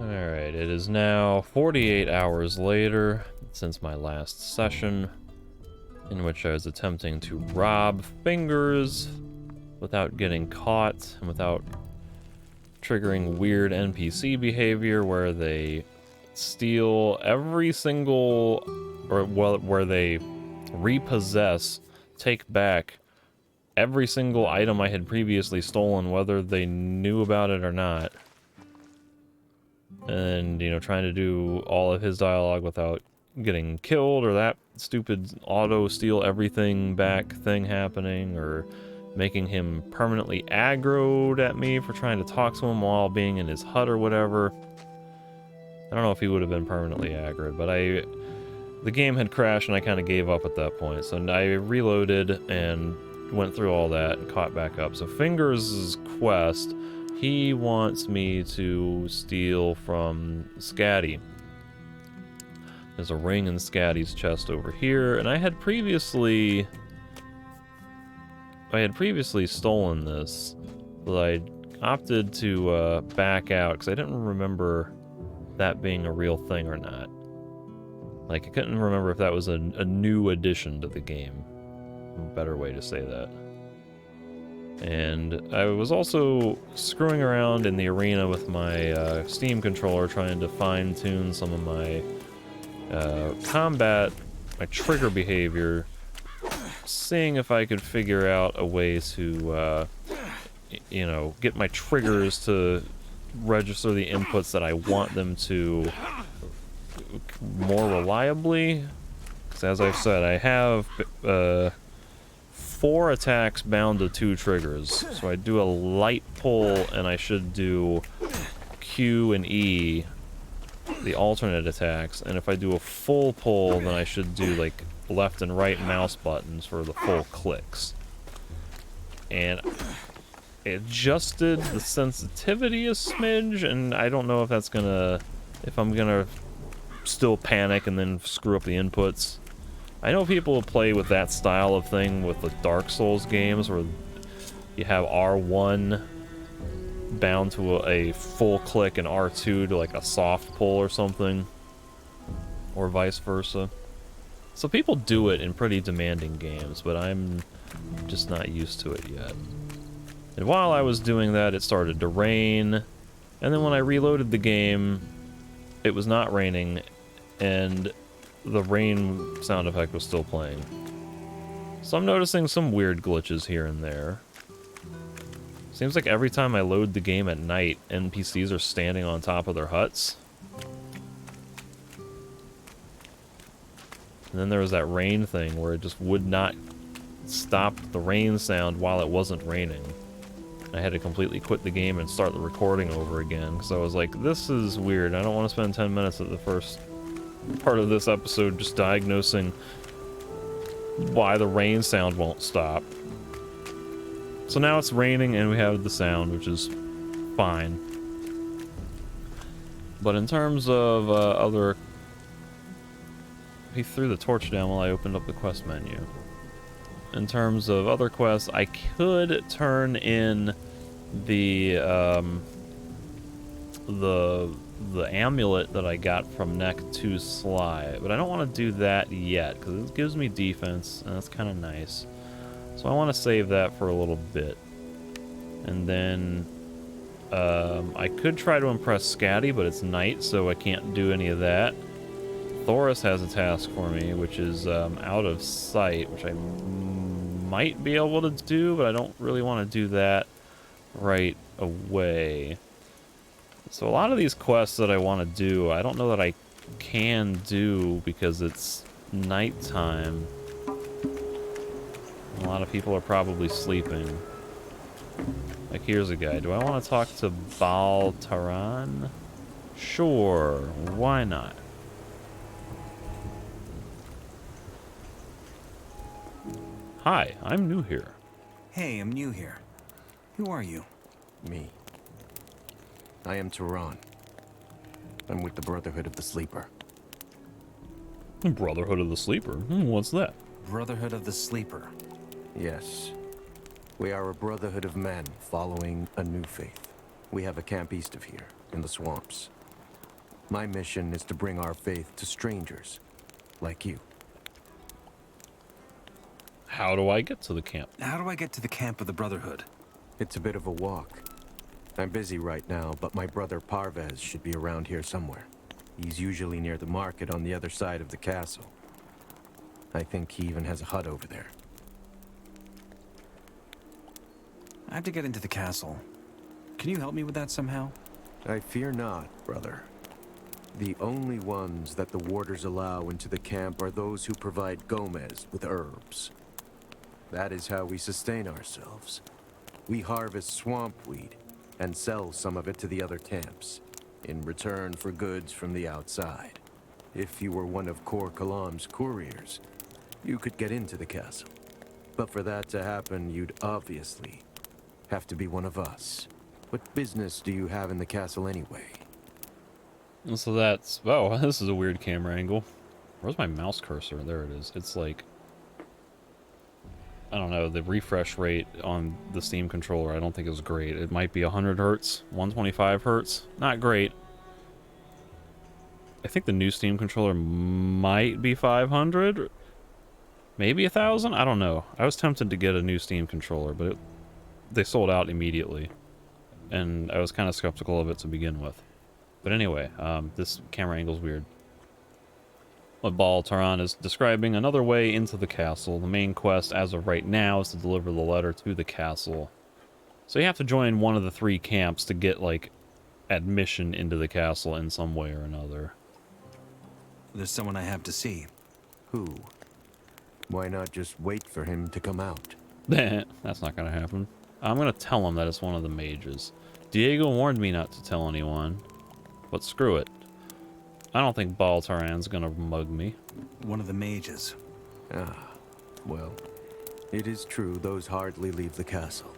Alright, it is now 48 hours later since my last session, in which I was attempting to rob Fingers without getting caught and without triggering weird NPC behavior where they steal every single, or well, where they repossess, take back every single item I had previously stolen, whether they knew about it or not. And, you know, trying to do all of his dialogue without getting killed, or that stupid auto steal everything back thing happening, or making him permanently aggroed at me for trying to talk to him while being in his hut or whatever. I don't know if he would have been permanently aggroed, but the game had crashed and I kind of gave up at that point. So I reloaded and went through all that and caught back up. So Fingers' quest, he wants me to steal from Scatty. There's a ring in Scatty's chest over here, and I had previously stolen this, but I opted to back out because I didn't remember that being a real thing or not. Like, I couldn't remember if that was a new addition to the game. A better way to say that. And I was also screwing around in the arena with my Steam controller, trying to fine-tune some of my combat, my trigger behavior, seeing if I could figure out a way to, you know, get my triggers to register the inputs that I want them to more reliably. Because as I've said, I have 4 attacks bound to 2 triggers. So I do a light pull, and I should do Q and E, the alternate attacks. And if I do a full pull, then I should do, like, left and right mouse buttons for the full clicks. And I adjusted the sensitivity a smidge, and I don't know if that's gonna... if I'm gonna still panic and then screw up the inputs. I know people play with that style of thing with the Dark Souls games, where you have R1 bound to a full click and R2 to like a soft pull or something, or vice versa. So people do it in pretty demanding games, but I'm just not used to it yet. And while I was doing that, it started to rain, and then when I reloaded the game, it was not raining, and the rain sound effect was still playing. So I'm noticing some weird glitches here and there. Seems like every time I load the game at night, NPCs are standing on top of their huts. And then there was that rain thing where it just would not stop the rain sound while it wasn't raining. I had to completely quit the game and start the recording over again, because I was like, this is weird. I don't want to spend 10 minutes at the first part of this episode just diagnosing why the rain sound won't stop. So now it's raining and we have the sound, which is fine. But in terms of other... He threw the torch down while I opened up the quest menu. In terms of other quests, I could turn in the amulet that I got from Neck 2 Sly, but I don't want to do that yet because it gives me defense and that's kind of nice. So I want to save that for a little bit, and then I could try to impress Scatty, but it's night, so I can't do any of that. Thoris has a task for me, which is out of sight, which I might be able to do, but I don't really want to do that right away. So a lot of these quests that I want to do, I don't know that I can do because it's nighttime. A lot of people are probably sleeping. Like, here's a guy. Do I want to talk to Baltaran? Sure, why not? Hi, I'm new here. Hey, I'm new here. Who are you? Me. I am Tehran. I'm with the Brotherhood of the Sleeper. Brotherhood of the Sleeper? What's that? Brotherhood of the Sleeper. Yes. We are a brotherhood of men following a new faith. We have a camp east of here, in the swamps. My mission is to bring our faith to strangers, like you. How do I get to the camp? How do I get to the camp of the Brotherhood? It's a bit of a walk. I'm busy right now, but my brother Parvez should be around here somewhere. He's usually near the market on the other side of the castle. I think he even has a hut over there. I have to get into the castle. Can you help me with that somehow? I fear not, brother. The only ones that the warders allow into the camp are those who provide Gomez with herbs. That is how we sustain ourselves. We harvest swamp weed and sell some of it to the other camps in return for goods from the outside. If you were one of Kor Kalam's couriers, you could get into the castle. But for that to happen, you'd obviously have to be one of us. What business do you have in the castle anyway? So that's... Oh, this is a weird camera angle. Where's my mouse cursor? There it is. It's like... I don't know, the refresh rate on the Steam controller I don't think is great. It might be 100 hertz, 125 hertz. Not great. I think the new Steam controller might be 500. Maybe 1,000? I don't know. I was tempted to get a new Steam controller, but they sold out immediately. And I was kind of skeptical of it to begin with. But anyway, this camera angle's weird. What Baal Taran is describing another way into the castle. The main quest as of right now is to deliver the letter to the castle. So you have to join one of the 3 camps to get, like, admission into the castle in some way or another. There's someone I have to see. Who? Why not just wait for him to come out? That's not gonna happen. I'm gonna tell him that it's one of the mages. Diego warned me not to tell anyone. But screw it. I don't think Baal Taran's gonna mug me. One of the mages. Ah, well, it is true those hardly leave the castle.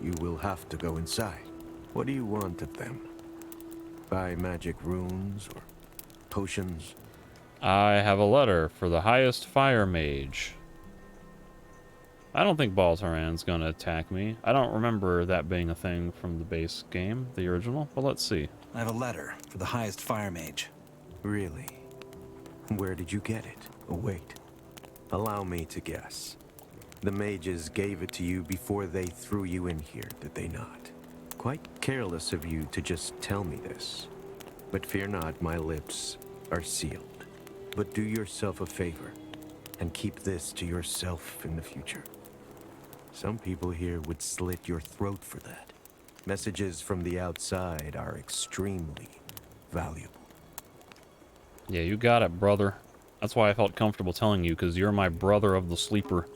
You will have to go inside. What do you want of them? Buy magic runes or potions? I have a letter for the highest fire mage. I don't think Baal Taran's gonna attack me. I don't remember that being a thing from the base game, the original, but let's see. I have a letter for the highest fire mage. Really? Where did you get it? Oh, wait. Allow me to guess. The mages gave it to you before they threw you in here, did they not? Quite careless of you to just tell me this. But fear not, my lips are sealed. But do yourself a favor and keep this to yourself in the future. Some people here would slit your throat for that. Messages from the outside are extremely valuable. Yeah, you got it, brother. That's why I felt comfortable telling you, because you're my brother of the sleeper.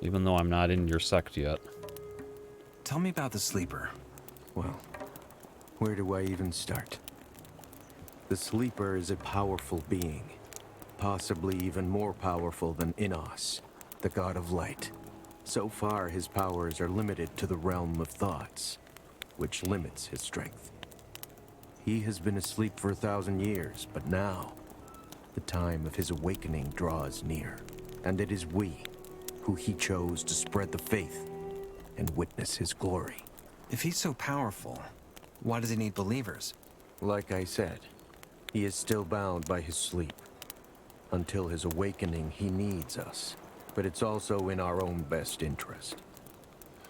Even though I'm not in your sect yet. Tell me about the sleeper. Well, where do I even start? The sleeper is a powerful being. Possibly even more powerful than Innos, the god of light. So far, his powers are limited to the realm of thoughts, which limits his strength. He has been asleep for 1,000 years, but now, the time of his awakening draws near, and it is we who he chose to spread the faith and witness his glory. If he's so powerful, why does he need believers? Like I said, he is still bound by his sleep. Until his awakening, he needs us, but it's also in our own best interest.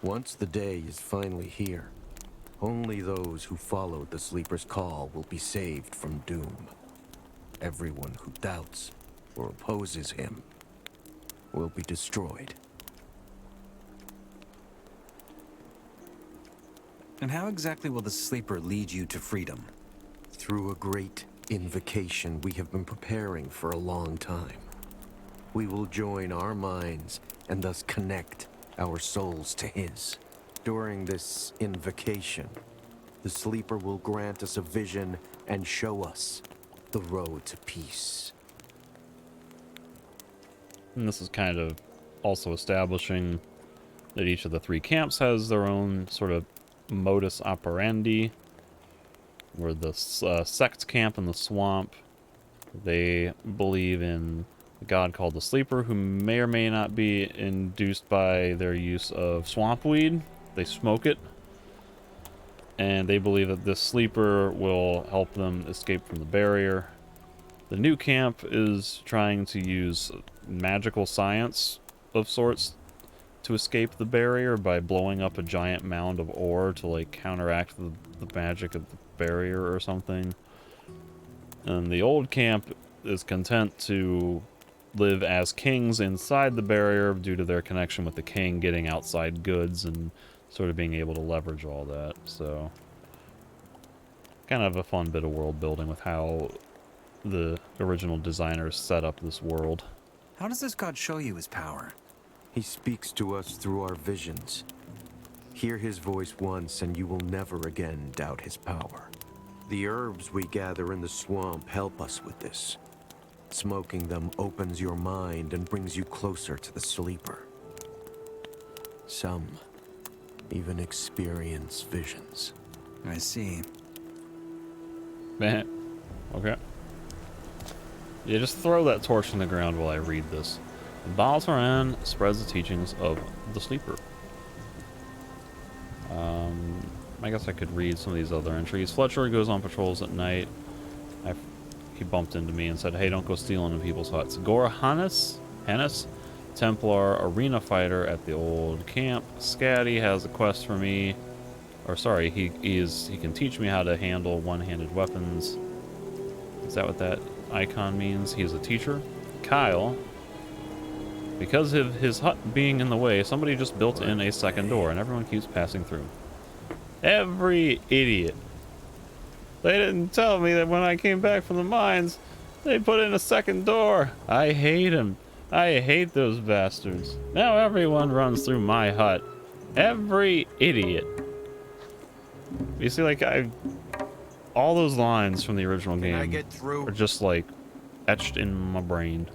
Once the day is finally here, only those who followed the sleeper's call will be saved from doom. Everyone who doubts or opposes him will be destroyed. And how exactly will the sleeper lead you to freedom? Through a great invocation we have been preparing for a long time. We will join our minds and thus connect our souls to his. During this invocation, the sleeper will grant us a vision and show us the road to peace. And this is kind of also establishing that each of the 3 camps has their own sort of modus operandi. Where the sect camp in the swamp, they believe in a god called the Sleeper, who may or may not be induced by their use of swamp weed. They smoke it. and they believe that this sleeper will help them escape from the barrier. The new camp is trying to use magical science of sorts to escape the barrier by blowing up a giant mound of ore to like counteract the magic of the barrier or something. And the old camp is content to live as kings inside the barrier due to their connection with the king, getting outside goods and sort of being able to leverage all that. So kind of a fun bit of world building with how the original designers set up this world. How does this god show you his power? He speaks to us through our visions. Hear his voice once and you will never again doubt his power. The herbs we gather in the swamp help us with this. Smoking them opens your mind and brings you closer to the sleeper. Some even experience visions. I see. Man. Okay. Yeah, just throw that torch in the ground while I read this. Baltaran spreads the teachings of the sleeper. I guess I could read some of these other entries. Fletcher goes on patrols at night. He bumped into me and said, hey, don't go stealing in people's huts. Gora Hannes, Templar arena fighter at the old camp. Scatty has a quest for me. Or sorry, he can teach me how to handle one-handed weapons. Is that what that icon means? He is a teacher. Kyle, because of his hut being in the way, somebody just built in a second door and everyone keeps passing through. Every idiot. They didn't tell me that when I came back from the mines, they put in a second door. I hate them. I hate those bastards. Now everyone runs through my hut. Every idiot. You see, like, all those lines from the original game are just, like, etched in my brain.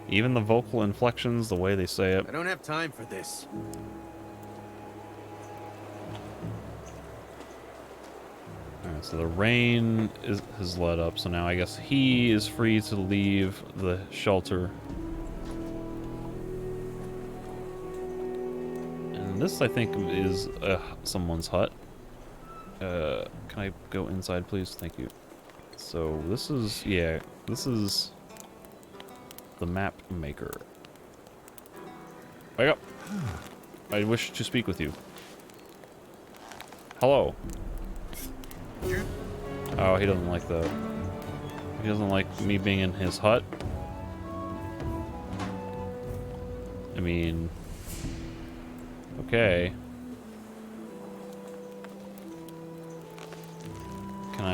Even the vocal inflections, the way they say it. I don't have time for this. Alright, so the rain has let up, so now I guess he is free to leave the shelter. And this, I think, is someone's hut. Can I go inside, please? Thank you. So this is, yeah, this is the map maker. Wake up! I wish to speak with you. Hello. Oh, he doesn't like that. He doesn't like me being in his hut. I mean, okay. Can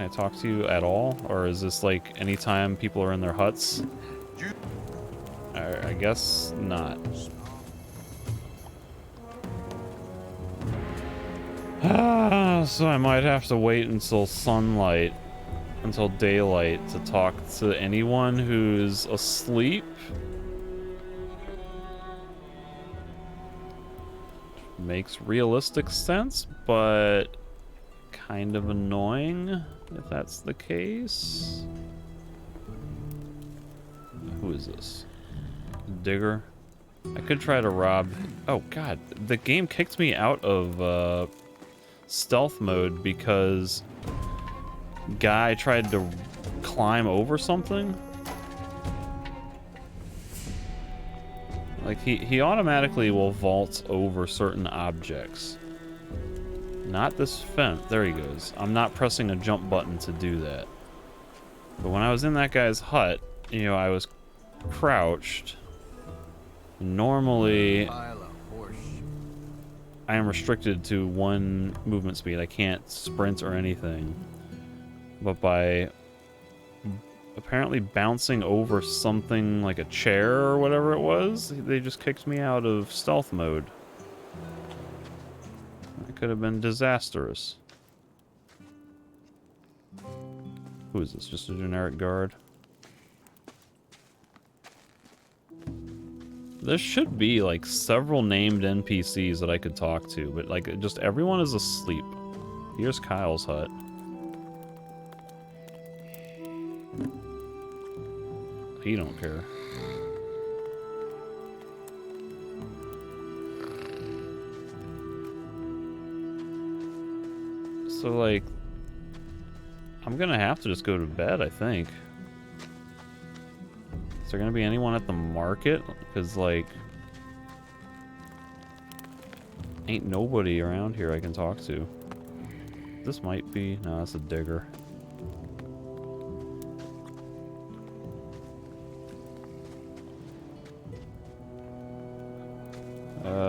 I talk to you at all? Or is this like anytime people are in their huts? I guess not. So I might have to wait until daylight to talk to anyone who's asleep. Makes realistic sense, but kind of annoying if that's the case. Who is this? Digger? I could try to rob... Oh god, the game kicked me out of stealth mode because guy tried to climb over something. Like he automatically will vault over certain objects. Not this fence. There he goes. I'm not pressing a jump button to do that. But when I was in that guy's hut, you know, I was crouched. Normally, I am restricted to one movement speed. I can't sprint or anything. But by apparently bouncing over something like a chair or whatever it was, they just kicked me out of stealth mode. That could have been disastrous. Who is this? Just a generic guard? There should be like several named NPCs that I could talk to, but like just everyone is asleep. Here's Kyle's hut. He don't care. So, like, I'm gonna have to just go to bed, I think. Is there gonna be anyone at the market? Because, like, ain't nobody around here I can talk to. This might be... No, that's a digger.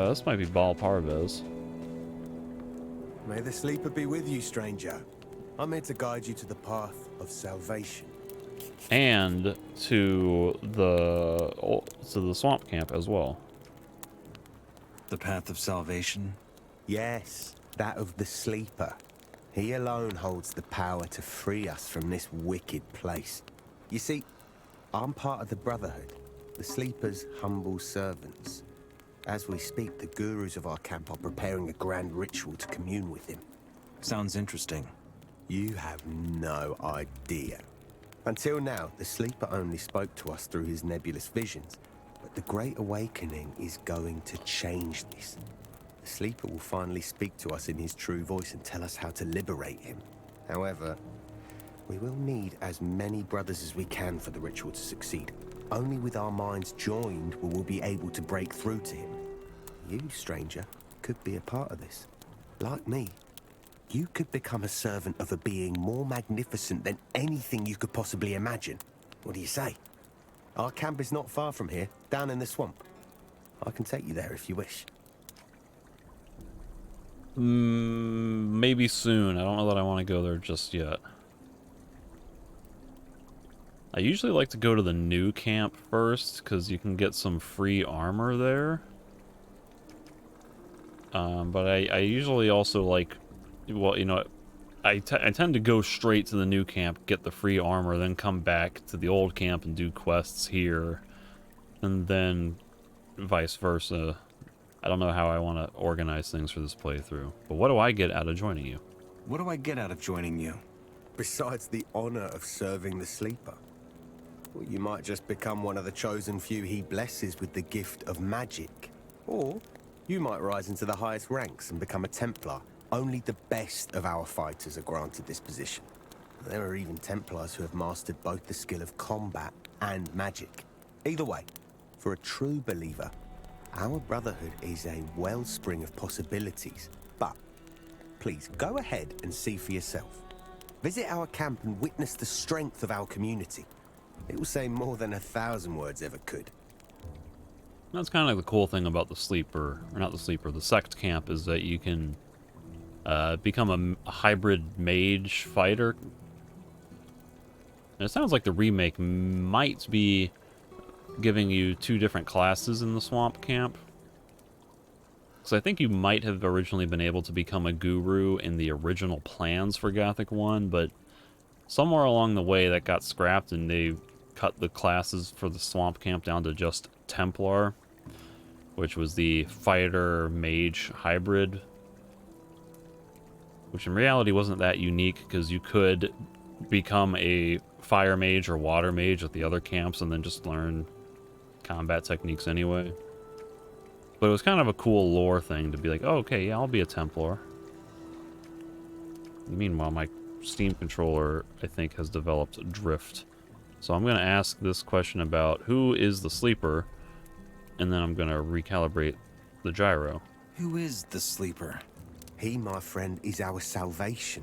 This might be Baal Parvez. May the sleeper be with you, stranger. I'm here to guide you to the path of salvation. And to the swamp camp as well. The path of salvation? Yes, that of the sleeper. He alone holds the power to free us from this wicked place. You see, I'm part of the Brotherhood, the sleeper's humble servants. As we speak, the gurus of our camp are preparing a grand ritual to commune with him. Sounds interesting. You have no idea. Until now, the sleeper only spoke to us through his nebulous visions, but the Great Awakening is going to change this. The sleeper will finally speak to us in his true voice and tell us how to liberate him. However, we will need as many brothers as we can for the ritual to succeed. Only with our minds joined will we be able to break through to him. You, stranger, could be a part of this. Like me, you could become a servant of a being more magnificent than anything you could possibly imagine. What do you say? Our camp is not far from here, down in the swamp. I can take you there if you wish. Maybe soon. I don't know that I want to go there just yet. I usually like to go to the new camp first, because you can get some free armor there. But I usually also like, well, you know, I tend to go straight to the new camp, get the free armor, then come back to the old camp and do quests here, and then vice versa. I don't know how I want to organize things for this playthrough, but what do I get out of joining you? What do I get out of joining you? Besides the honor of serving the sleeper, well, you might just become one of the chosen few he blesses with the gift of magic. Or you might rise into the highest ranks and become a Templar. Only the best of our fighters are granted this position. There are even Templars who have mastered both the skill of combat and magic. Either way, for a true believer, our Brotherhood is a wellspring of possibilities. But please go ahead and see for yourself. Visit our camp and witness the strength of our community. It will say more than 1,000 words ever could. That's kind of like the cool thing about the sleeper, or not the sleeper, the sect camp, is that you can become a hybrid mage fighter. And it sounds like the remake might be giving you 2 different classes in the swamp camp. So I think you might have originally been able to become a guru in the original plans for Gothic 1, but somewhere along the way that got scrapped and they cut the classes for the swamp camp down to just Templar, which was the fighter mage hybrid, which in reality wasn't that unique because you could become a fire mage or water mage at the other camps and then just learn combat techniques anyway. But it was kind of a cool lore thing to be like, oh, okay, yeah, I'll be a Templar. Meanwhile, my Steam controller, I think, has developed drift. So I'm going to ask this question about who is the sleeper, and then I'm going to recalibrate the gyro. Who is the sleeper? He, my friend, is our salvation.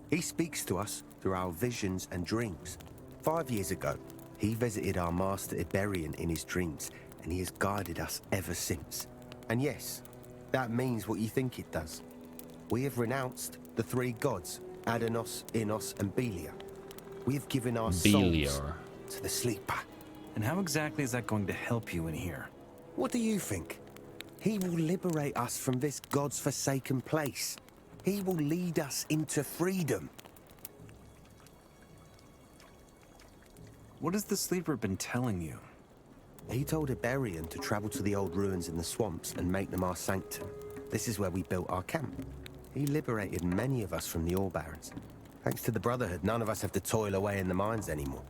He speaks to us through our visions and dreams. 5 years ago, he visited our master Iberian in his dreams, and he has guided us ever since. And yes, that means what you think it does. We have renounced the 3 gods, Adonos, Innos, and Belia. We have given our souls to the sleeper. And how exactly is that going to help you in here? What do you think? He will liberate us from this God's forsaken place. He will lead us into freedom. What has the sleeper been telling you? He told Iberian to travel to the old ruins in the swamps and make them our sanctum. This is where we built our camp. He liberated many of us from the All Barons. Thanks to the Brotherhood, none of us have to toil away in the mines anymore.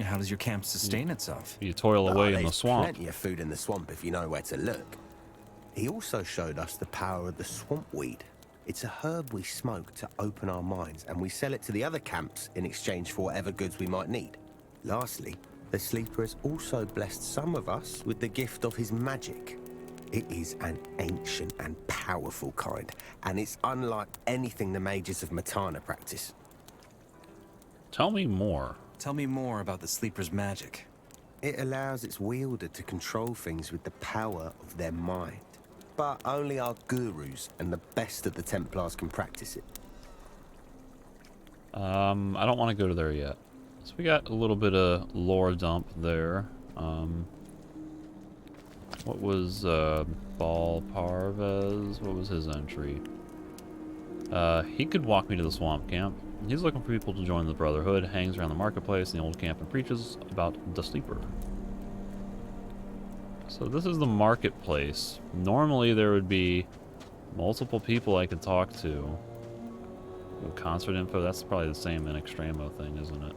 How does your camp sustain itself? You toil away in the swamp. There's plenty of food in the swamp if you know where to look. He also showed us the power of the swamp weed. It's a herb we smoke to open our minds, and we sell it to the other camps in exchange for whatever goods we might need. Lastly, the Sleeper has also blessed some of us with the gift of his magic. It is an ancient and powerful kind, and it's unlike anything the mages of Matana practice. Tell me more. Tell me more about the Sleeper's magic. It allows its wielder to control things with the power of their mind. But only our gurus and the best of the Templars can practice it. I don't want to go to there yet. So we got a little bit of lore dump there. What was Bal Parvez? What was his entry? He could walk me to the swamp camp. He's looking for people to join the Brotherhood, hangs around the marketplace in the old camp, and preaches about the Sleeper. So this is the marketplace. Normally there would be multiple people I could talk to. With concert info, that's probably the same in Extremo thing, isn't it?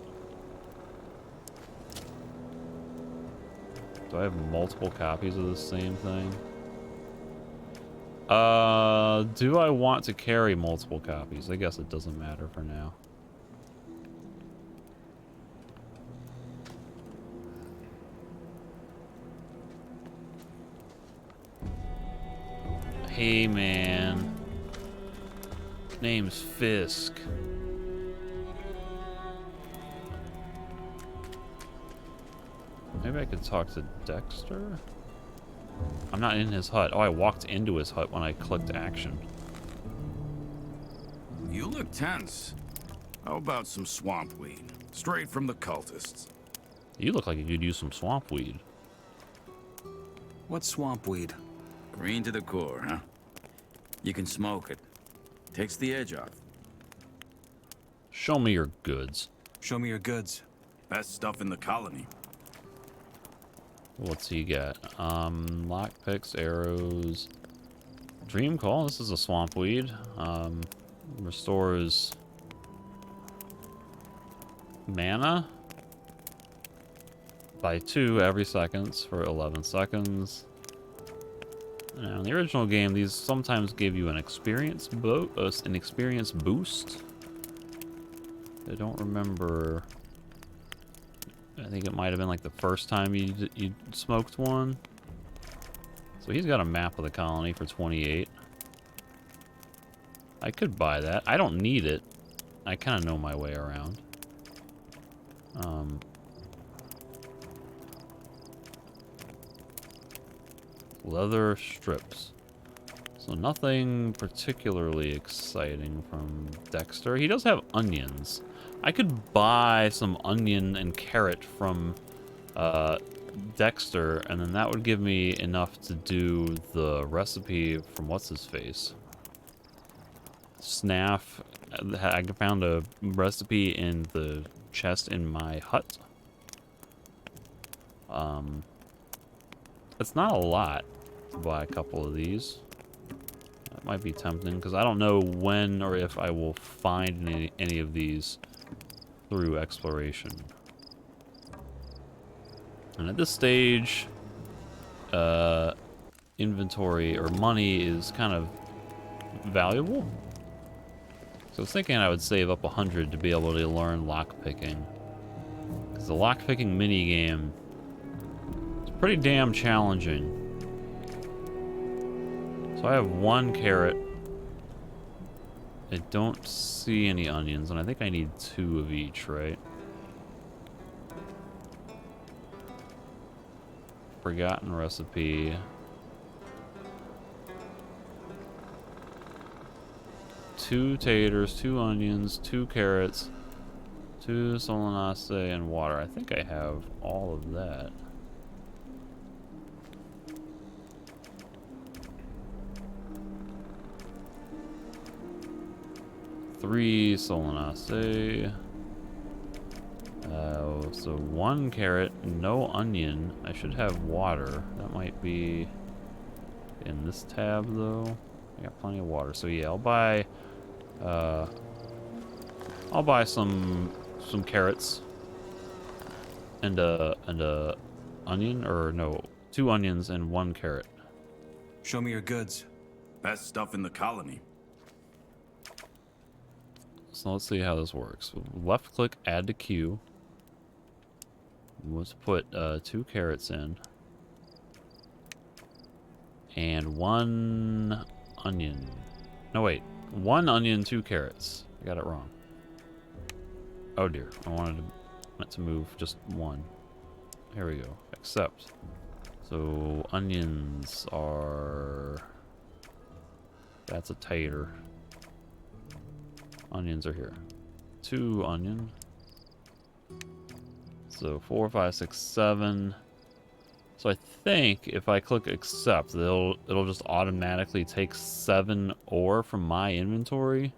Do I have multiple copies of the same thing? Do I want to carry multiple copies? I guess it doesn't matter for now. Hey man. Name's Fisk. Maybe I could talk to Dexter? I'm not in his hut. Oh, I walked into his hut when I clicked action. You look tense. How about some swamp weed? Straight from the cultists. You look like you could use some swamp weed. What's swamp weed? Green to the core, huh? You can smoke it. Takes the edge off. Show me your goods. Show me your goods. Best stuff in the colony. What's he got? Lockpicks, arrows. Dream Call. This is a swamp weed. Restores mana by 2 every seconds for 11 seconds. Now, in the original game, these sometimes give you an experience boost. I don't remember. I think it might have been like the first time you smoked one. So he's got a map of the colony for 28. I could buy that. I don't need it. I kind of know my way around. Leather strips. So nothing particularly exciting from Dexter. He does have onions. I could buy some onion and carrot from Dexter, and then that would give me enough to do the recipe from what's-his-face. Snaff. I found a recipe in the chest in my hut. It's not a lot to buy a couple of these. That might be tempting, because I don't know when or if I will find any of these through exploration. And at this stage, inventory or money is kind of valuable. So I was thinking I would save up 100 to be able to learn lockpicking. Because the lockpicking minigame is pretty damn challenging. So I have 1 carrot. I don't see any onions, and I think I need 2 of each, right? Forgotten recipe. 2 taters, 2 onions, 2 carrots, 2 solanaceae, and water. I think I have all of that. Three solanaceae. So 1 carrot, no onion. I should have water. That might be in this tab though. I got plenty of water. So yeah, I'll buy some carrots and a onion, or no, 2 onions and 1 carrot. Show me your goods. Best stuff in the colony. So let's see how this works. Left click, add to queue. Let's put 2 carrots in. And 1 onion. No, wait. 1 onion, 2 carrots. I got it wrong. Oh dear. Meant to move just 1. Here we go. Accept. So onions are... That's a tater. Onions are here. 2 onion. So 4, 5, 6, 7. So I think if I click accept, it'll just automatically take 7 ore from my inventory.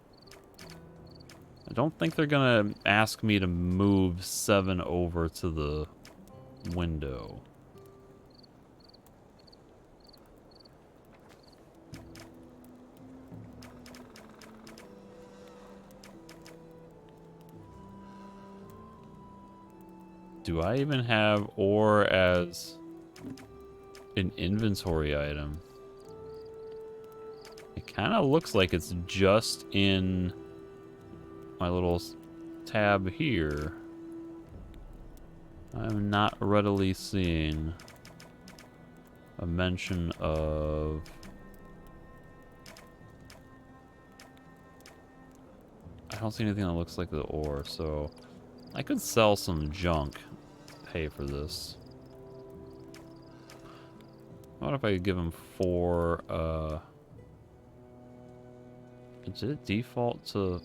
I don't think they're gonna ask me to move 7 over to the window. Do I even have ore as an inventory item? It kind of looks like it's just in my little tab here. I'm not readily seeing a mention of... I don't see anything that looks like the ore, so I could sell some junk to pay for this. What if I give him 4, did it default to...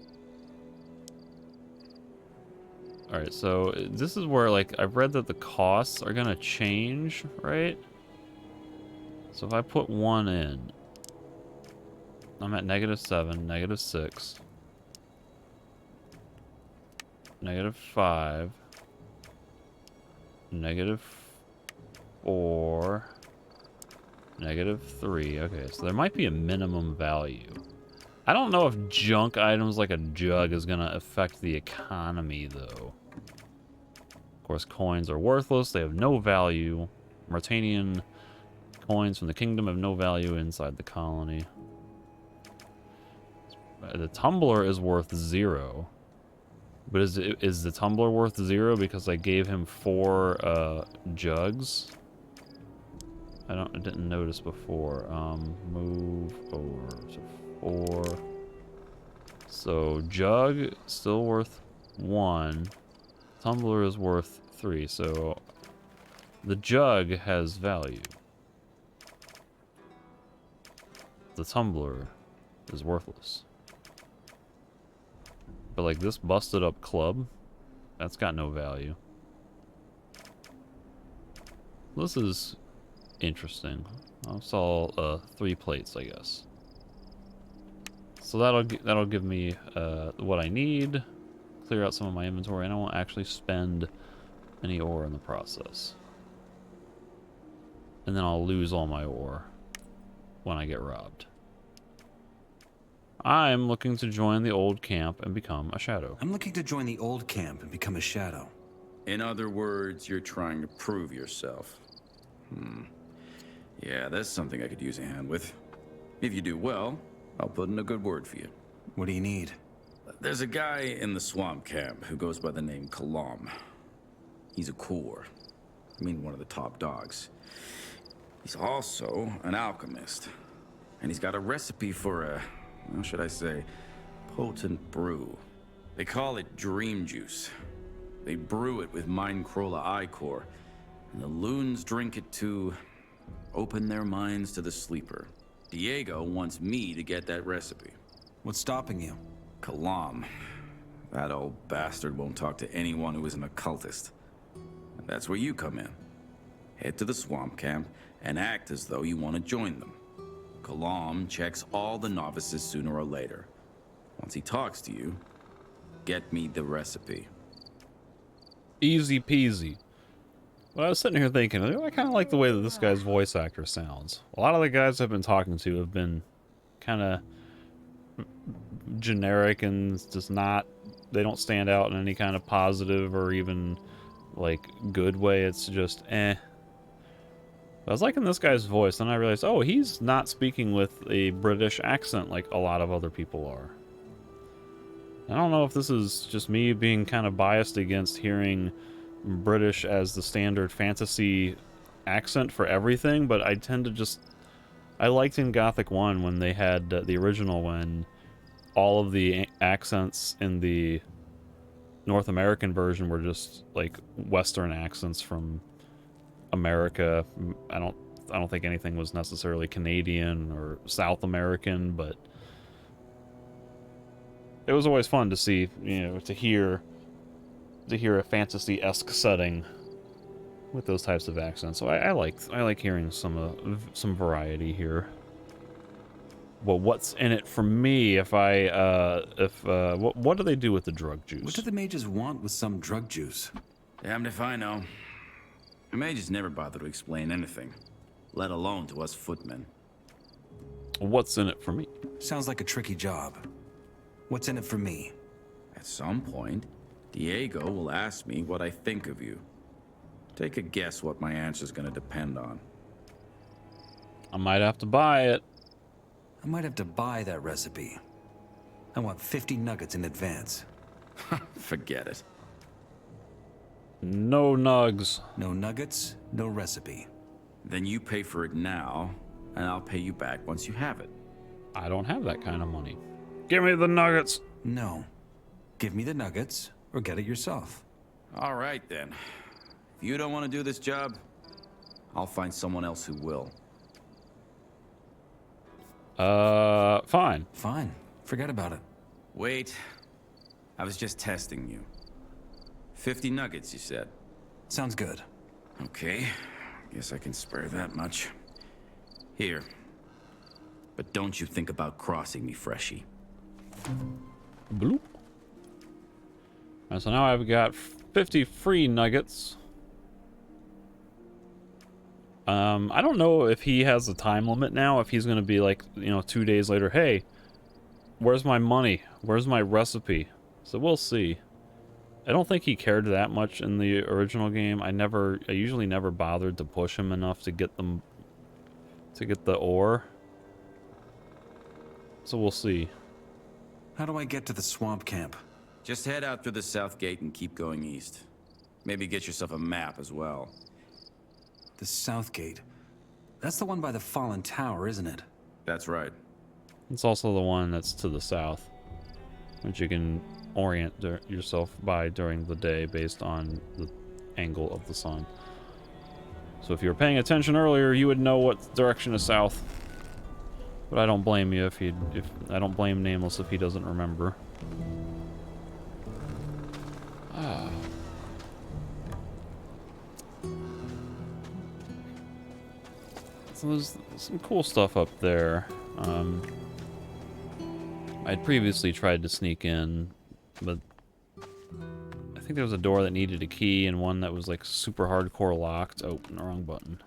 Alright, so this is where, like, I've read that the costs are gonna change, right? So if I put 1 in, I'm at -7, -6, -5, -4, -3. Okay, so there might be a minimum value. I don't know if junk items like a jug is gonna affect the economy, though. Of course, coins are worthless. They have no value. Martanian coins from the kingdom have no value inside the colony. The tumbler is worth 0. But is the tumbler worth 0 because I gave him 4 jugs? I didn't notice before. Move over to 4. So jug still worth 1. Tumbler is worth 3. So the jug has value. The tumbler is worthless. But like this busted up club, that's got no value. This is interesting. I'll sell 3 plates, I guess. So that'll give me what I need, clear out some of my inventory, and I won't actually spend any ore in the process. And then I'll lose all my ore when I get robbed. I'm looking to join the old camp and become a shadow. I'm looking to join the old camp and become a shadow. In other words, you're trying to prove yourself. Yeah, that's something I could use a hand with. If you do well, I'll put in a good word for you. What do you need? There's a guy in the swamp camp who goes by the name Kalam. He's a core. I mean, one of the top dogs. He's also an alchemist. And he's got a recipe for a, how should I say, potent brew. They call it dream juice. They brew it with Mindcrawler Ichor, and the loons drink it to open their minds to the sleeper. Diego wants me to get that recipe. What's stopping you? Kalam. That old bastard won't talk to anyone who isn't a cultist. And that's where you come in. Head to the swamp camp and act as though you want to join them. Kalam checks all the novices sooner or later. Once he talks to you, get me the recipe. Easy peasy. But I was sitting here thinking, I kind of like the way that this guy's voice actor sounds. A lot of the guys I've been talking to have been kind of generic and just not, they don't stand out in any kind of positive or even like good way. It's just I was liking this guy's voice, and I realized, oh, he's not speaking with a British accent like a lot of other people are. I don't know if this is just me being kind of biased against hearing British as the standard fantasy accent for everything, but I tend to just... I liked in Gothic 1 when they had the original, when all of the accents in the North American version were just like Western accents from America. I don't think anything was necessarily Canadian or South American, but it was always fun to see, you know, to hear a fantasy-esque setting with those types of accents. So I like hearing some variety here. Well, what's in it for me if what do they do with the drug juice? What do the mages want with some drug juice? Damned if I know. The mages never bother to explain anything, let alone to us footmen. What's in it for me? Sounds like a tricky job. What's in it for me? At some point, Diego will ask me what I think of you. Take a guess what my answer's gonna depend on. I might have to buy it. I might have to buy that recipe. I want 50 nuggets in advance. Forget it. No nugs. No nuggets, no recipe. Then you pay for it now, and I'll pay you back once you have it. I don't have that kind of money. Give me the nuggets. No. Give me the nuggets, or get it yourself. All right, then. If you don't want to do this job, I'll find someone else who will. Fine. Fine. Forget about it. Wait. I was just testing you. 50 nuggets, you said. Sounds good. Okay. Guess I can spare that much. Here. But don't you think about crossing me, Freshie. Bloop. Alright, so now I've got 50 free nuggets. I don't know if he has a time limit now, if he's going to be like, you know, 2 days later, hey, where's my money? Where's my recipe? So we'll see. I don't think he cared that much in the original game. I usually never bothered to push him enough to get the ore. So we'll see. How do I get to the swamp camp? Just head out through the south gate and keep going east. Maybe get yourself a map as well. The south gate. That's the one by the fallen tower, isn't it? That's right. It's also the one that's to the south, which you can orient yourself by during the day based on the angle of the sun. So if you were paying attention earlier, you would know what direction is south. But I don't blame you if I don't blame Nameless if he doesn't remember. Ah. So there's some cool stuff up there. I'd previously tried to sneak in, but I think there was a door that needed a key and one that was like super hardcore locked. Oh, the wrong button.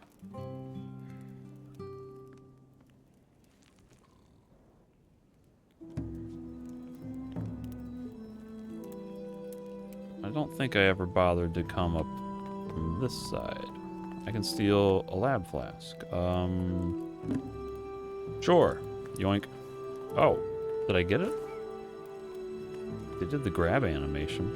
I don't think I ever bothered to come up from this side. I can steal a lab flask. Sure. Yoink. Oh, did I get it? They did the grab animation.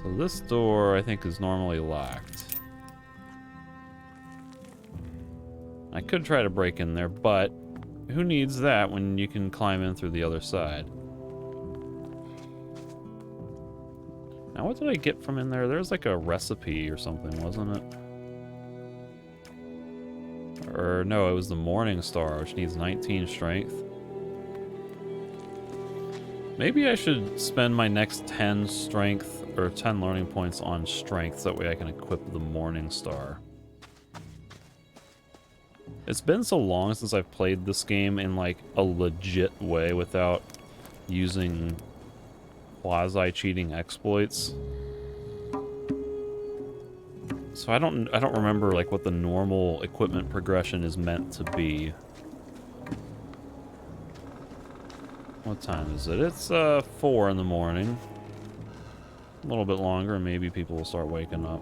So this door, I think, is normally locked. I could try to break in there, but who needs that when you can climb in through the other side? Now, what did I get from in there? There's like a recipe or something, wasn't it? Or no, it was the Morning Star, which needs 19 strength. Maybe I should spend my next 10 strength or 10 learning points on strength, so that way I can equip the Morning Star. It's been so long since I've played this game in like a legit way without using quasi-cheating exploits. So I don't remember like what the normal equipment progression is meant to be. What time is it? It's 4 in the morning. A little bit longer and maybe people will start waking up.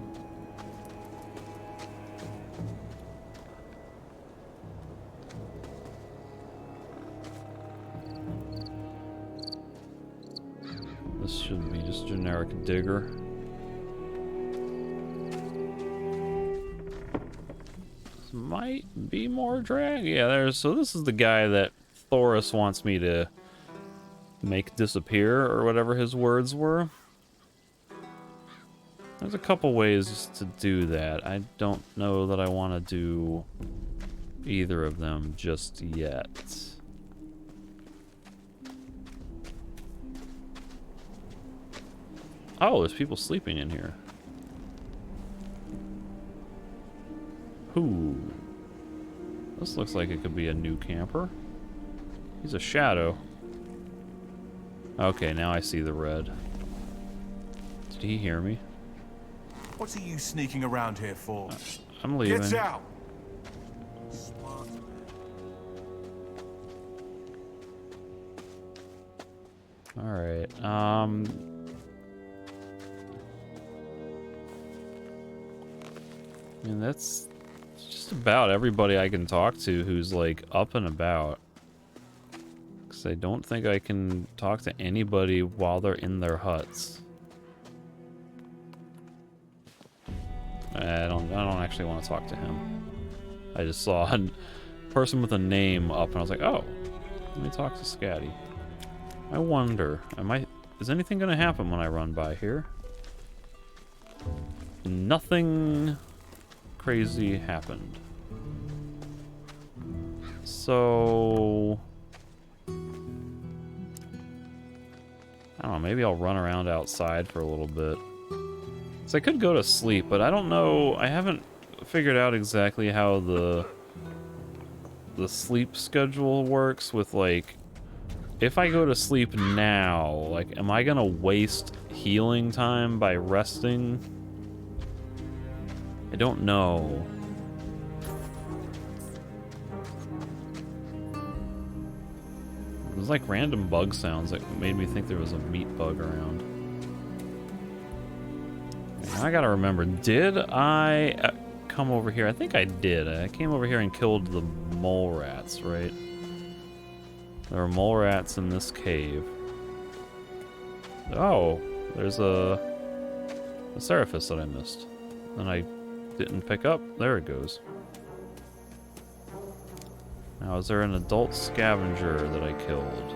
Should be just generic digger. This might be more drag. Yeah, there's. So this is the guy that Thoris wants me to make disappear, or whatever his words were. There's a couple ways to do that. I don't know that I want to do either of them just yet. Oh, there's people sleeping in here. Who? This looks like it could be a new camper. He's a shadow. Okay, now I see the red. Did he hear me? What are you sneaking around here for? I'm leaving. Get out! Alright, and that's just about everybody I can talk to who's, like, up and about. Because I don't think I can talk to anybody while they're in their huts. I don't actually want to talk to him. I just saw a person with a name up and I was like, oh, let me talk to Scatty. I wonder, is anything gonna happen when I run by here? Nothing crazy happened. So I don't know, maybe I'll run around outside for a little bit. So I could go to sleep, but I don't know, I haven't figured out exactly how the sleep schedule works with, like, if I go to sleep now, like, am I gonna waste healing time by resting? I don't know. There's like random bug sounds that made me think there was a meat bug around. Now I gotta remember, did I come over here? I think I did. I came over here and killed the mole rats, right? There are mole rats in this cave. Oh, there's a Seraphis that I missed. And I didn't pick up. There it goes. Now, is there an adult scavenger that I killed?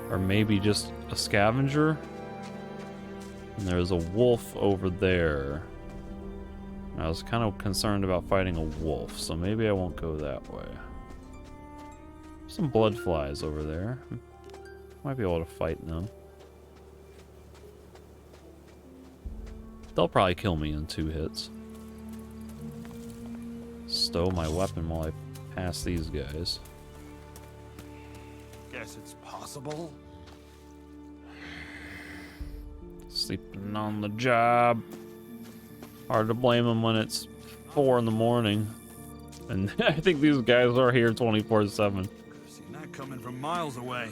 Or maybe just a scavenger? And there's a wolf over there. I was kind of concerned about fighting a wolf, so maybe I won't go that way. Some blood flies over there. Might be able to fight them. They'll probably kill me in 2 hits. Stow my weapon while I pass these guys. Guess it's possible. Sleeping on the job. Hard to blame them when it's 4 in the morning. And I think these guys are here 24/7. Coming from miles away.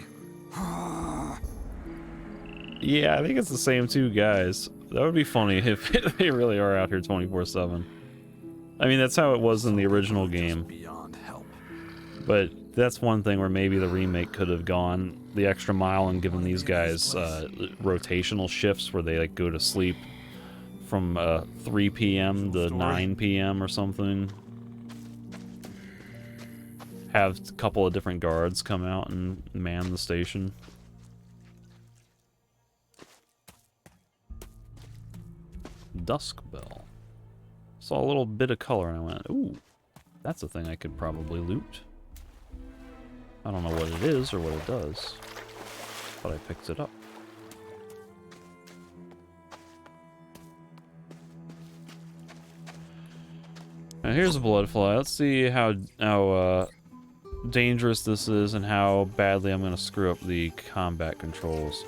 Yeah, I think it's the same 2 guys. That would be funny if they really are out here 24/7. I mean, that's how it was in the original game. Beyond help. But that's one thing where maybe the remake could have gone the extra mile and given these guys rotational shifts where they, like, go to sleep from 3 p.m. to 9 p.m. or something. Have a couple of different guards come out and man the station. Dusk bell. Saw a little bit of color and I went, ooh, that's a thing I could probably loot. I don't know what it is or what it does, but I picked it up. Now here's a blood fly. Let's see how dangerous this is and how badly I'm gonna screw up the combat controls.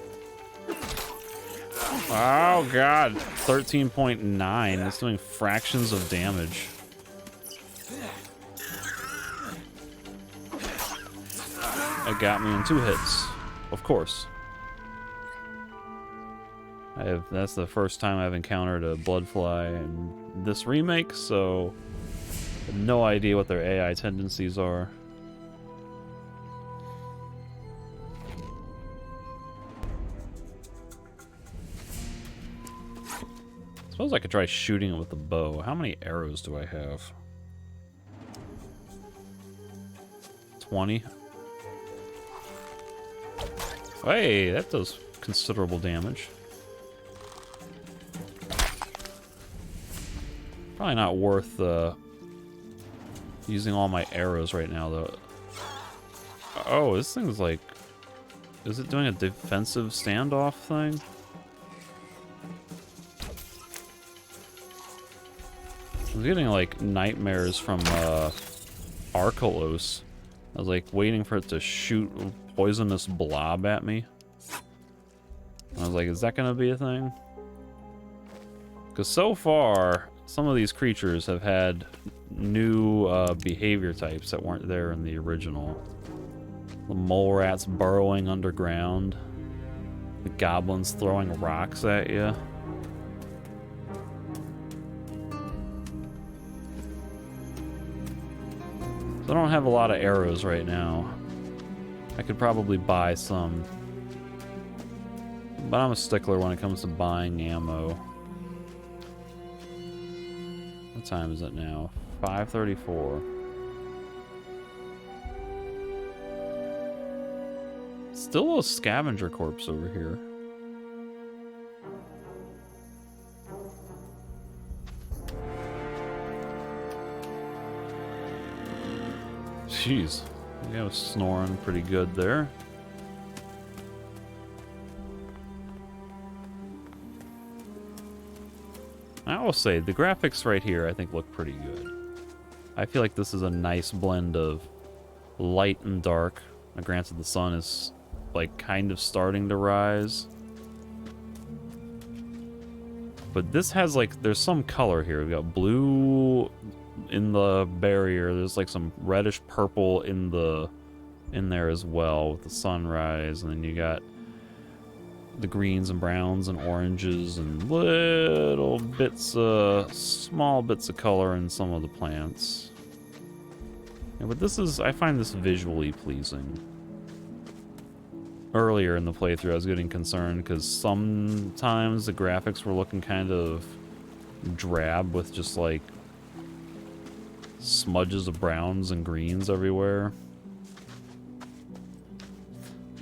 Oh god, 13.9. It's doing fractions of damage. It got me in 2 hits, of course. That's the first time I've encountered a bloodfly in this remake, so I have no idea what their AI tendencies are. Suppose I could try shooting it with the bow. How many arrows do I have? 20. Hey, that does considerable damage. Probably not worth using all my arrows right now, though. Oh, this thing's like... Is it doing a defensive standoff thing? I'm getting like nightmares from Arkelos. I was like waiting for it to shoot a poisonous blob at me. I was like, is that gonna be a thing? Because so far, some of these creatures have had new behavior types that weren't there in the original. The mole rats burrowing underground. The goblins throwing rocks at you. So I don't have a lot of arrows right now. I could probably buy some. But I'm a stickler when it comes to buying ammo. What time is it now? 5:34. Still a scavenger corpse over here. Jeez. I was snoring pretty good there. I will say, the graphics right here I think look pretty good. I feel like this is a nice blend of light and dark. Now, granted, the sun is like kind of starting to rise. But this has like, there's some color here. We got blue in the barrier. There's like some reddish purple in there as well with the sunrise. And then you got the greens and browns and oranges and little bits, small bits of color in some of the plants. Yeah, but this is, I find this visually pleasing. Earlier in the playthrough, I was getting concerned because sometimes the graphics were looking kind of drab with just like smudges of browns and greens everywhere.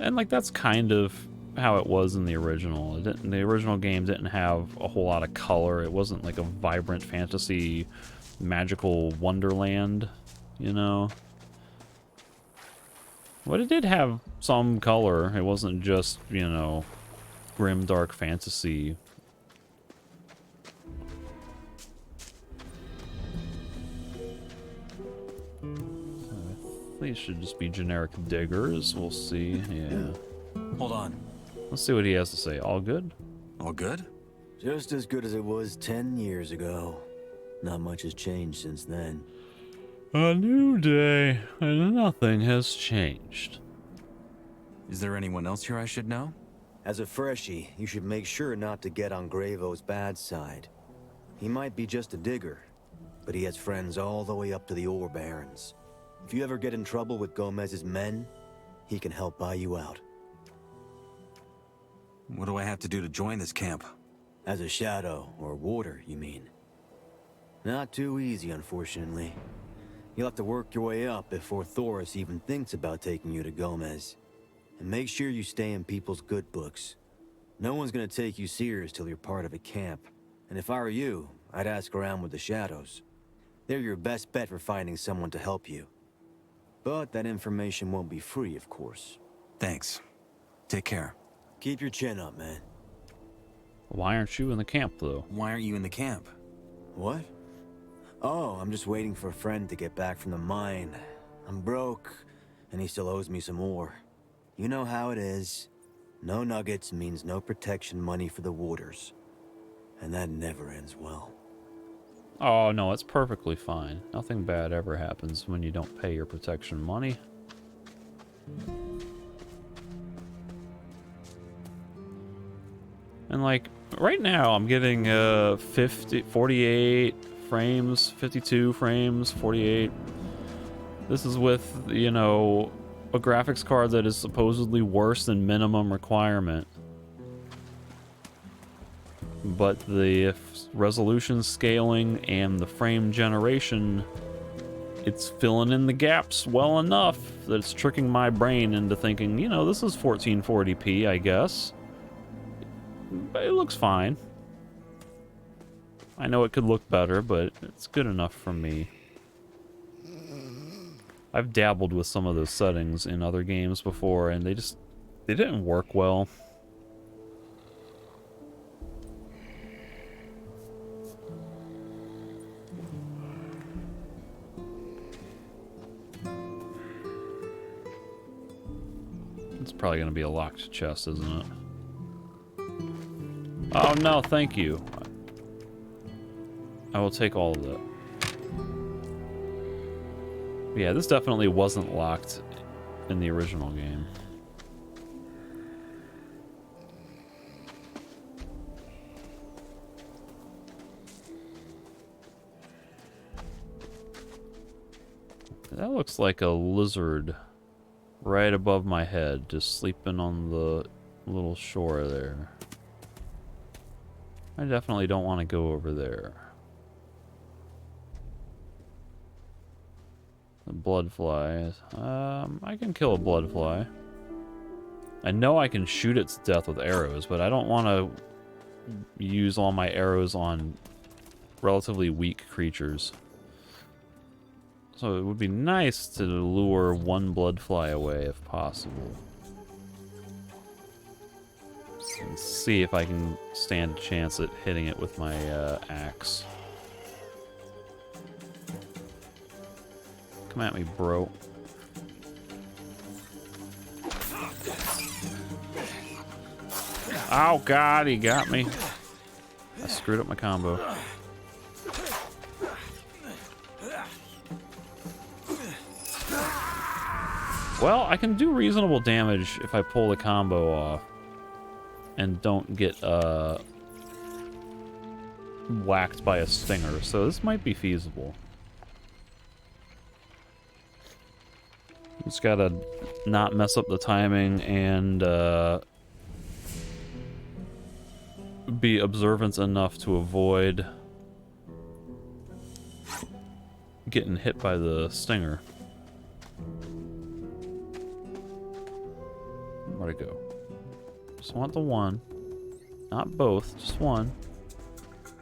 And like that's kind of how it was in the original. The original game didn't have a whole lot of color. It wasn't like a vibrant fantasy magical wonderland, you know? But it did have some color. It wasn't just, you know, grim dark fantasy. These should just be generic diggers. We'll see. Yeah. Hold on. Let's see what he has to say. All good? All good? Just as good as it was 10 years ago. Not much has changed since then. A new day, and nothing has changed. Is there anyone else here I should know? As a freshie, you should make sure not to get on Gravo's bad side. He might be just a digger, but he has friends all the way up to the ore barons. If you ever get in trouble with Gomez's men, he can help buy you out. What do I have to do to join this camp? As a shadow, or warder, you mean? Not too easy, unfortunately. You'll have to work your way up before Thoris even thinks about taking you to Gomez. And make sure you stay in people's good books. No one's gonna take you serious till you're part of a camp. And if I were you, I'd ask around with the shadows. They're your best bet for finding someone to help you. But that information won't be free, of course. Thanks. Take care. Keep your chin up, man. Why aren't you in the camp, though? Why aren't you in the camp? What? Oh, I'm just waiting for a friend to get back from the mine. I'm broke, and he still owes me some more. You know how it is. No nuggets means no protection money for the warders. And that never ends well. Oh, no, it's perfectly fine. Nothing bad ever happens when you don't pay your protection money. And, like, right now I'm getting 48 frames, 52 frames, 48. This is with, you know, a graphics card that is supposedly worse than minimum requirement. but the resolution scaling and the frame generation, it's filling in the gaps well enough that it's tricking my brain into thinking, you know, this is 1440p, I guess. But it looks fine. I know it could look better, but it's good enough for me. I've dabbled with some of those settings in other games before, and they didn't work well. It's probably going to be a locked chest, isn't it? Oh no, thank you. I will take all of that. Yeah, this definitely wasn't locked in the original game. That looks like a lizard right above my head, just sleeping on the little shore there. I definitely don't want to go over there. The blood flies. I can kill a blood fly. I know I can shoot it to death with arrows, but I don't want to use all my arrows on relatively weak creatures. So it would be nice to lure one blood fly away if possible. Let's see if I can stand a chance at hitting it with my axe. Come at me, bro. Oh god, he got me. I screwed up my combo. Well, I can do reasonable damage if I pull the combo off and don't get whacked by a stinger, so this might be feasible. Just gotta not mess up the timing and be observant enough to avoid getting hit by the stinger. Where'd it go? Just want the one. Not both, just one.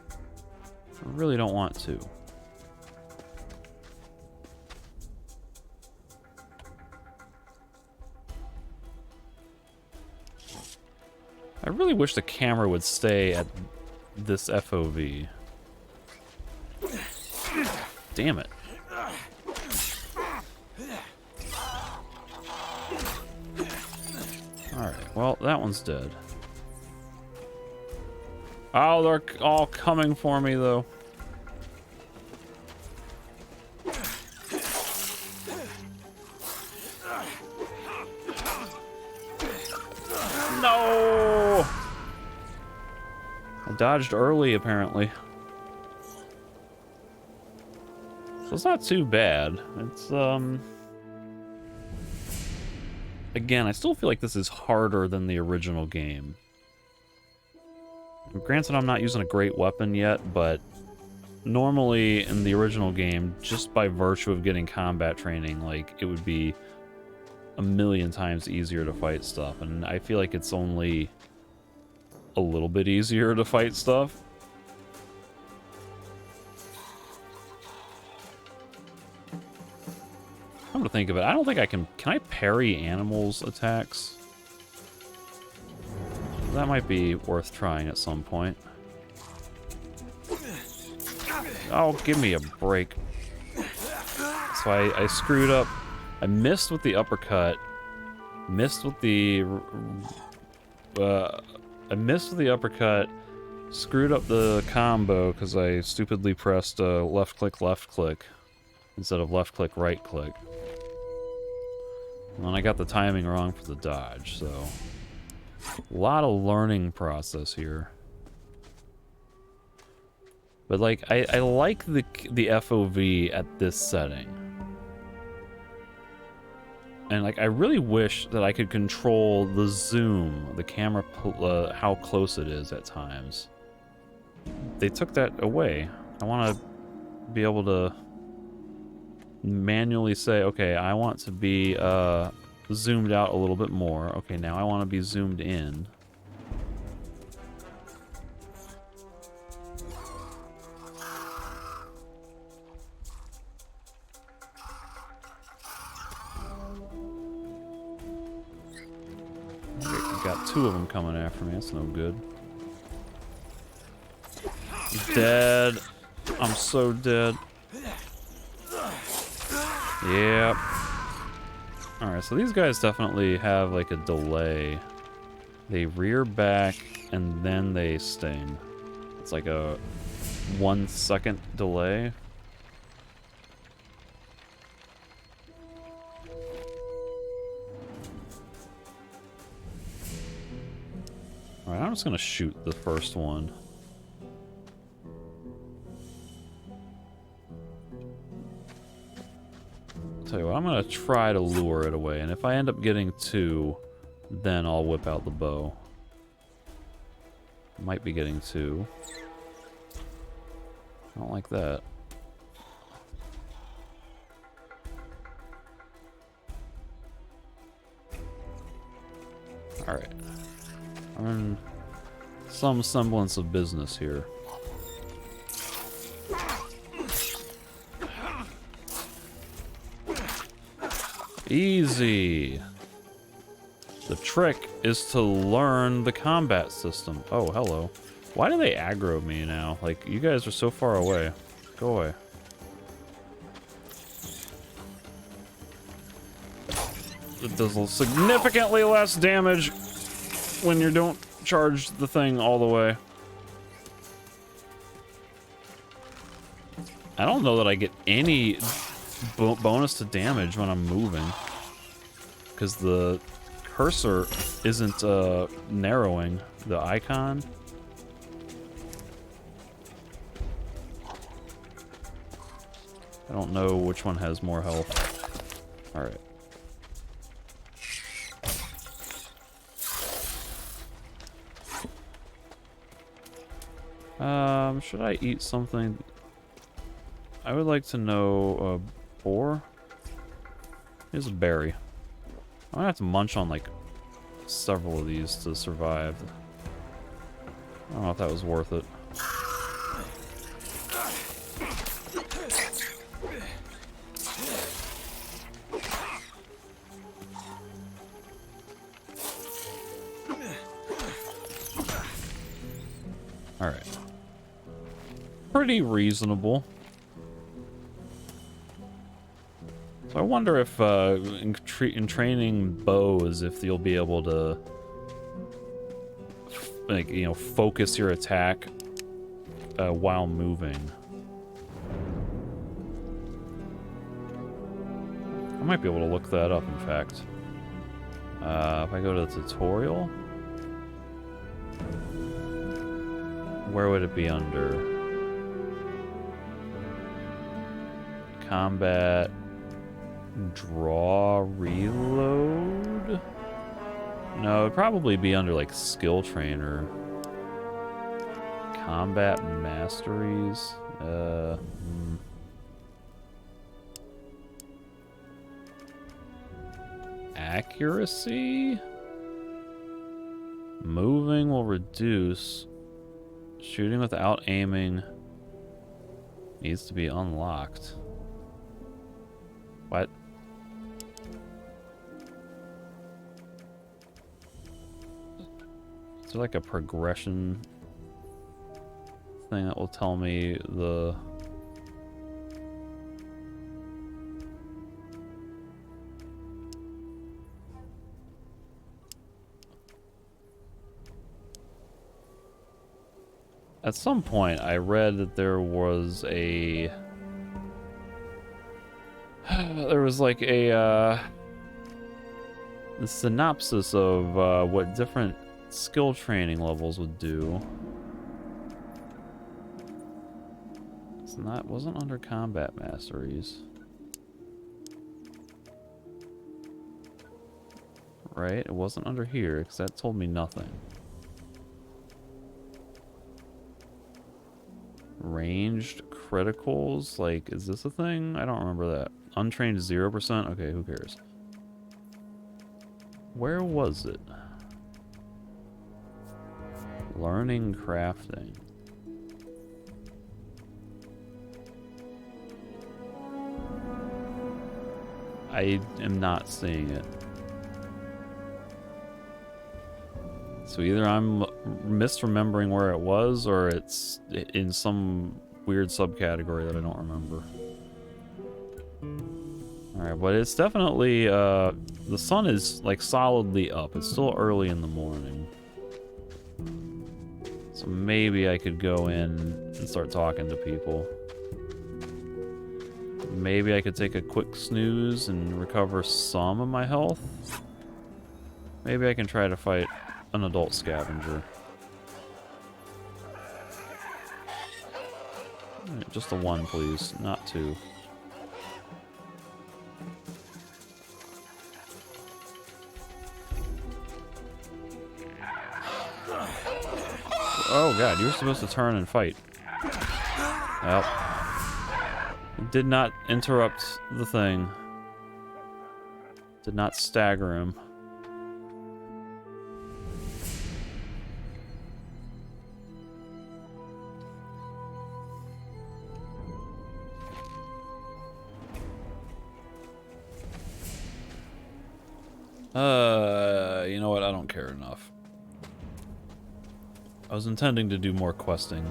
I really don't want two. I really wish the camera would stay at this FOV. Damn it. Alright, well, that one's dead. Oh, they're all coming for me, though. No! I dodged early, apparently. So it's not too bad. It's, again, I still feel like this is harder than the original game. Granted, I'm not using a great weapon yet, but normally in the original game, just by virtue of getting combat training, like, it would be a million times easier to fight stuff, and I feel like it's only a little bit easier to fight stuff. Come to think of it, I don't think I can I parry animals' attacks? That might be worth trying at some point. Oh, give me a break. So I screwed up. I missed with the uppercut. Missed with the... I missed with the uppercut. Screwed up the combo because I stupidly pressed left click instead of left click right click. And then I got the timing wrong for the dodge, so... A lot of learning process here. But, like, I like the FOV at this setting. And, like, I really wish that I could control the zoom, the camera, how close it is at times. they took that away. I want to be able to manually say, okay, I want to be zoomed out a little bit more. Okay, now I want to be zoomed in. Got two of them coming after me. That's no good. Dead. I'm so dead. Yep. Alright, so these guys definitely have like a delay. They rear back and then they sting. It's like a 1 second delay. Alright, I'm just gonna shoot the first one. Tell you what, I'm gonna try to lure it away, and if I end up getting two, then I'll whip out the bow. Might be getting two. I don't like that. Alright. I'm in some semblance of business here. Easy. The trick is to learn the combat system. Oh, hello. Why do they aggro me now? Like, you guys are so far away. Go away. It does significantly less damage when you don't charge the thing all the way. I don't know that I get any bonus to damage when I'm moving, because the cursor isn't narrowing the icon. I don't know which one has more health. Alright. Should I eat something? I would like to know, boar? Here's a berry. I'm gonna have to munch on, like, several of these to survive. I don't know if that was worth it. Alright. Pretty reasonable. So I wonder if in training bows, if you'll be able to, like, you know, focus your attack while moving. I might be able to look that up, in fact. If I go to the tutorial, where would it be under? Combat, draw, reload? No, it'd probably be under, like, skill trainer. Combat masteries. Accuracy? Moving will reduce. Shooting without aiming needs to be unlocked. What? Is there like a progression thing that will tell me the... At some point, I read that there was a... there was like a the synopsis of what different skill training levels would do. It's not, wasn't under combat masteries, right? It wasn't under here because that told me nothing. ranged criticals. Like, is this a thing? I don't remember that. Untrained 0%? Okay, who cares? Where was it? Learning crafting. I am not seeing it. So either I'm misremembering where it was, or it's in some weird subcategory that I don't remember. Alright, but it's definitely, the sun is, like, solidly up. It's still early in the morning. So maybe I could go in and start talking to people. Maybe I could take a quick snooze and recover some of my health. Maybe I can try to fight an adult scavenger. Alright, just a 1, please, not 2. Oh god, you were supposed to turn and fight. Well, it did not interrupt the thing. Did not stagger him. You know what? I don't care enough. I was intending to do more questing.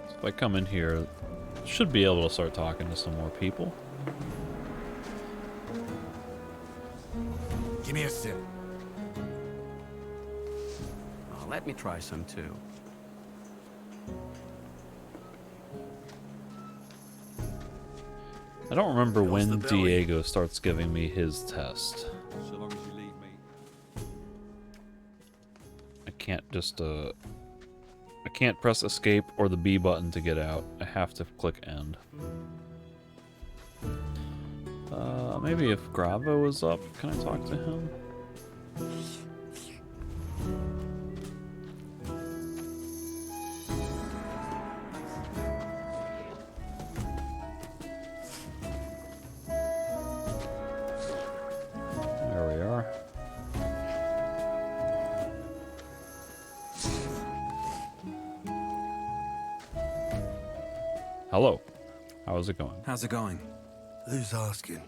So if I come in here, should be able to start talking to some more people. Give me a sip. Oh, let me try some too. I don't remember when the belly. Diego starts giving me his test. So long as you leave me. I can't just, I can't press escape or the B button to get out. I have to click end. Maybe if Gravo is up, can I talk to him? There we are. Hello. How's it going? How's it going? Who's asking?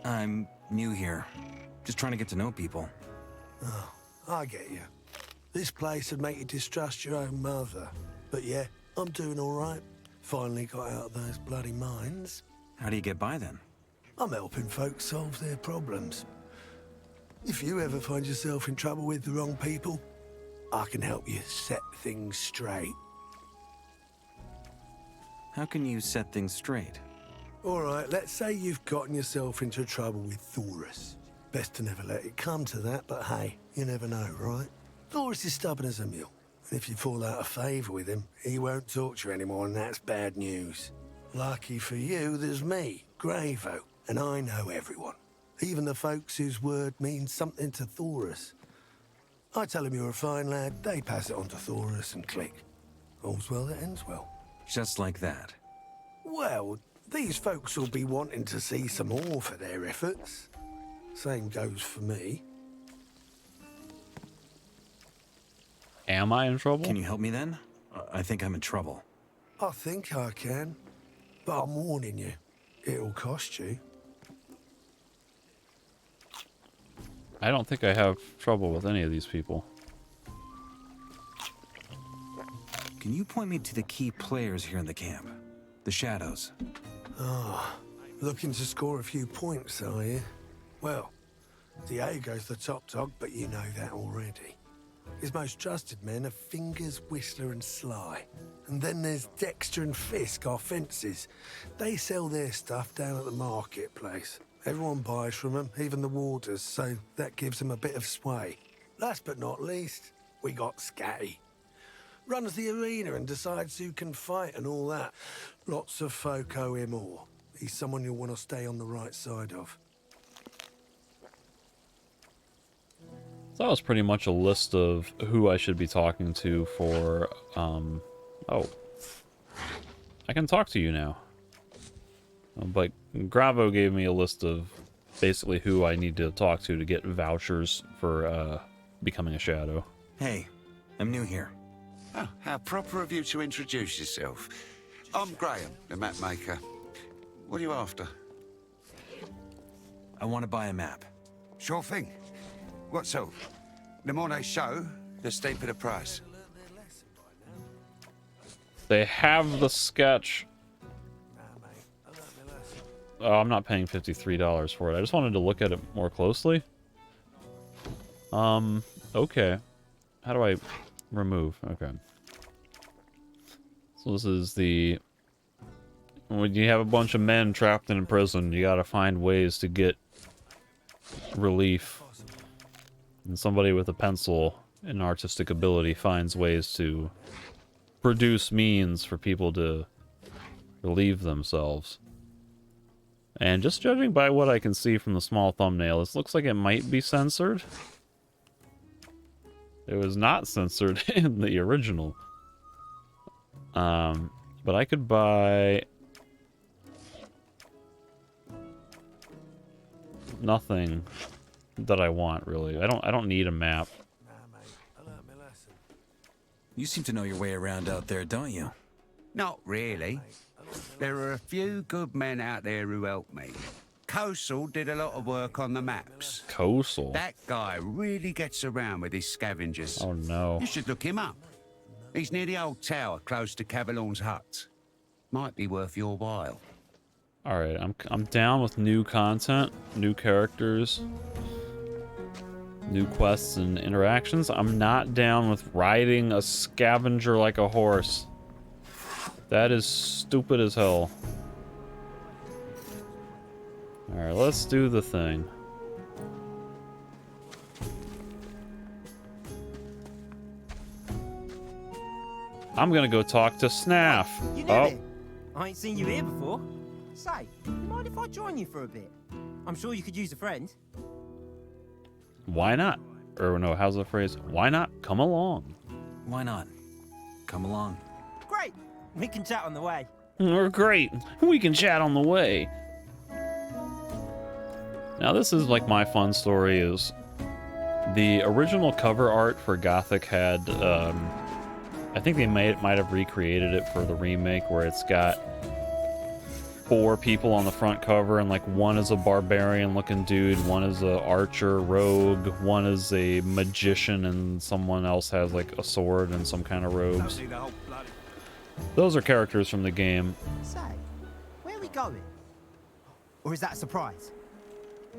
I'm new here. Just trying to get to know people. Oh, I get you. This place would make you distrust your own mother. But yeah, I'm doing all right. Finally got out of those bloody mines. How do you get by then? I'm helping folks solve their problems. If you ever find yourself in trouble with the wrong people, I can help you set things straight. How can you set things straight? All right, let's say you've gotten yourself into trouble with Thorus. Best to never let it come to that, but hey, you never know, right? Thorus is stubborn as a mule, and if you fall out of favour with him, he won't talk to you anymore, and that's bad news. Lucky for you, there's me, Gravo, and I know everyone. Even the folks whose word means something to Thorus. I tell them you're a fine lad, they pass it on to Thorus and click. All's well that ends well. Just like that. Well, these folks will be wanting to see some more for their efforts. Same goes for me. Am I in trouble? Can you help me then? I think I'm in trouble. I think I can, but I'm warning you, it'll cost you. I don't think I have trouble with any of these people. Can you point me to the key players here in the camp? The Shadows. Looking to score a few points, are you? Well, Diego's the top dog, but you know that already. His most trusted men are Fingers, Whistler and Sly. And then there's Dexter and Fisk, our fences. They sell their stuff down at the marketplace. Everyone buys from them, even the warders, so that gives them a bit of sway. Last but not least, we got Scatty. Runs the arena and decides who can fight and all that. Lots of folk owe him more. He's someone you'll want to stay on the right side of. So that was pretty much a list of who I should be talking to for, oh. I can talk to you now. But Gravo gave me a list of basically who I need to talk to get vouchers for, becoming a shadow. Hey, I'm new here. Oh, how proper of you to introduce yourself. I'm Graham, the map maker. What are you after? I want to buy a map. Sure thing. What sort? The more they show, the steeper the price. They have the sketch. Oh, I'm not paying $53 for it. I just wanted to look at it more closely. Okay. How do I remove? Okay. So this is the... When you have a bunch of men trapped in a prison, you gotta find ways to get relief. And somebody with a pencil and artistic ability finds ways to produce means for people to relieve themselves. And just judging by what I can see from the small thumbnail, this looks like it might be censored. It was not censored in the original. But I could buy nothing that I want, really. I don't need a map. You seem to know your way around out there, don't you? Not really. There are a few good men out there who helped me. Kosel did a lot of work on the maps. Kosel? That guy really gets around with his scavengers. Oh no. You should look him up. He's near the old tower close to Cavalorn's hut. Might be worth your while. Alright, I'm down with new content, new characters, new quests and interactions. I'm not down with riding a scavenger like a horse. That is stupid as hell. Alright, let's do the thing. I'm gonna go talk to Snaff. You knew it. I ain't seen you here before. Say, you mind if I join you for a bit? I'm sure you could use a friend. Why not? Or no, how's the phrase? Why not? Come along. Why not? Come along. Great. We can chat on the way. We're great. We can chat on the way. Now this is like my fun story is the original cover art for Gothic had I think they might have recreated it for the remake where it's got 4 people on the front cover and like one is a barbarian looking dude, one is a archer rogue, one is a magician, and someone else has like a sword and some kind of robes. Those are characters from the game. Say, where are we going? Or is that a surprise?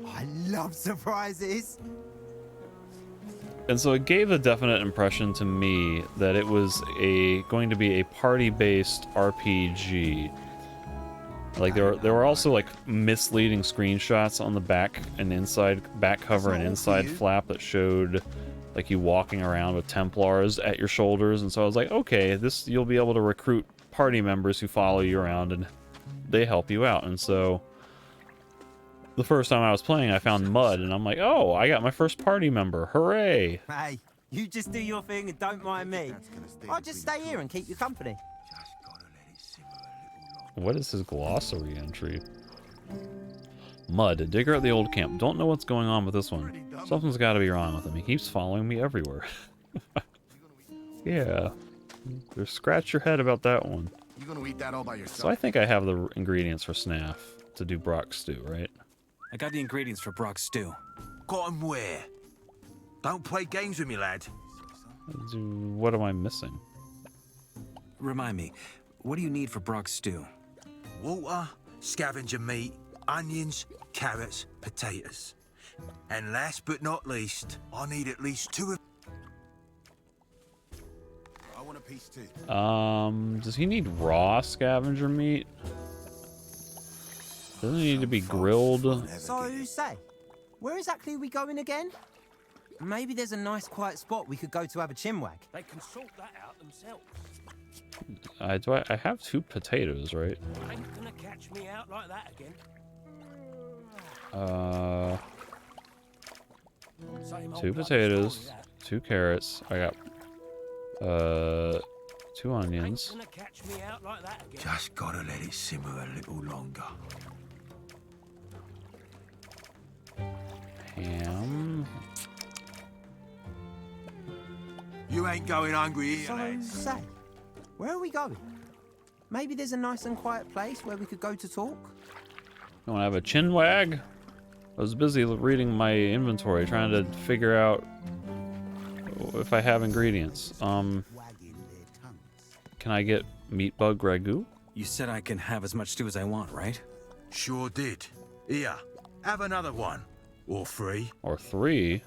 I love surprises. And so it gave a definite impression to me that it was going to be a party-based RPG. Like there were also like misleading screenshots on the back cover and inside flap that showed like you walking around with Templars at your shoulders, and so I was like, okay, you'll be able to recruit party members who follow you around and they help you out. And so the first time I was playing, I found mud, and I'm like, oh, I got my first party member. Hooray! Hey, you just do your thing and don't mind me. I'll just stay here and keep you company. What is his glossary entry? Mud, digger at the old camp. Don't know what's going on with this one. Something's got to be wrong with him. He keeps following me everywhere. Yeah. Just scratch your head about that one. You gonna eat that all by yourself? So I think I have the ingredients for Snaff to do Brock stew, right? I got the ingredients for Brock's stew. Got 'em where? Don't play games with me, lad. What am I missing? Remind me, what do you need for Brock's stew? Water, scavenger meat, onions, carrots, potatoes. And last but not least, I need at least 2 of... I want a piece too. Does he need raw scavenger meat? Doesn't it need to be grilled? So, say, where exactly are we going again? Maybe there's a nice quiet spot we could go to have a chinwag. They can sort that out themselves. I have 2 potatoes, right? Ain't gonna catch me out like that again. Two potatoes, 2 carrots. I got 2 onions. Catch me out like that again. Just gotta let it simmer a little longer. Ham. You ain't going hungry here, So, lads. say, where are we going? Maybe there's a nice and quiet place where we could go to talk? You want to have a chin wag? I was busy reading my inventory, trying to figure out if I have ingredients. Can I get meat bug ragu? You said I can have as much stew as I want, right? Sure did. Here, have another one. Or 3. Or 3?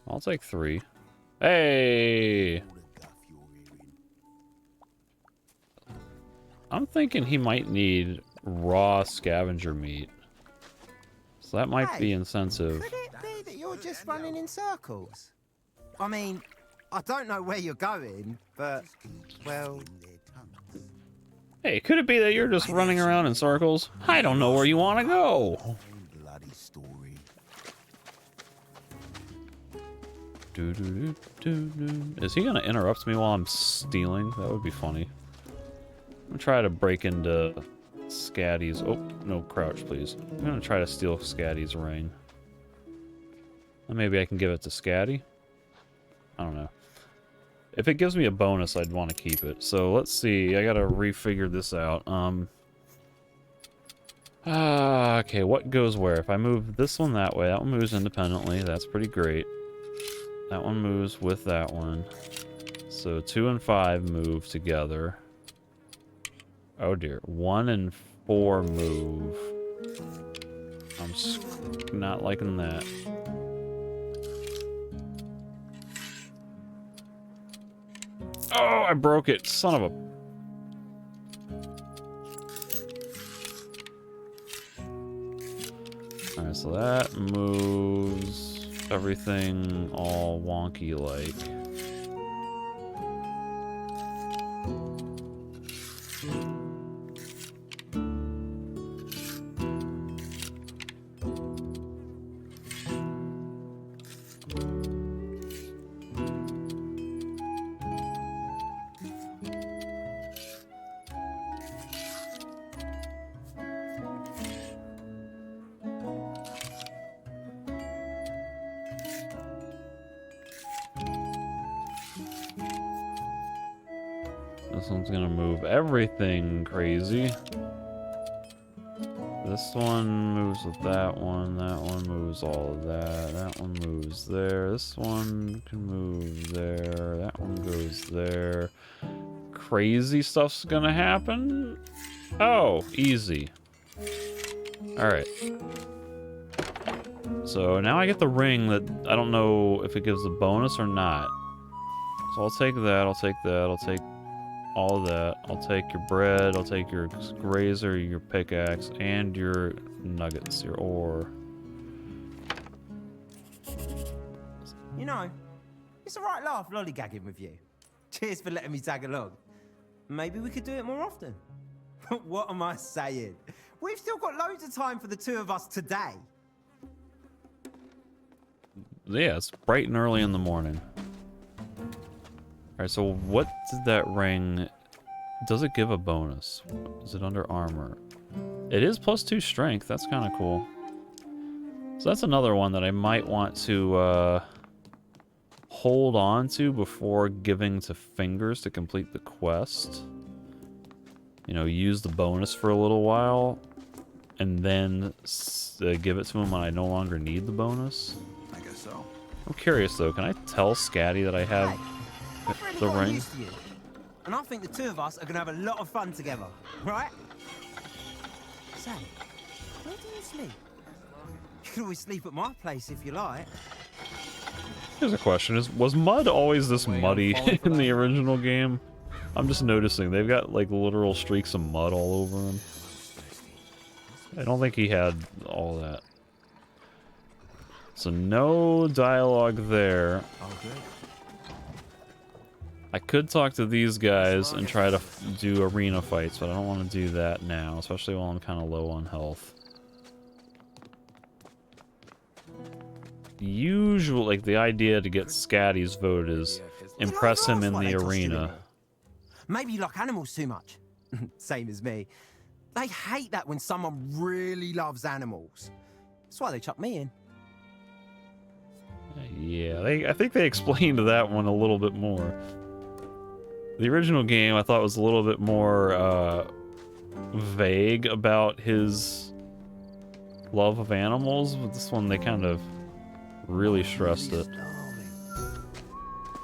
I'll take 3. Hey! I'm thinking he might need raw scavenger meat. So that might be incentive. Could it be that you're just running in circles? I mean, I don't know where you're going, but, well... Hey, could it be that you're just running around in circles? I don't know where you want to go. Is he gonna interrupt me while I'm stealing? That would be funny. I'm gonna try to break into Scatty's. Oh, no, crouch, please. I'm gonna try to steal Scatty's ring. And maybe I can give it to Scatty? I don't know. If it gives me a bonus, I'd want to keep it. So let's see. I gotta refigure this out. Okay, what goes where? If I move this one that way, that one moves independently. That's pretty great. That one moves with that one. So 2 and 5 move together. Oh dear. 1 and 4 move. I'm not liking that. Oh, I broke it. Son of a... Alright, so that moves everything all wonky like. This one's gonna move everything crazy. This one moves with that one moves all of that. That one moves there. This one can move there. That one goes there. Crazy stuff's gonna happen? Oh, easy. Alright. So now I get the ring that I don't know if it gives a bonus or not. So I'll take that, I'll take that, I'll take all of that. I'll take your bread, I'll take your razor, your pickaxe, and your nuggets, your ore. You know, it's a right laugh lollygagging with you. Cheers for letting me tag along. Maybe we could do it more often. What am I saying? We've still got loads of time for the two of us today. Yeah, it's bright and early in the morning. Alright, so what did that ring... Does it give a bonus? Is it under armor? It is +2 strength. That's kind of cool. So that's another one that I might want to hold on to before giving to Fingers to complete the quest. You know, use the bonus for a little while, and then give it to him when I no longer need the bonus. I guess so. I'm curious though, can I tell Scatty that I have the ring? Used to you. And I think the two of us are gonna have a lot of fun together, right? Sam, where do you sleep? You can always sleep at my place if you like. Here's a question: was mud always this muddy in the original game? I'm just noticing they've got like literal streaks of mud all over him. I don't think he had all that. So no dialogue there. I could talk to these guys and try to do arena fights, but I don't want to do that now, especially while I'm kind of low on health. Usually, like, the idea to get Scatty's vote is impress him in the arena. Maybe you like animals too much. Same as me. They hate that when someone really loves animals. That's why they chuck me in. Yeah, I think they explained that one a little bit more. The original game I thought was a little bit more vague about his love of animals, but this one they kind of really stressed it.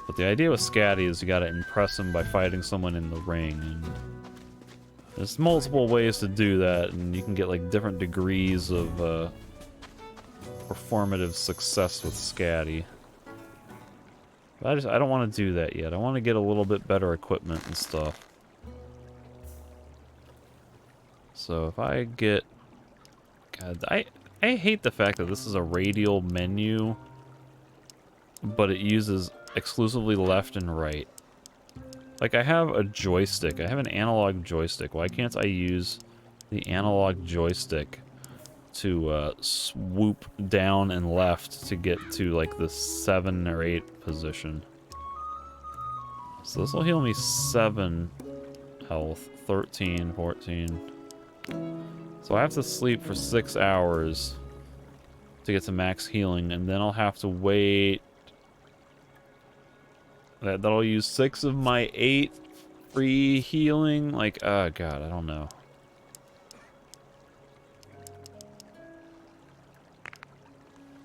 But the idea with Scatty is you gotta impress him by fighting someone in the ring, and there's multiple ways to do that, and you can get like different degrees of performative success with Scatty. But I don't want to do that yet. I want to get a little bit better equipment and stuff. So if I get... God, I hate the fact that this is a radial menu, but it uses exclusively left and right. Like, I have a joystick. I have an analog joystick. Why can't I use the analog joystick to swoop down and left to get to, like, the 7 or 8 position? So this will heal me 7 health, 13, 14. So I have to sleep for 6 hours to get to max healing, and then I'll have to wait. That'll use 6 of my 8 free healing. Like, oh god, I don't know.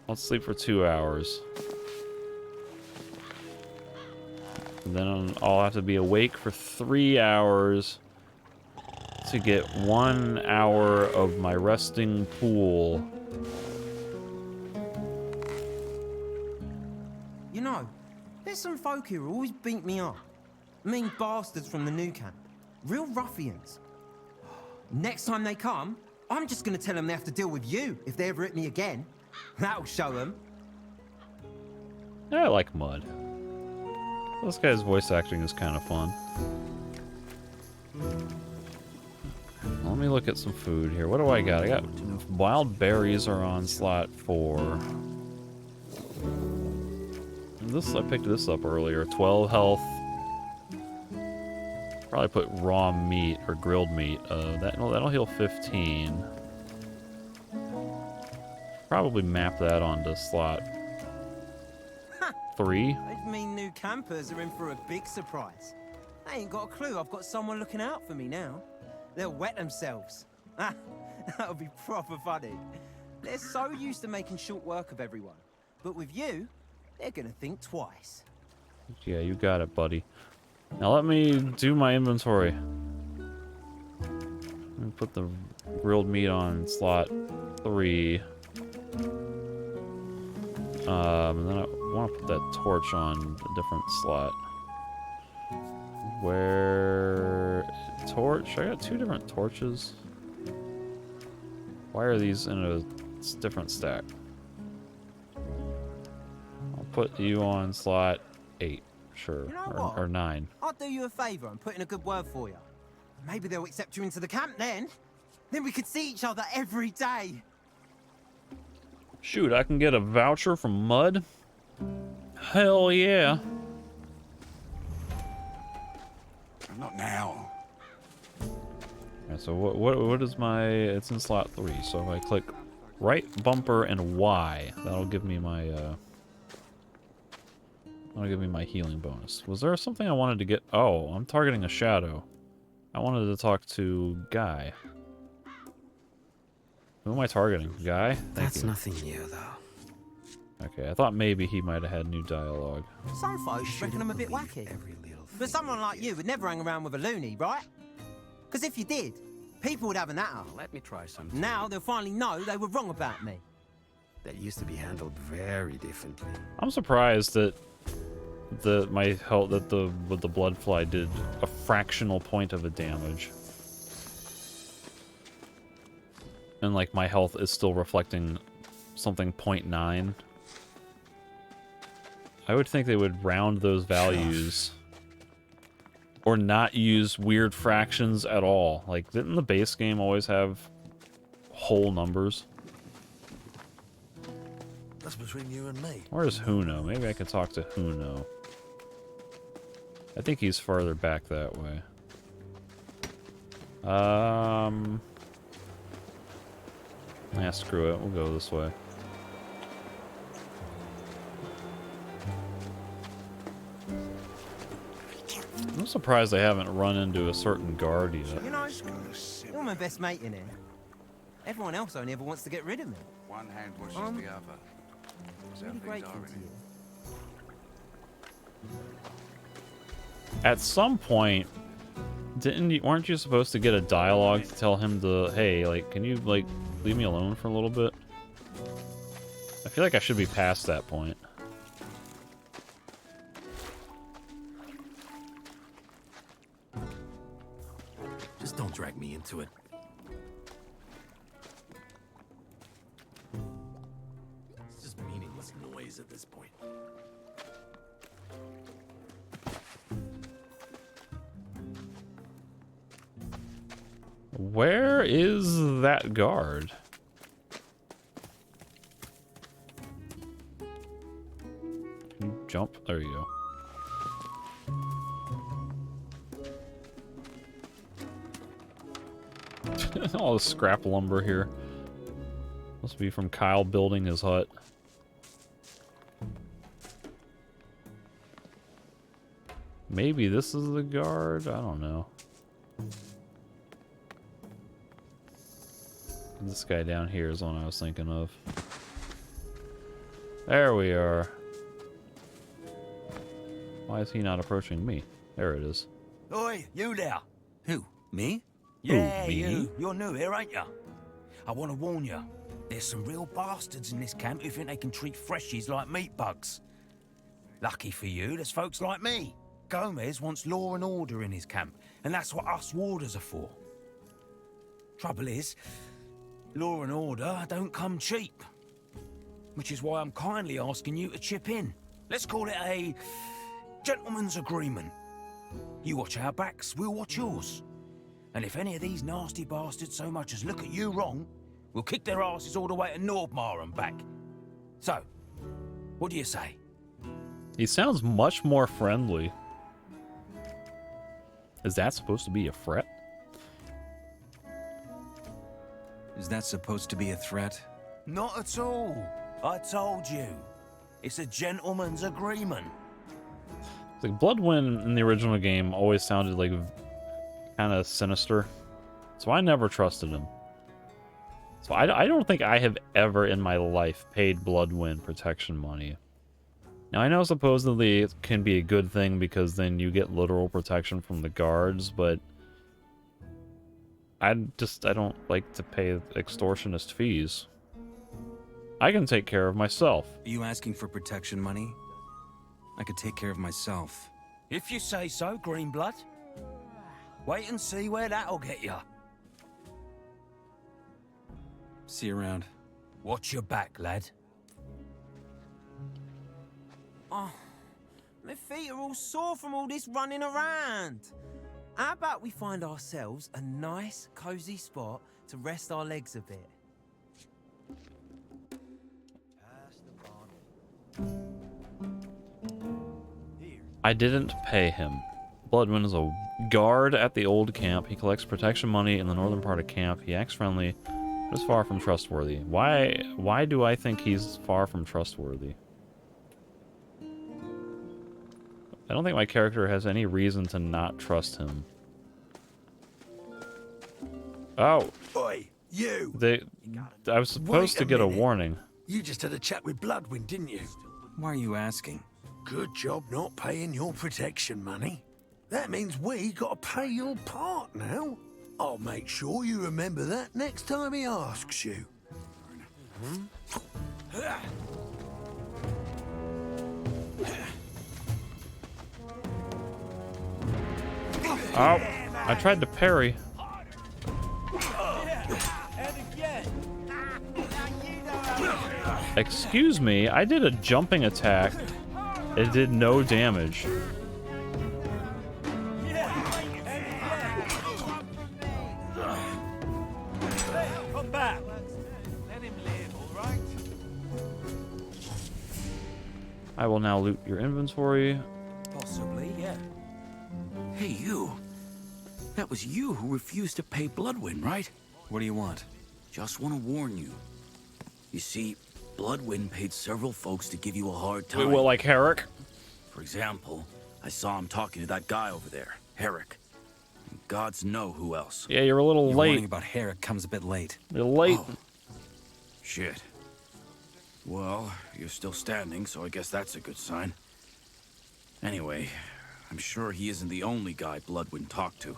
Let's sleep for 2 hours. And then I'll have to be awake for 3 hours to get 1 hour of my resting pool. You know, there's some folk here who always beat me up. Mean bastards from the new camp. Real ruffians. Next time they come, I'm just gonna tell them they have to deal with you if they ever hit me again. That'll show them. I like Mud. This guy's voice acting is kind of fun. Let me look at some food here. What do I got? I got wild berries are on slot 4. I picked this up earlier. 12 health. Probably put raw meat or grilled meat. That'll heal 15. Probably map that onto slot 3. I mean, new campers are in for a big surprise. They ain't got a clue I've got someone looking out for me now. They'll wet themselves. That'll be proper funny. They're so used to making short work of everyone. But with you, they're gonna think twice. Yeah, you got it, buddy. Now let me do my inventory. Let me put the grilled meat on slot 3. And then I want to put that torch on a different slot. Where... Torch? I got 2 different torches. Why are these in a different stack? I'll put you on slot 8. Sure. You know or 9. I'll do you a favor and put in a good word for you. Maybe they'll accept you into the camp then. Then we could see each other every day. Shoot, I can get a voucher from Mud? Hell yeah. Not now. Alright, so what is my... It's in slot 3, so if I click right bumper and Y, that'll give me my, that'll give me my healing bonus. Was there something I wanted to get? Oh, I'm targeting a shadow. I wanted to talk to Guy. Who am I targeting? Guy? That's nothing new, though. Okay, I thought maybe he might have had new dialogue. Some folks reckon I'm a bit wacky. But someone like you would never hang around with a loony, right? Because if you did, people would have an natter. Let me try something. Now they'll finally know they were wrong about me. That used to be handled very differently. I'm surprised that my health with the blood fly did a fractional point of a damage. And like my health is still reflecting something 0.9. I would think they would round those values or not use weird fractions at all. Like, didn't the base game always have whole numbers? That's between you and me. Where's Huno? Maybe I could talk to Huno. I think he's farther back that way. Yeah, screw it. We'll go this way. I'm surprised I haven't run into a certain guard yet. You know, you're my best mate in here. Everyone else only ever wants to get rid of me. One hand washes the other. I'm really grateful to you. At some point, weren't you supposed to get a dialogue to tell him to, hey, like, can you, like, leave me alone for a little bit? I feel like I should be past that point. Just don't drag me into it. It's just meaningless noise at this point. Where is that guard? Can you jump? There you go. All the scrap lumber here. Must be from Kyle building his hut. Maybe this is the guard? I don't know. This guy down here is the one I was thinking of. There we are. Why is he not approaching me? There it is. Oi, you there. Who? Me? Yeah, me? you. You're new here, ain't you? I want to warn you. There's some real bastards in this camp who think they can treat freshies like meat bugs. Lucky for you, there's folks like me. Gomez wants law and order in his camp, and that's what us warders are for. Trouble is, law and order don't come cheap. Which is why I'm kindly asking you to chip in. Let's call it a gentleman's agreement. You watch our backs, we'll watch yours. And if any of these nasty bastards so much as look at you wrong, we'll kick their asses all the way to Nordmar and back. So, what do you say? He sounds much more friendly. Is that supposed to be a threat? Is that supposed to be a threat? Not at all. I told you. It's a gentleman's agreement. Like Bloodwind in the original game always sounded like kind of sinister, so I never trusted him. So I don't think I have ever in my life paid Bloodwind protection money. Now I know supposedly it can be a good thing because then you get literal protection from the guards, but I don't like to pay extortionist fees. I can take care of myself. Are you asking for protection money? I could take care of myself. If you say so, Greenblood. Wait and see where that'll get you. See you around. Watch your back, lad. Oh, my feet are all sore from all this running around. How about we find ourselves a nice, cozy spot to rest our legs a bit? I didn't pay him. Bloodwind is a guard at the old camp. He collects protection money in the northern part of camp. He acts friendly, but is far from trustworthy. Why do I think he's far from trustworthy? I don't think my character has any reason to not trust him. Oh. Oi, you! I was supposed to get a warning. You just had a chat with Bloodwind, didn't you? Why are you asking? Good job not paying your protection money. That means we gotta pay your part now. I'll make sure you remember that next time he asks you. Oh, I tried to parry. Excuse me, I did a jumping attack. It did no damage. I will now loot your inventory. Possibly, yeah. Hey, you. That was you who refused to pay Bloodwind, right? What do you want? Just want to warn you. You see, Bloodwind paid several folks to give you a hard time. Well, like Herrick? For example, I saw him talking to that guy over there, Herrick. And gods know who else. Yeah, you're a little Your late. warning about Herrick comes a bit late. You're late. Oh. Shit. Well, you're still standing, so I guess that's a good sign. Anyway, I'm sure he isn't the only guy Bloodwind talked to.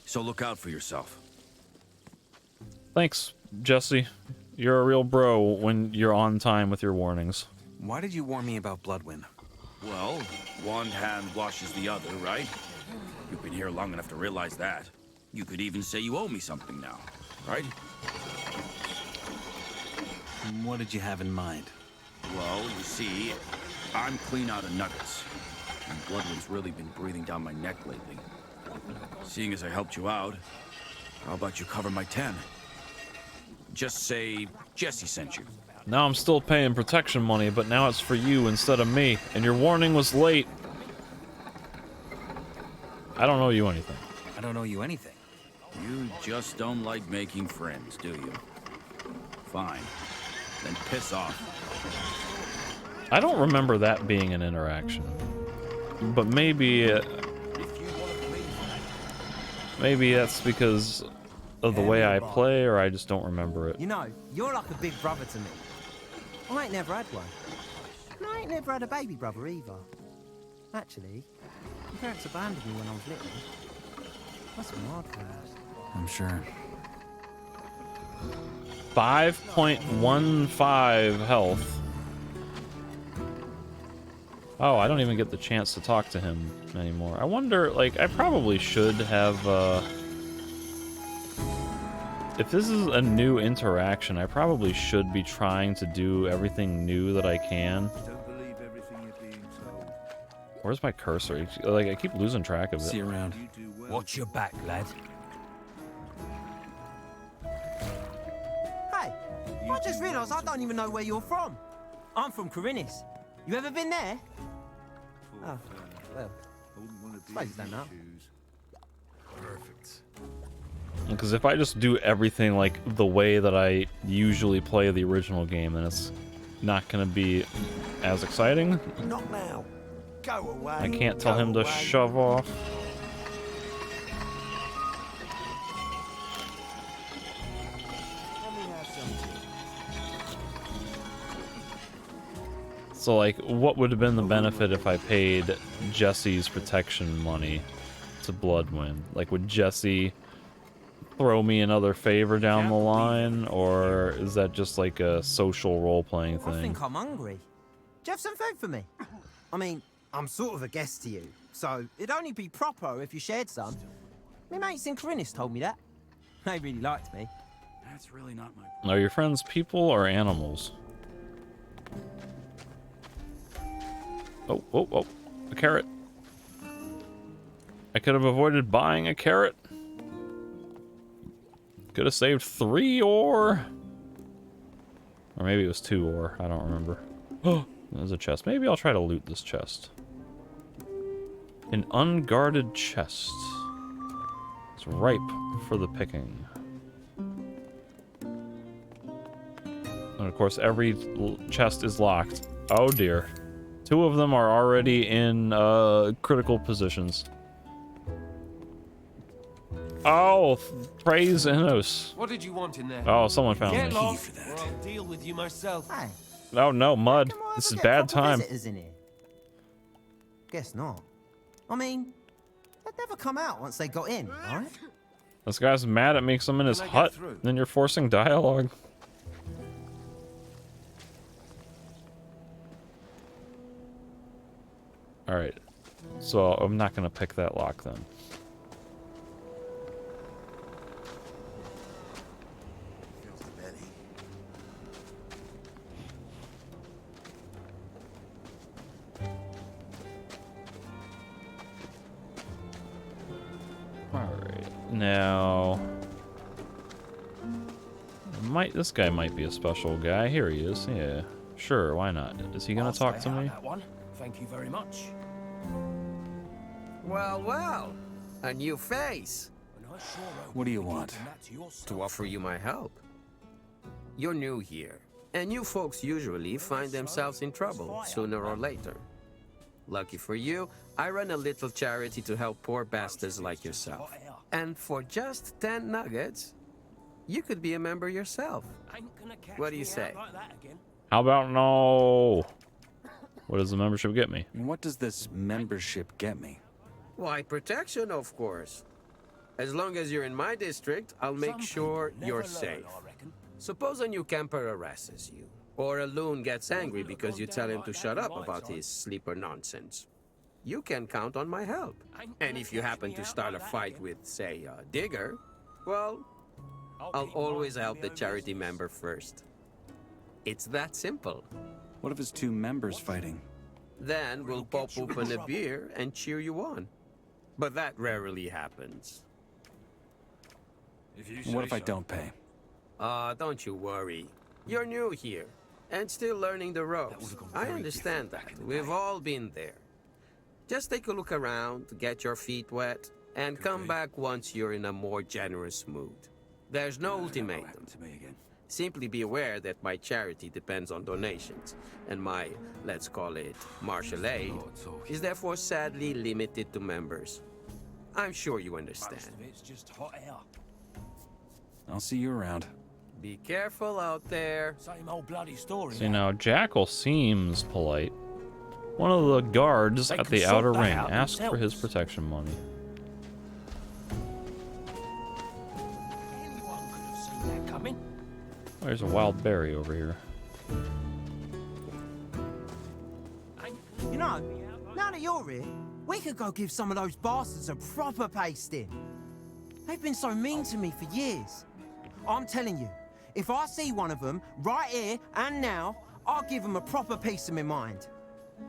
So look out for yourself. Thanks, Jesse. You're a real bro when you're on time with your warnings. Why did you warn me about Bloodwind? Well, one hand washes the other, right? You've been here long enough to realize that. You could even say you owe me something now, right? What did you have in mind? Well, you see, I'm clean out of nuggets. And Bloodwind's really been breathing down my neck lately. Seeing as I helped you out, how about you cover my 10? Just say Jesse sent you. Now I'm still paying protection money, but now it's for you instead of me, and your warning was late. I don't owe you anything. I don't owe you anything. You just don't like making friends, do you? Fine. Then piss off. I don't remember that being an interaction. But maybe that's because of the way I play, or I just don't remember it. You know, you're like a big brother to me. I ain't never had one. And I ain't never had a baby brother either. Actually, my parents abandoned me when I was little. Must have been hard for us. I'm sure. 5.15 health. Oh, I don't even get the chance to talk to him anymore. I wonder, like, I probably should have, if this is a new interaction, I probably should be trying to do everything new that I can. Where's my cursor? Like, I keep losing track of it. See you around. Watch your back, lad. Hey, I just realised I don't even know where you're from. I'm from Corinis. You ever been there? Oh, well, suppose you don't know. Perfect. Because if I just do everything like the way that I usually play the original game, then it's not going to be as exciting. Not now. Go away. I can't tell him to shove off. So, like, what would have been the benefit if I paid Jesse's protection money to Bloodwind? Like, would Jesse throw me another favor down the line, or is that just like a social role-playing thing? I think I'm hungry. Do you have some food for me? I mean, I'm sort of a guest to you, so it'd only be proper if you shared some. My mates in Corinis told me that. They really liked me. That's really not my... Are your friends people or animals? Oh, oh, oh. A carrot. I could have avoided buying a carrot. Could have saved 3 ore. Or maybe it was 2 ore. I don't remember. Oh, there's a chest. Maybe I'll try to loot this chest. An unguarded chest. It's ripe for the picking. And of course, every chest is locked. Oh dear. 2 of them are already in critical positions. Oh, praise Innos. What did you want in there? Oh, someone found Get me. lost, or I'll deal with you myself. Hey, Oh no, mud. This is bad time. visitors in here? Guess not. I mean, they'd never come out once they got in, right? This guy's mad at me because I'm in his Can I get hut. through? Then you're forcing dialogue. Alright. So I'm not going to pick that lock then. Alright. Now... this guy might be a special guy. Here he is. Yeah. Sure, why not? Is he gonna talk to me? thank you very much. Well, well. A new face. What do you want? To offer you my help. You're new here, and new folks usually find themselves in trouble sooner or later. Lucky for you, I run a little charity to help poor bastards like yourself. And for just 10 nuggets, you could be a member yourself. What do you say? How about no? What does the membership get me? And what does this membership get me? Why, protection, of course. As long as you're in my district, I'll make sure you're safe. Suppose a new camper harasses you, or a loon gets angry because you tell him to shut up about his sleeper nonsense. You can count on my help. And if you happen to start a fight with, say, a digger, well, I'll always help the charity member first. It's that simple. What if it's two members fighting? Then we'll pop open a beer and cheer you on. But that rarely happens. What if I don't pay? Don't you worry. You're new here, and still learning the ropes. I understand that. We've all been there. Just take a look around, get your feet wet, and come back once you're in a more generous mood. There's no ultimatum. Simply be aware that my charity depends on donations, and my, let's call it, martial aid, is therefore sadly limited to members. I'm sure you understand. It's just hot air. I'll see you around. Be careful out there. Same old bloody story. See, now Jackal seems polite. One of the guards at the outer ring asked for his protection money. Anyone could have seen that coming. Oh, there's a wild berry over here. You know, now that you're here, we could go give some of those bastards a proper pasting. They've been so mean to me for years. I'm telling you, if I see one of them right here and now, I'll give them a proper piece of my mind.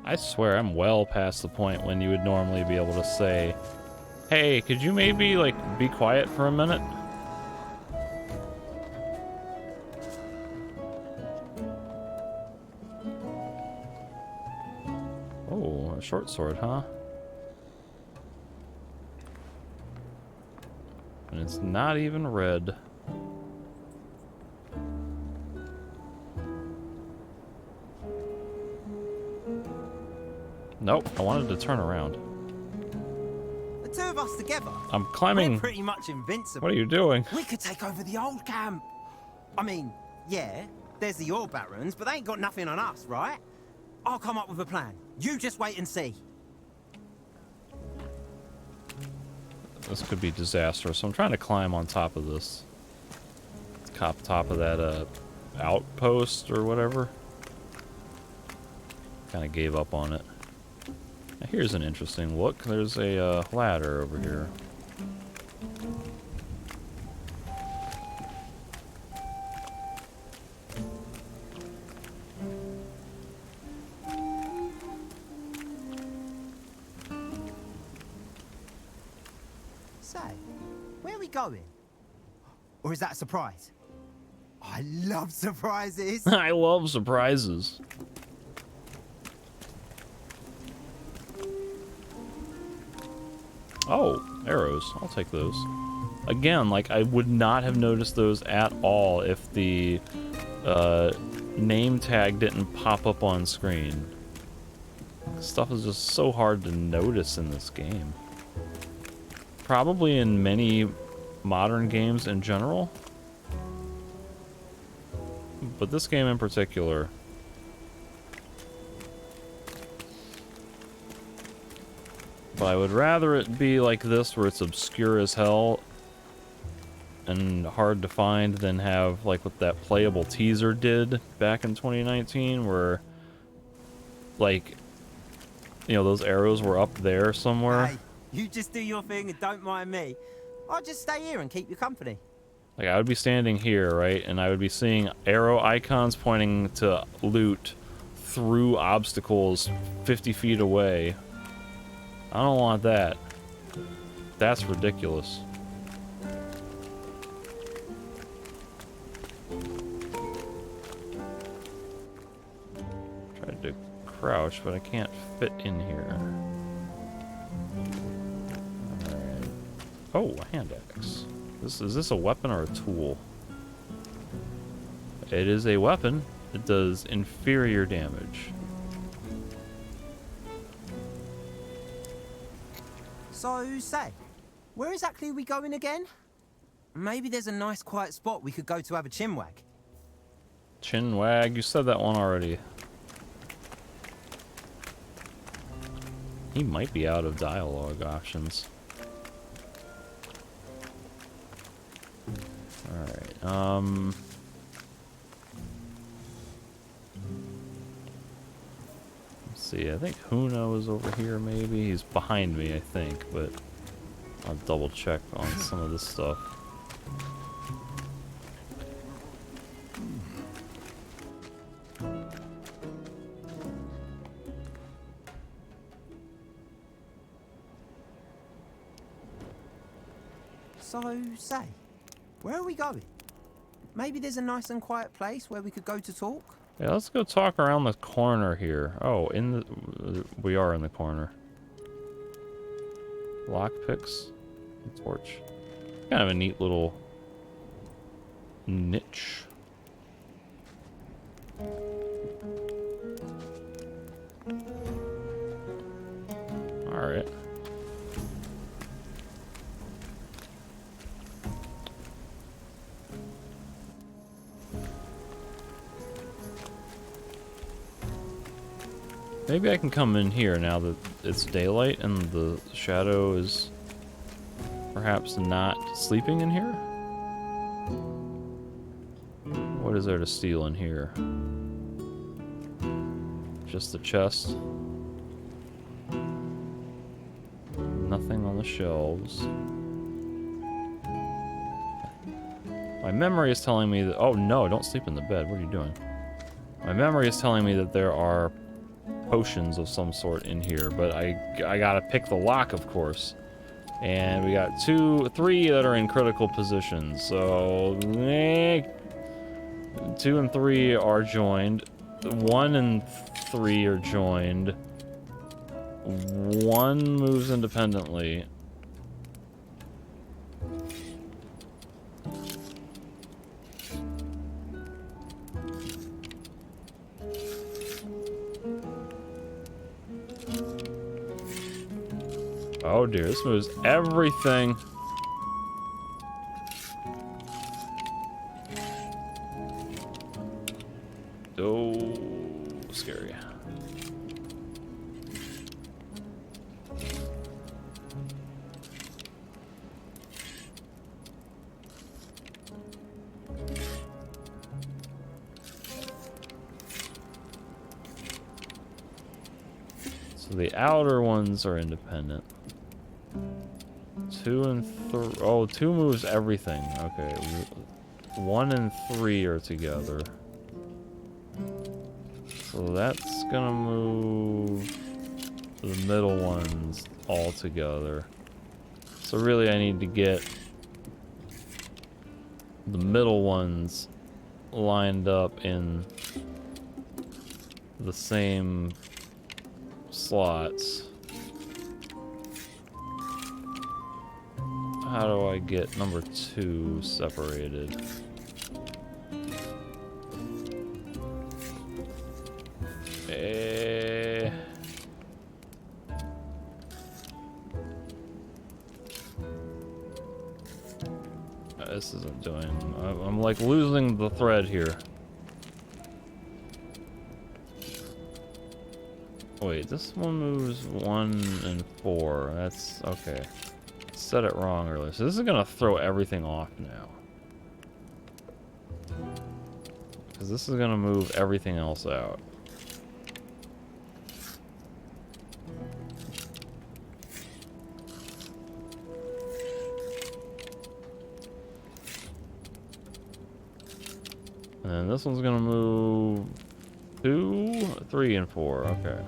I swear I'm well past the point when you would normally be able to say, hey, could you maybe, like, be quiet for a minute? Oh, a short sword, huh? And it's not even red. Nope, I wanted to turn around. The two of us together, I'm climbing. we're pretty much invincible. What are you doing? We could take over the old camp. I mean, yeah, there's the oil barons, but they ain't got nothing on us, right? I'll come up with a plan. You just wait and see. This could be disastrous. I'm trying to climb on top of this. Top of that outpost or whatever. Kind of gave up on it. Now here's an interesting look. There's a ladder over here. Say, where are we going? Or is that a surprise? I love surprises. I love surprises. Oh, arrows. I'll take those. Again, like, I would not have noticed those at all if the name tag didn't pop up on screen. Stuff is just so hard to notice in this game. Probably in many modern games in general. But this game in particular. But I would rather it be like this, where it's obscure as hell and hard to find, than have like what that playable teaser did back in 2019, where, like, you know, those arrows were up there somewhere. Hey, you just do your thing and don't mind me. I'll just stay here and keep you company. Like, I would be standing here, right, and I would be seeing arrow icons pointing to loot through obstacles 50 feet away. I don't want that. That's ridiculous. Tried to crouch, but I can't fit in here. Alright. Oh, a hand axe. Is this a weapon or a tool? It is a weapon. It does inferior damage. So, say, where exactly are we going again? Maybe there's a nice quiet spot we could go to have a chinwag. Chinwag? You said that one already. He might be out of dialogue options. Alright, let's see, I think Huna was over here maybe. He's behind me, I think, but I'll double check on some of this stuff. So, say, where are we going? Maybe there's a nice and quiet place where we could go to talk? Yeah, let's go talk around the corner here. Oh, we are in the corner. Lockpicks, a torch. Kind of a neat little niche. All right. Maybe I can come in here now that it's daylight and the shadow is perhaps not sleeping in here? What is there to steal in here? Just the chest. Nothing on the shelves. My memory is telling me that... Oh no, don't sleep in the bed. What are you doing? My memory is telling me that there are potions of some sort in here, but I gotta pick the lock, of course. And we got 3 that are in critical positions. So 2 and 3 are joined. 1 and 3 are joined. 1 moves independently. Oh dear, this moves everything. Oh, scary. So the outer ones are independent. 2 and 3. Oh, 2 moves everything. Okay. 1 and 3 are together. So that's gonna move the middle ones all together. So really I need to get the middle ones lined up in the same slots. How do I get number 2 separated? This isn't doing... I'm like losing the thread here. Wait, this one moves 1 and 4. That's... okay. Said it wrong earlier. So this is gonna throw everything off now. Because this is gonna move everything else out. And then this one's gonna move 2, 3, and 4. Okay.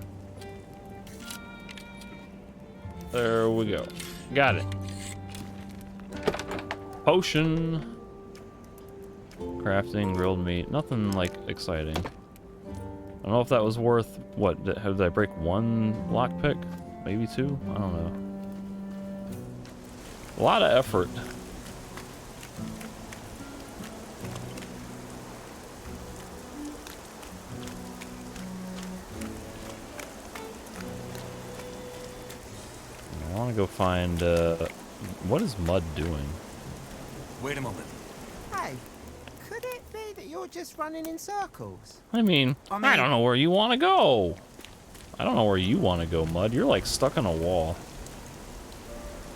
There we go. Got it. Potion. Crafting, grilled meat. Nothing like exciting. I don't know if that was worth, what, did I break 1 lockpick? Maybe 2? I don't know. A lot of effort. I want to go find, what is Mud doing? Wait a moment. Hey, could it be that you're just running in circles? I mean, I don't know where you want to go. I don't know where you want to go, Mud. You're like stuck on a wall.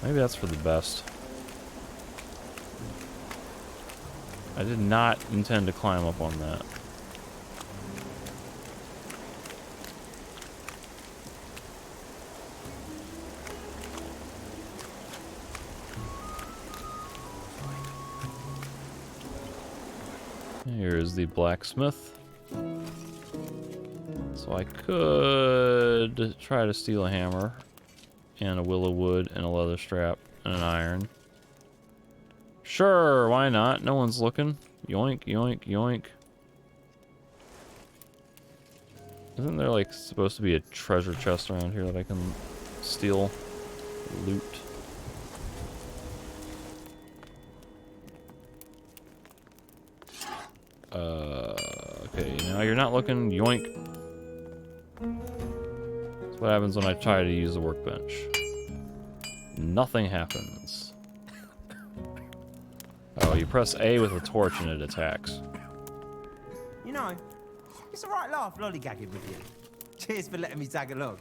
Maybe that's for the best. I did not intend to climb up on that. Here's the blacksmith. So I could try to steal a hammer and a willow wood and a leather strap and an iron. Sure, why not? No one's looking. Yoink, yoink, yoink. Isn't there like supposed to be a treasure chest around here that I can steal? Loot. Okay, now you're not looking. Yoink. That's what happens when I try to use the workbench. Nothing happens. Oh, you press A with a torch and it attacks. You know, it's a right laugh lollygagging with you. Cheers for letting me tag along.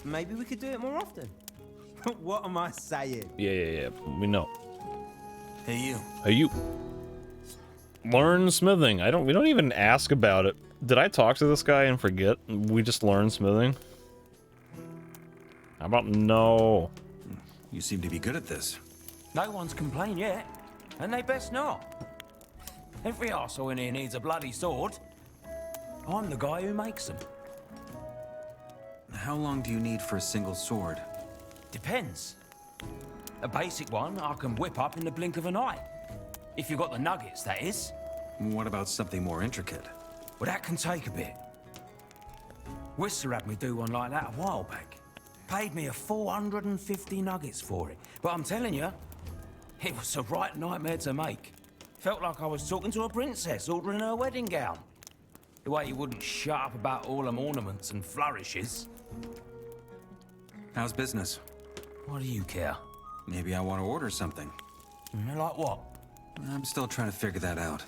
Maybe we could do it more often. What am I saying? Yeah. We know. Hey, you. Hey, you. Learn smithing. We don't even ask about it. Did I talk to this guy and forget? We just learned smithing? How about no? You seem to be good at this. No one's complained yet, and they best not. Every arsehole in here needs a bloody sword. I'm the guy who makes them. How long do you need for a single sword? Depends. A basic one I can whip up in the blink of an eye. If you've got the nuggets, that is. What about something more intricate? Well, that can take a bit. Whistler had me do one like that a while back. Paid me a 450 nuggets for it. But I'm telling you, it was a right nightmare to make. Felt like I was talking to a princess ordering her wedding gown. The way you wouldn't shut up about all them ornaments and flourishes. How's business? What do you care? Maybe I want to order something. Like what? I'm still trying to figure that out.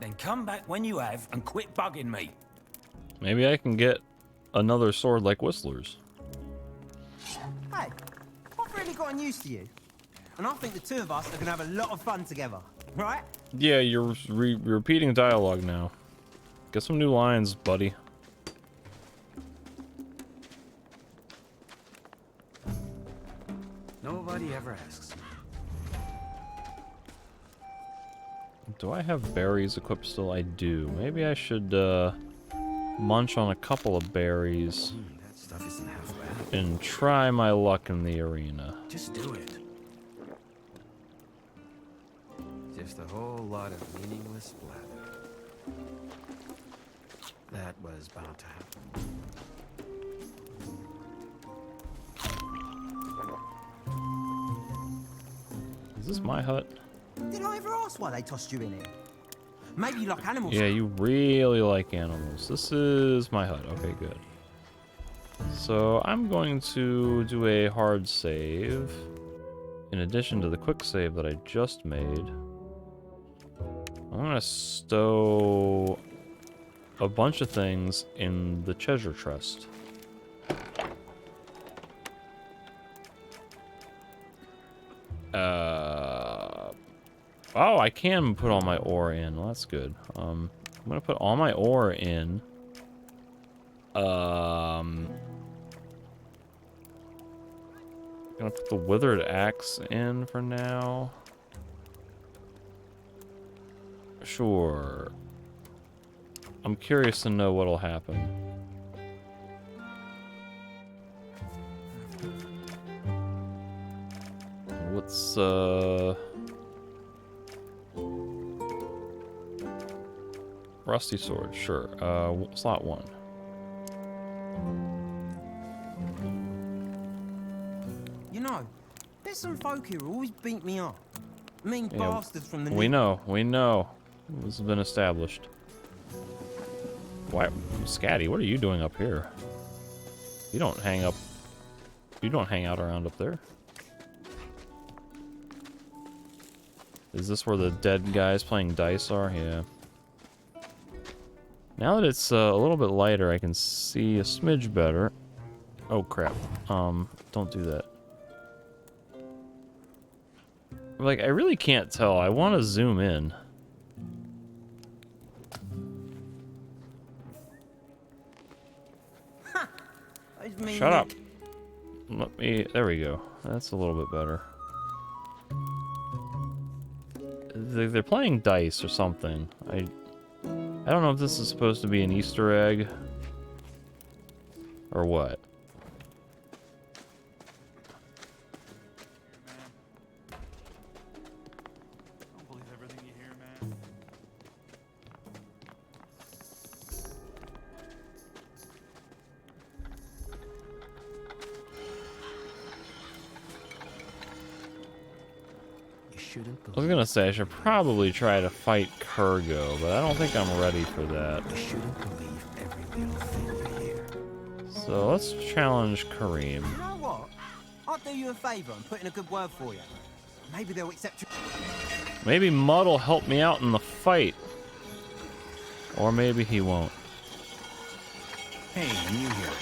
Then come back when you have and quit bugging me. Maybe I can get another sword like Whistler's. Hey, I've really gotten used to you. And I think the two of us are going to have a lot of fun together, right? Yeah, you're repeating dialogue now. Get some new lines, buddy. Nobody ever asks. Do I have berries equipped still? I do. Maybe I should munch on a couple of berries That stuff isn't half bad. and try my luck in the arena. Just do it. Just a whole lot of meaningless blather. That was bound to happen. Is this my hut? Did I ever ask why they tossed you in here? Maybe you like animals. Yeah, you really like animals. This is my hut. Okay, good. So I'm going to do a hard save. In addition to the quick save that I just made. I'm going to stow a bunch of things in the treasure chest. Oh, I can put all my ore in. Well, that's good. I'm gonna put all my ore in. I'm gonna put the withered axe in for now. Sure. I'm curious to know what'll happen. Rusty sword, sure. Slot 1. You know, there's some folk here who always beat me up. Mean Yeah, bastards from the... we know. This has been established. Why, Scatty, what are you doing up here? You don't hang out around up there. Is this where the dead guys playing dice are? Yeah. Now that it's a little bit lighter, I can see a smidge better. Oh crap. Don't do that. Like, I really can't tell. I want to zoom in. Shut up. Let me... There we go. That's a little bit better. They're playing dice or something. I don't know if this is supposed to be an Easter egg or what. I was gonna say I should probably try to fight Kurgo, but I don't think I'm ready for that. You shouldn't believe every little thing you hear. So let's challenge Kareem. You know what? I'll do you a favor and put in a good word for you. Maybe they'll accept you. Maybe Mudd'll help me out in the fight. Or maybe he won't. Hey, I'm new here.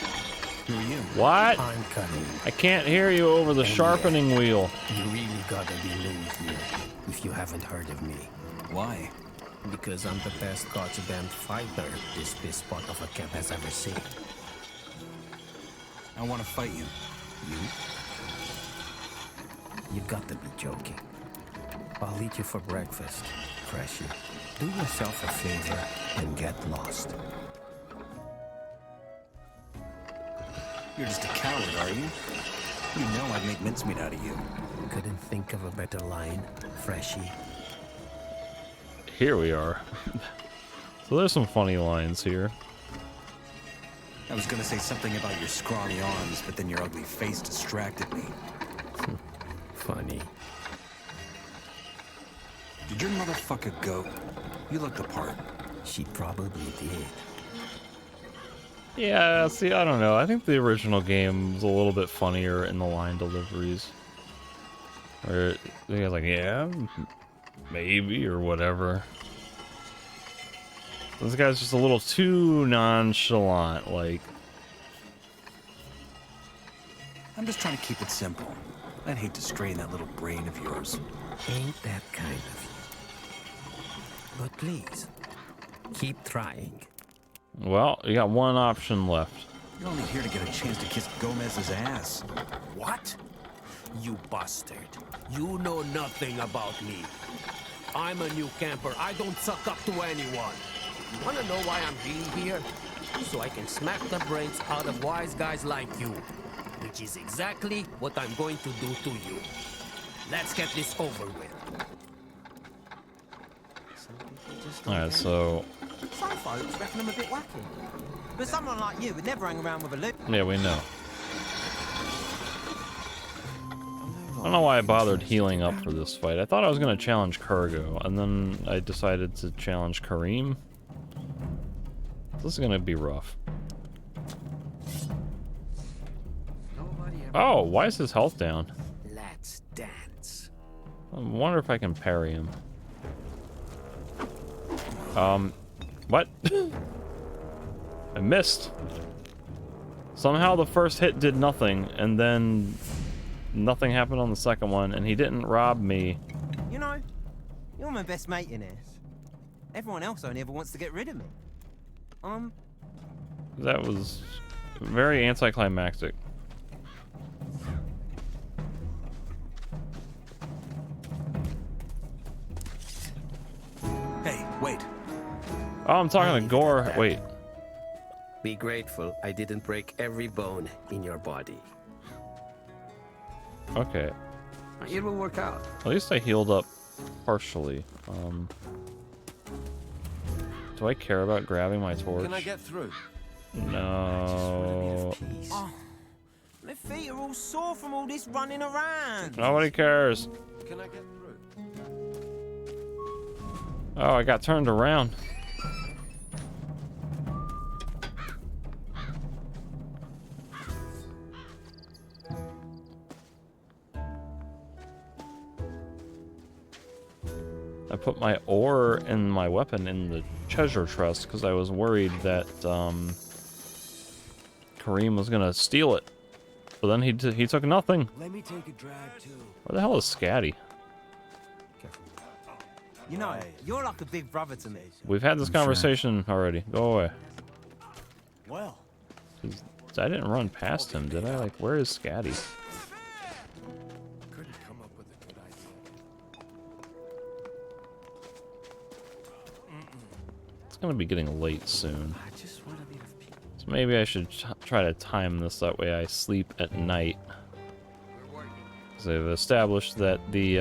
Who are you? What? I'm Kareem. I can't hear you over the sharpening wheel. You really gotta be new here if you haven't heard of me. Why? Because I'm the best goddamn fighter this piss spot of a camp has ever seen. I want to fight you. You? You got to be joking. I'll eat you for breakfast, Freshie. Do yourself a favor and get lost. You're just a coward, are you? You know I'd make mincemeat out of you. Couldn't think of a better line, Freshie. Here we are. So there's some funny lines here. I was gonna say something about your scrawny arms, but then your ugly face distracted me. Funny. Did your mother fuck a goat? You look the part. She probably did. Yeah, see, I don't know. I think the original game was a little bit funnier in the line deliveries. Where the guy's like, yeah, maybe, or whatever. This guy's just a little too nonchalant, like. I'm just trying to keep it simple. I'd hate to strain that little brain of yours. Ain't that kind of you. But please, keep trying. Well, you got one option left. You're only here to get a chance to kiss Gomez's ass. What? You bastard. You know nothing about me. I'm a new camper. I don't suck up to anyone. You wanna know why I'm really here? So I can smack the brains out of wise guys like you. Which is exactly what I'm going to do to you. Let's get this over with. Alright, so. Some folks reckon I'm a bit wacky. But someone like you would never hang around with a loot. Yeah, we know. I don't know why I bothered healing up for this fight. I thought I was going to challenge Kurgo, and then I decided to challenge Kareem. This is going to be rough. Oh, why is his health down? Let's dance. I wonder if I can parry him. What? I missed. Somehow the first hit did nothing, and then nothing happened on the second one, and he didn't rob me. You know, you're my best mate in this. Everyone else only ever wants to get rid of me. That was very anticlimactic. Hey, wait. Oh, I'm talking to Gore. Wait. Be grateful I didn't break every bone in your body. Okay. It will work out. At least I healed up partially. Do I care about grabbing my torch? Can I get through? No. Oh, my feet are all sore from all this running around. Nobody cares. Can I get through? Oh, I got turned around. I put my ore and my weapon in the treasure chest because I was worried that Kareem was gonna steal it. But then he took nothing. Let me take a drag too. Where the hell is Scatty? You know, you're like a big brother to me. We've had this conversation already. Go away. Well, I didn't run past him, did I? Like, where is Scatty? Couldn't come up with a good idea. It's gonna be getting late soon. So maybe I should try to time this that way I sleep at night. Because they've established that the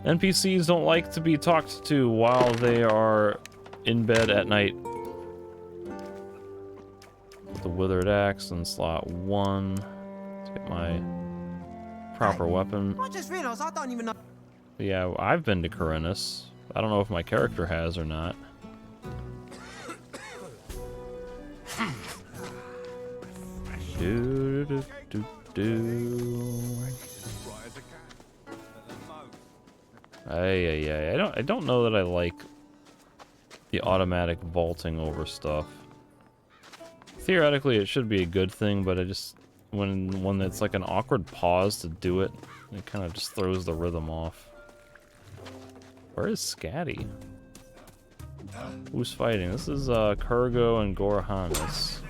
NPCs don't like to be talked to while they are in bed at night. The withered axe in slot 1. Let's get my proper weapon. I just realized I don't even know. Yeah, I've been to Corinus. I don't know if my character has or not. Do do do do. I don't know that I like the automatic vaulting over stuff. Theoretically, it should be a good thing, but I just when it's like an awkward pause to do it, it kind of just throws the rhythm off. Where is Scatty? Who's fighting? This is Kurgo and Gorahanis.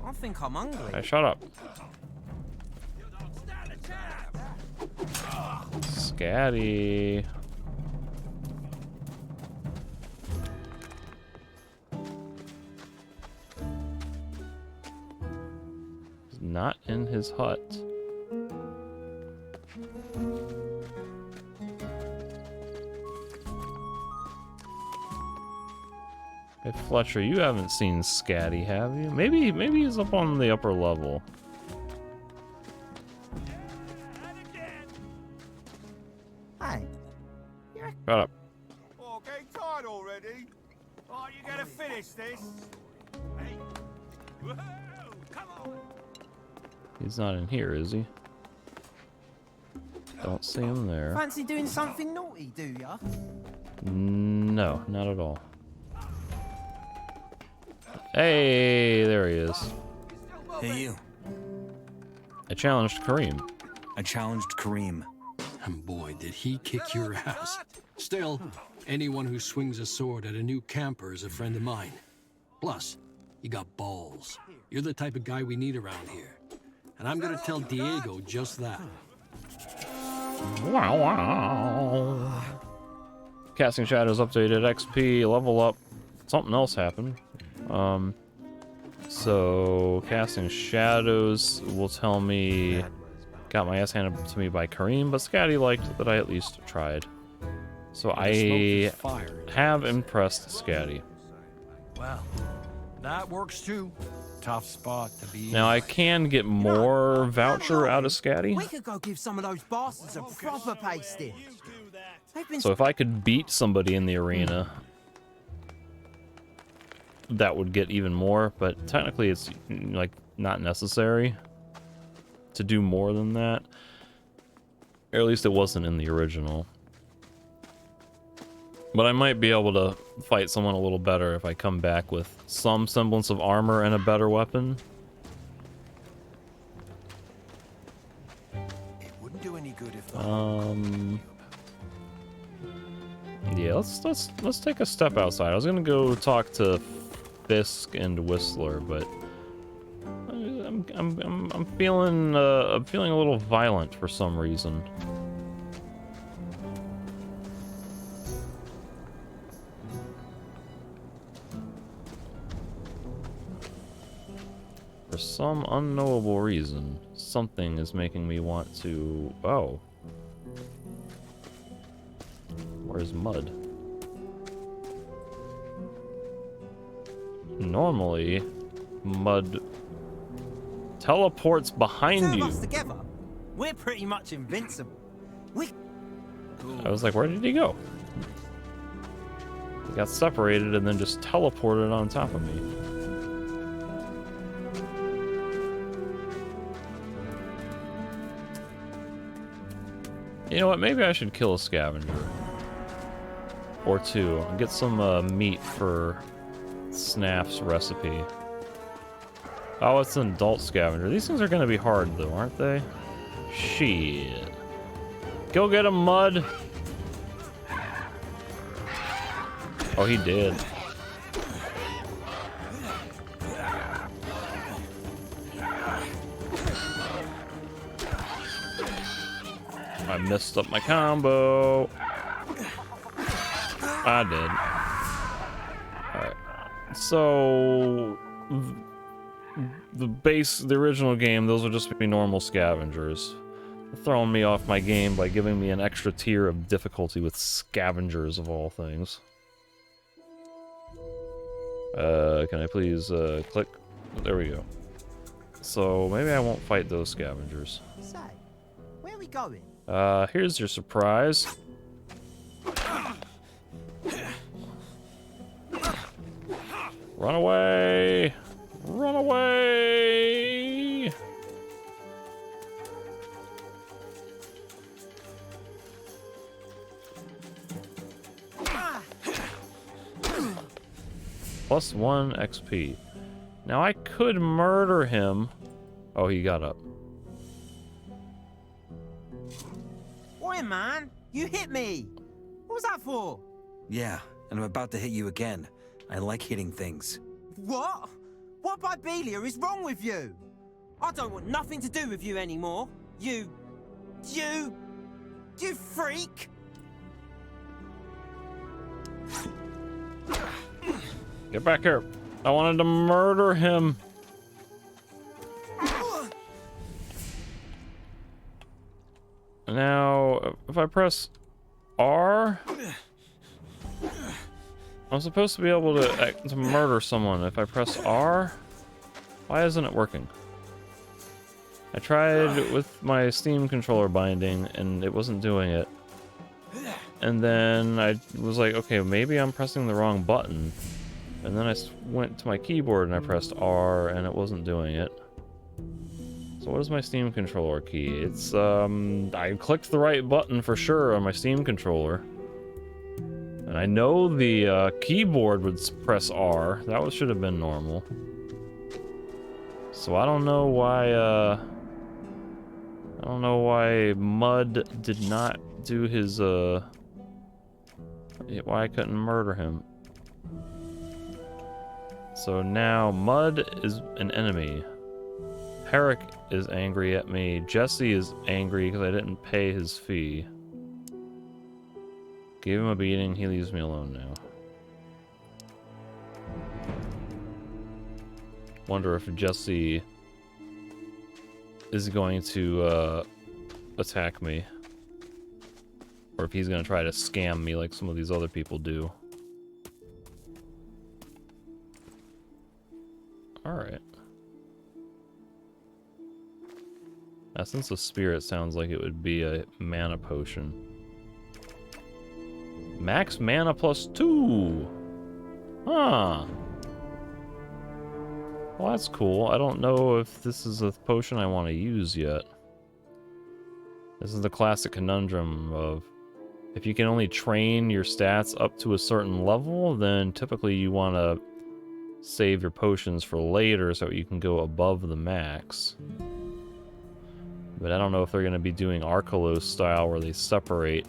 I think I'm hungry. Hey, shut up. Scatty. He's not in his hut. Hey Fletcher, you haven't seen Scatty, have you? Maybe he's up on the upper level. Hey. Shut up. Oh, getting tired already? Oh, you gonna finish this? Hey. Whoa, come on. He's not in here, is he? Don't see him there. Fancy doing something naughty, do ya? No, not at all. Hey, there he is. Hey, you. I challenged Kareem. I challenged Kareem. And boy, did he kick your ass. Still, anyone who swings a sword at a new camper is a friend of mine. Plus, you got balls. You're the type of guy we need around here. And I'm gonna tell Diego just that. Wow, wow. Casting Shadows updated, XP, level up. Something else happened. So Casting Shadows will tell me, got my ass handed to me by Kareem, but Scatty liked that I at least tried. So I have impressed Scatty. Well, that works too. Tough spot to be. Now I can get more voucher out of Scatty. We could go give some of those bastards a proper pasting. So if I could beat somebody in the arena, that would get even more, but technically it's like not necessary to do more than that. Or at least it wasn't in the original. But I might be able to fight someone a little better if I come back with some semblance of armor and a better weapon. It wouldn't do any good if Yeah, let's take a step outside. I was gonna go talk to Fisk and Whistler, but I'm feeling a little violent for some reason. For some unknowable reason, something is making me want to... Oh. Where's Mud? normally mud teleports behind you. Us together, we're pretty much invincible. I was like, where did he go? He got separated and then just teleported on top of me. You know what? Maybe I should kill a scavenger. Or two. And get some meat for Snap's recipe. Oh, it's an adult scavenger. These things are gonna be hard though, aren't they? Shit. Go get him, Mud! Oh, he did. I messed up my combo. I did. Alright. So... the original game, those would just be normal scavengers. They're throwing me off my game by giving me an extra tier of difficulty with scavengers of all things. Can I please, click? There we go. So, maybe I won't fight those scavengers. Say, where are we going? Here's your surprise. Run away! Run away! Plus 1 XP. Now I could murder him. Oh, he got up. Oi, man! You hit me! What was that for? Yeah, and I'm about to hit you again. I like hitting things. What? What by Belia is wrong with you? I don't want nothing to do with you anymore. You freak! Get back here. I wanted to murder him. Now, if I press R, I'm supposed to be able to murder someone if I press R. Why isn't it working? I tried with my Steam controller binding and it wasn't doing it. And then I was like, okay, maybe I'm pressing the wrong button. And then I went to my keyboard and I pressed R and it wasn't doing it. So what is my Steam controller key? It's, I clicked the right button for sure on my Steam controller. And I know the keyboard would press R. That should have been normal. So I don't know why Mud did not do his, why I couldn't murder him. So now Mud is an enemy. Herrick is angry at me. Jesse is angry because I didn't pay his fee. Gave him a beating, he leaves me alone now. Wonder if Jesse is going to attack me. Or if he's going to try to scam me like some of these other people do. Alright. Essence of Spirit sounds like it would be a mana potion. Max mana plus 2! Huh. Well, that's cool. I don't know if this is a potion I want to use yet. This is the classic conundrum of if you can only train your stats up to a certain level, then typically you want to save your potions for later so you can go above the max. But I don't know if they're going to be doing Arcalos style where they separate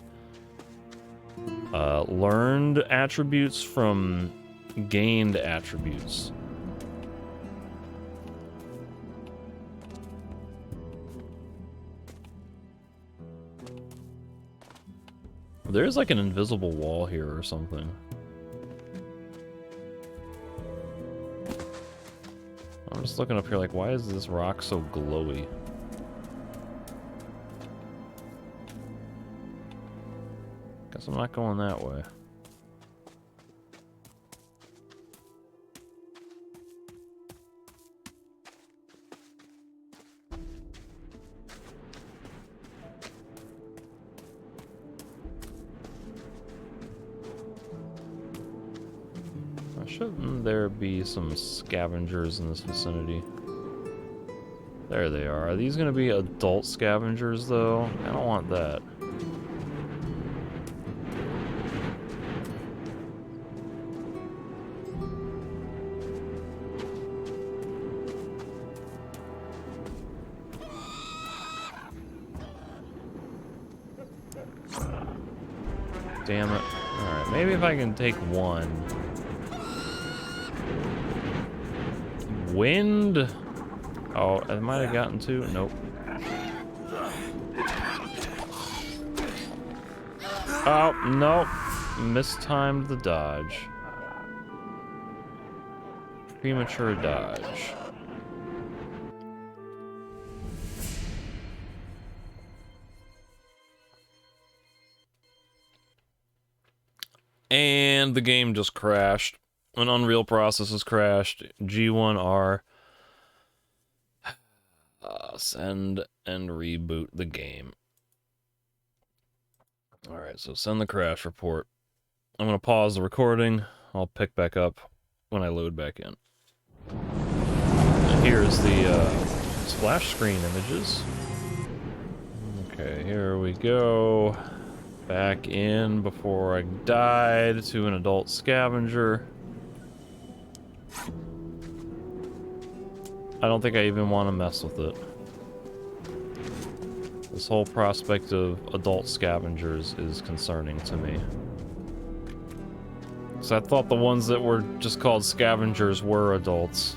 learned attributes from gained attributes. There's like an invisible wall here or something. I'm just looking up here like, why is this rock so glowy? Guess I'm not going that way. Shouldn't there be some scavengers in this vicinity? There they are. Are these gonna be adult scavengers, though? I don't want that. Damn it. Alright, maybe if I can take one. Wind? Oh, I might have gotten two. Nope. Oh, nope. Mistimed the dodge. Premature dodge. And the game just crashed. An Unreal process crashed. G1R. Send and reboot the game. Alright, so send the crash report. I'm going to pause the recording. I'll pick back up when I load back in. And here's the splash screen images. Okay, here we go. Back in before I died to an adult scavenger. I don't think I even want to mess with it. This whole prospect of adult scavengers is concerning to me. So I thought the ones that were just called scavengers were adults.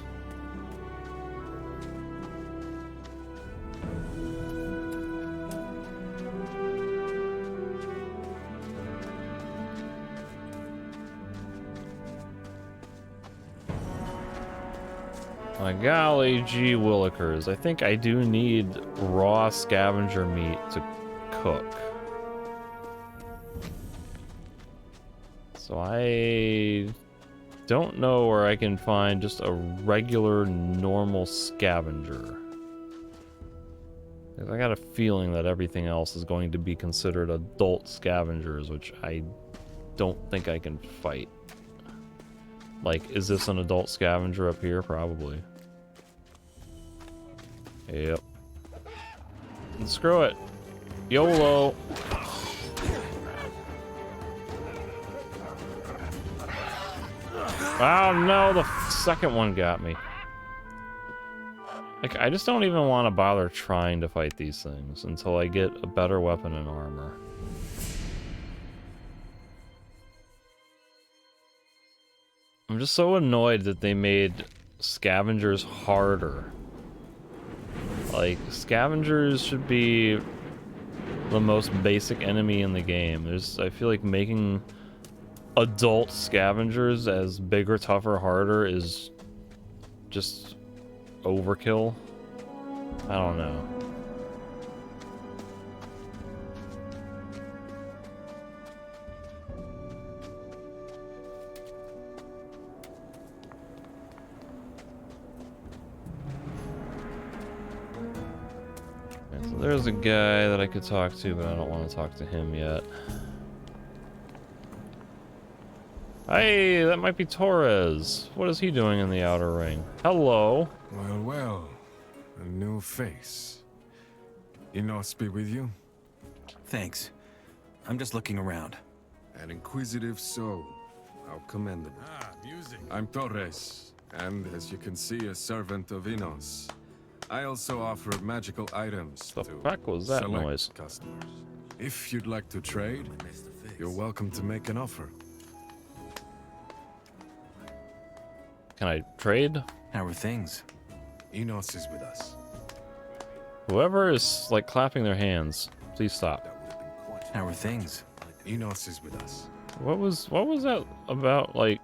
My golly gee willikers, I think I do need raw scavenger meat to cook. So I don't know where I can find just a regular normal scavenger. I got a feeling that everything else is going to be considered adult scavengers, which I don't think I can fight. Like, is this an adult scavenger up here? Probably. Yep. And screw it. YOLO. Oh no, the second one got me. Like, I just don't even want to bother trying to fight these things until I get a better weapon and armor. I'm just so annoyed that they made scavengers harder. Like, scavengers should be the most basic enemy in the game. I feel like making adult scavengers as bigger, tougher, harder is just overkill. I don't know. So there's a guy that I could talk to, but I don't want to talk to him yet. Hey, that might be Torres. What is he doing in the outer ring? Hello. Well, well. A new face. Enos be with you? Thanks. I'm just looking around. An inquisitive soul. How commendable. Music. I'm Torres, and as you can see, a servant of Enos. I also offer magical items The to fuck was that select noise? customers. If you'd like to trade, you're welcome to make an offer. Can I trade? How are things? Enos is with us. Whoever is, like, clapping their hands, please stop. How are things? Enos is with us. What was that about, like,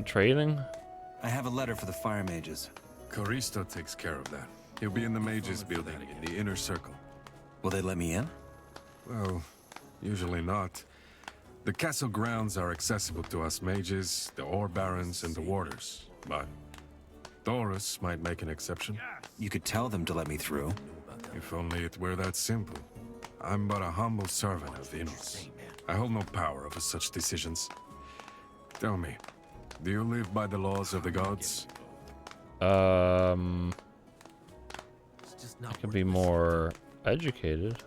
trading? I have a letter for the fire mages. Coristo takes care of that. He'll be in the mages building, in the inner circle. Will they let me in? Well, usually not. The castle grounds are accessible to us mages, the ore barons, and the warders. But Taurus might make an exception. You could tell them to let me through. If only it were that simple. I'm but a humble servant of Enos. I hold no power over such decisions. Tell me, Do you live by the laws of the gods? I could be more educated.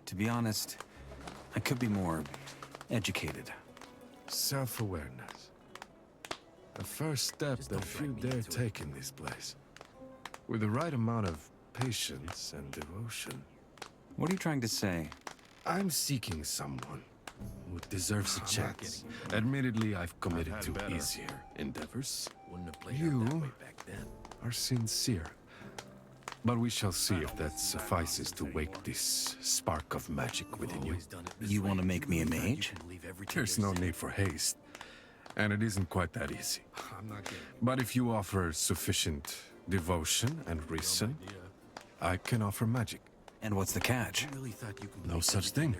To be honest, I could be more educated. Self-awareness. The first step that few dare take in this place. With the right amount of patience and devotion. What are you trying to say? I'm seeking someone who deserves a chance. Admittedly, I've committed to easier endeavors. You are sincere. But we shall see if that suffices to wake this spark of magic within you. You want to make me a mage? There's no need for haste. And it isn't quite that easy. But if you offer sufficient devotion and reason, I can offer magic. And what's the catch? No such thing.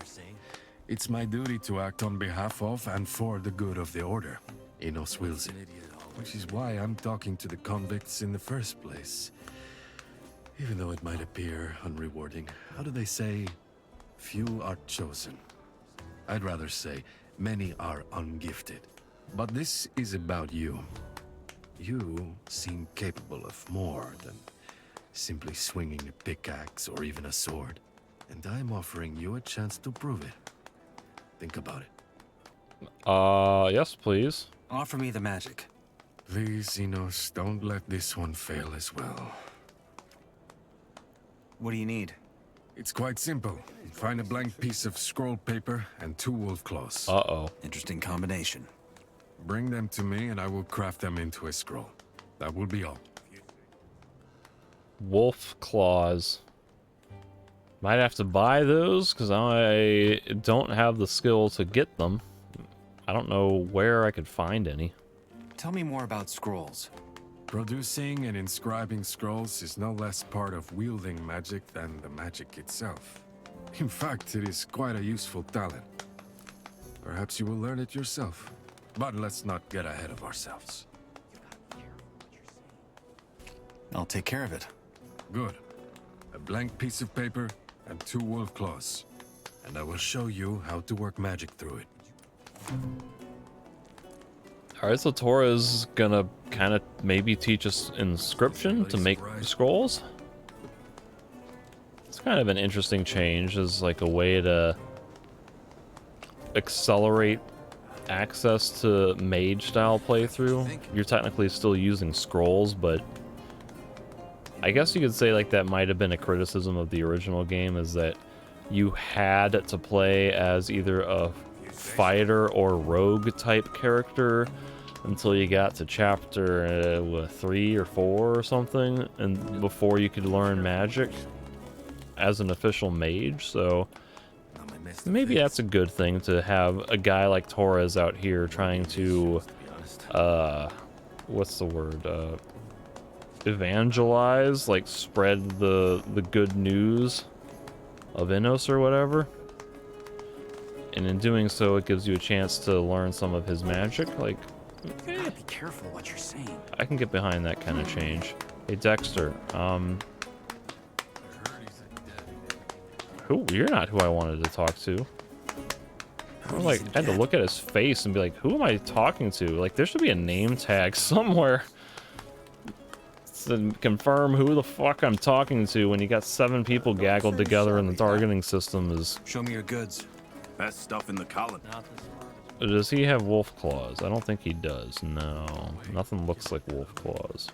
It's my duty to act on behalf of and for the good of the Order. Enos wills it. Which is why I'm talking to the convicts in the first place. Even though it might appear unrewarding. How do they say? Few are chosen. I'd rather say many are ungifted. But this is about you. You seem capable of more than simply swinging a pickaxe or even a sword. And I'm offering you a chance to prove it. Think about it. Yes, please. Offer me the magic. Please, Enos, don't let this one fail as well. What do you need? It's quite simple. Find a blank piece of scroll paper and 2 wolf claws. Uh-oh. Interesting combination. Bring them to me and I will craft them into a scroll. That will be all. Wolf claws. Might have to buy those because I don't have the skill to get them. I don't know where I could find any. Tell me more about scrolls. Producing and inscribing scrolls is no less part of wielding magic than the magic itself. In fact, it is quite a useful talent. Perhaps you will learn it yourself. But let's not get ahead of ourselves. I'll take care of it. Good. A blank piece of paper and 2 wolf claws. And I will show you how to work magic through it. Alright, so Tora's gonna kind of maybe teach us inscription to make scrolls. It's kind of an interesting change as like a way to accelerate access to mage style playthrough. You're technically still using scrolls, but I guess you could say like that might have been a criticism of the original game, is that you had to play as either a fighter or rogue type character until you got to chapter 3 or 4 or something, and before you could learn magic as an official mage. So maybe that's a good thing to have a guy like Torres out here trying to what's the word, evangelize, like spread the good news of Enos or whatever. And in doing so, it gives you a chance to learn some of his magic. Like, You gotta be careful what you're saying. I can get behind that kind of change. Hey, Dexter, you're not who I wanted to talk to. I'm like, I had to look at his face and be like, who am I talking to? Like, there should be a name tag somewhere to confirm who the fuck I'm talking to when you got 7 people gaggled together and the targeting system is... Show me your goods. Best stuff in the colony. Does he have wolf claws? I don't think he does. No. Nothing looks like wolf claws.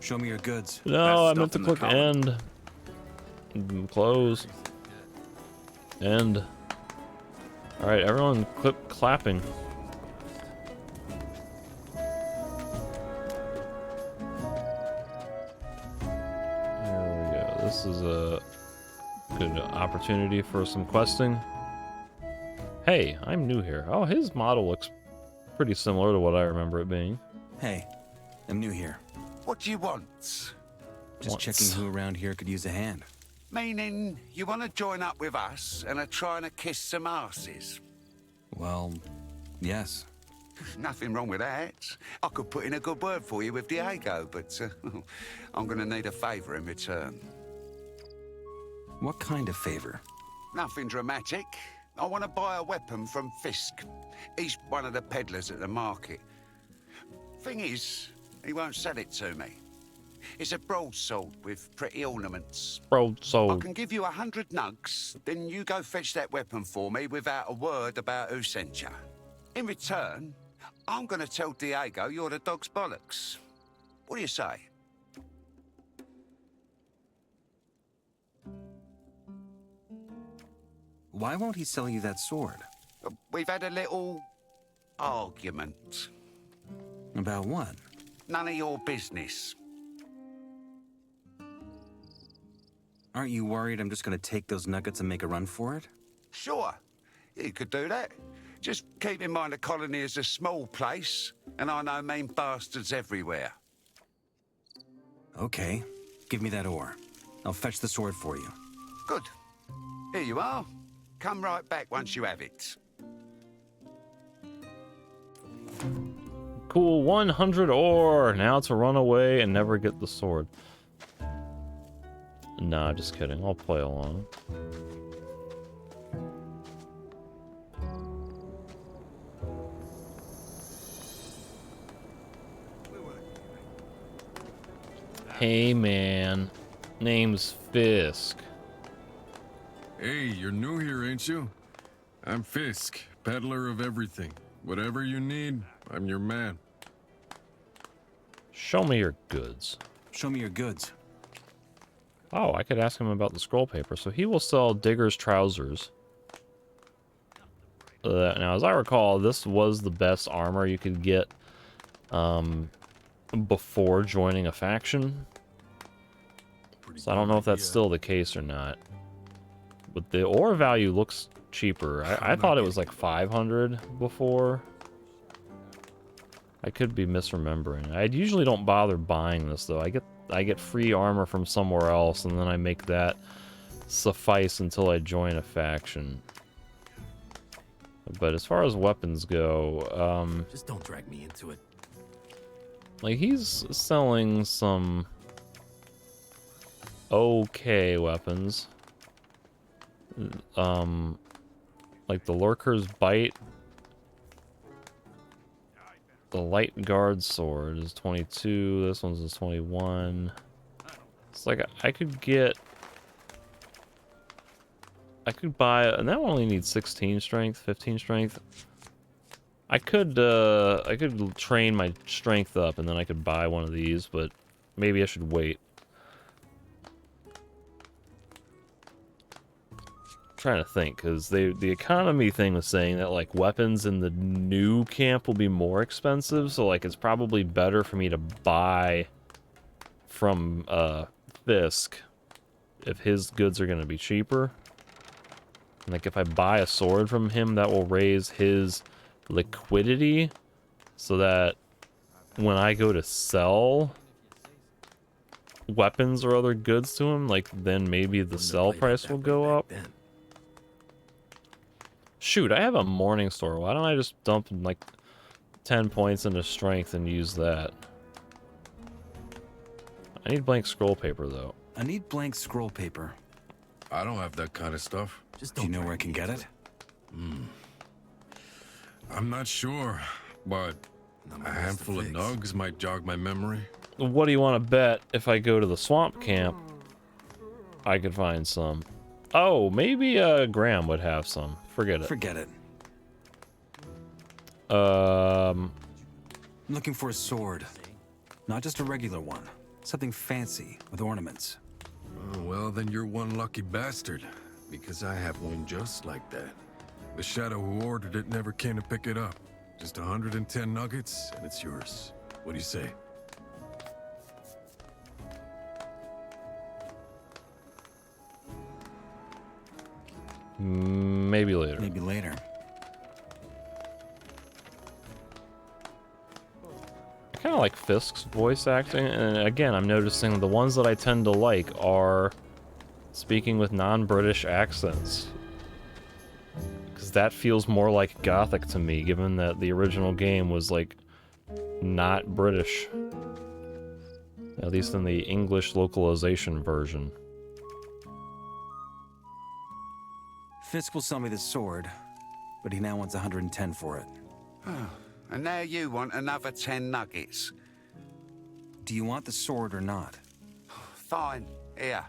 Show me your goods. No, I meant to click end. Close. End. Alright, everyone clip clapping. There we go. This is a good opportunity for some questing. Hey, I'm new here. Oh, his model looks pretty similar to what I remember it being. Hey, I'm new here. What do you want? Just checking who around here could use a hand. Meaning, you want to join up with us and are trying to kiss some asses? Well, yes. Nothing wrong with that. I could put in a good word for you with Diego, but I'm going to need a favour in return. What kind of favor? Nothing dramatic. I want to buy a weapon from Fisk. He's one of the peddlers at the market. Thing is, he won't sell it to me. It's a broadsword with pretty ornaments. Broadsword. I can give you 100 nugs, then you go fetch that weapon for me without a word about who sent you. In return, I'm going to tell Diego you're the dog's bollocks. What do you say? Why won't he sell you that sword? We've had a little argument. About what? None of your business. Aren't you worried I'm just gonna take those nuggets and make a run for it? Sure, you could do that. Just keep in mind the colony is a small place, and I know mean bastards everywhere. Okay, give me that ore. I'll fetch the sword for you. Good. Here you are. Come right back once you have it. Cool, 100 ore. Now to run away and never get the sword. Nah, just kidding. I'll play along. Hey, man. Name's Fisk. Hey, you're new here, ain't you? I'm Fisk, peddler of everything. Whatever you need, I'm your man. Show me your goods. Show me your goods. Oh, I could ask him about the scroll paper. So he will sell Digger's trousers. Now, as I recall, this was the best armor you could get before joining a faction. So I don't know if that's still the case or not. But the ore value looks cheaper. I thought it was like 500 before. I could be misremembering. I usually don't bother buying this though. I get free armor from somewhere else, and then I make that suffice until I join a faction. But as far as weapons go, just don't drag me into it. like he's selling some okay weapons. Like the Lurker's Bite. The Light Guard Sword is 22, this one's is 21. It's like I could buy, and that one only needs 16 strength, 15 strength. I could train my strength up and then I could buy one of these, but maybe I should wait. Trying to think, because the economy thing was saying that like weapons in the new camp will be more expensive, so like it's probably better for me to buy from Fisk if his goods are going to be cheaper. Like if I buy a sword from him, that will raise his liquidity so that when I go to sell weapons or other goods to him, like then maybe the sell price will go up. Shoot, I have a morning store. Why don't I just dump like 10 points into strength and use that? I need blank scroll paper though. I need blank scroll paper. I don't have that kind of stuff. Do you know where I can get it? I'm not sure, but a handful of nugs might jog my memory. What do you want to bet if I go to the swamp camp, I could find some? Oh, maybe Graham would have some. Forget it. Forget it. I'm looking for a sword. Not just a regular one. Something fancy with ornaments. Oh, well, then you're one lucky bastard, because I have one just like that. The shadow who ordered it never came to pick it up. Just 110 nuggets, and it's yours. What do you say? Maybe later. Maybe later. I kind of like Fisk's voice acting, and again, I'm noticing the ones that I tend to like are speaking with non-British accents. Because that feels more like Gothic to me, given that the original game was, like, not British. At least in the English localization version. Fisk will sell me the sword, but he now wants 110 for it. And now you want another 10 nuggets. Do you want the sword or not? Fine, here.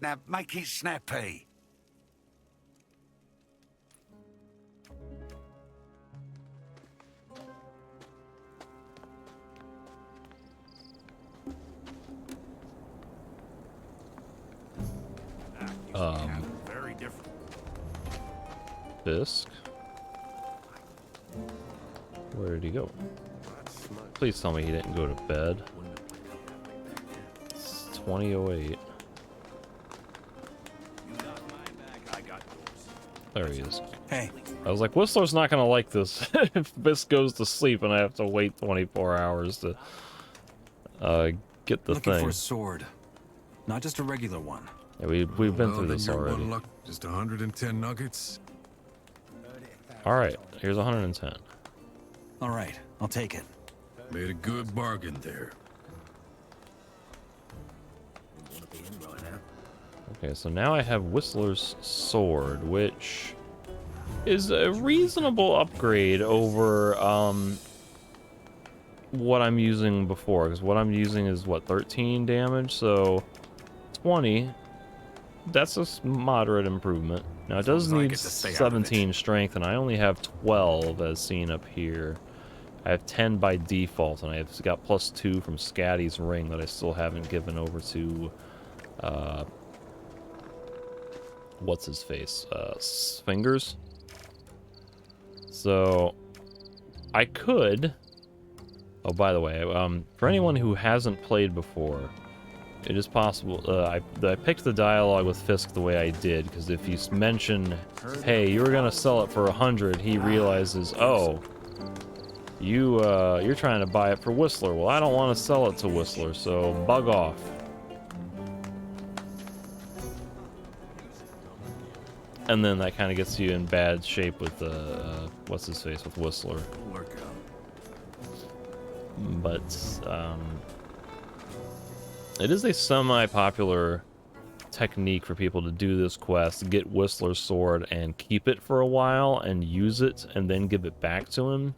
Now make it snappy. Very different. Fisk. Where did he go? Please tell me he didn't go to bed. It's 20:08. There he is. Hey. I was like, Whistler's not gonna like this if Fisk goes to sleep and I have to wait 24 hours to get the Looking thing. for a sword, not just a regular one. Yeah, we've been through then this you're already. one luck. Just 110 nuggets. All right, here's 110. All right, I'll take it. Made a good bargain there. Okay, so now I have Whistler's sword, which is a reasonable upgrade over what I'm using before, because what I'm using is what, 13 damage, so 20. That's a moderate improvement. Now it does need 17 strength, and I only have 12 as seen up here. I have 10 by default, and I've got +2 from Scatty's ring that I still haven't given over to what's his face? Fingers. So I could. Oh, by the way, for anyone who hasn't played before, it is possible. I picked the dialogue with Fisk the way I did because if you mention, "Hey, you were gonna sell it for 100," he realizes, "Oh, you're trying to buy it for Whistler. Well, I don't want to sell it to Whistler, so bug off." And then that kind of gets you in bad shape with what's his face with Whistler. But it is a semi-popular technique for people to do this quest, get Whistler's sword and keep it for a while and use it and then give it back to him.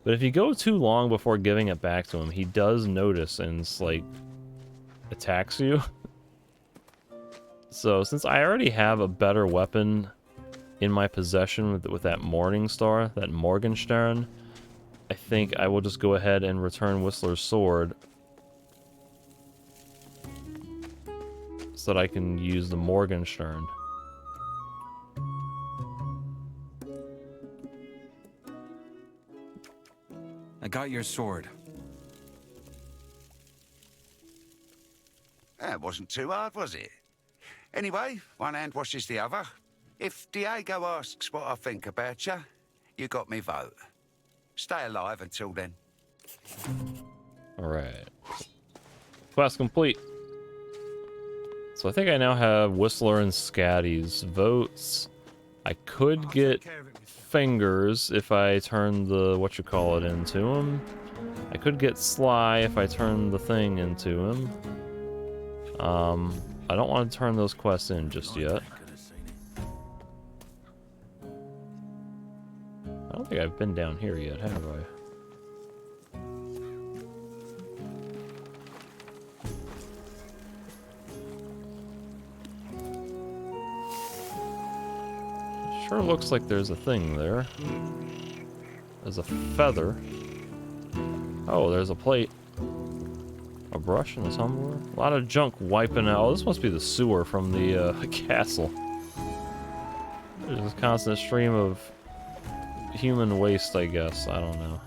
But if you go too long before giving it back to him, he does notice and it's like attacks you. So since I already have a better weapon in my possession with that Morning Star, that Morgenstern, I think I will just go ahead and return Whistler's sword so that I can use the Morgenstern. I got your sword. That wasn't too hard, was it? Anyway, one hand washes the other. If Diego asks what I think about you, you got me vote. Stay alive until then. Alright. Quest complete. So I think I now have Whistler and Scatty's votes. I could get Fingers if I turn the whatchamacallit into him. I could get Sly if I turn the thing into him. I don't want to turn those quests in just yet. I don't think I've been down here yet, have I? Sure looks like there's a thing there. There's a feather. Oh, there's a plate. A brush and a tumbler. A lot of junk wiping out. Oh, this must be the sewer from the castle. There's a constant stream of human waste, I guess. I don't know.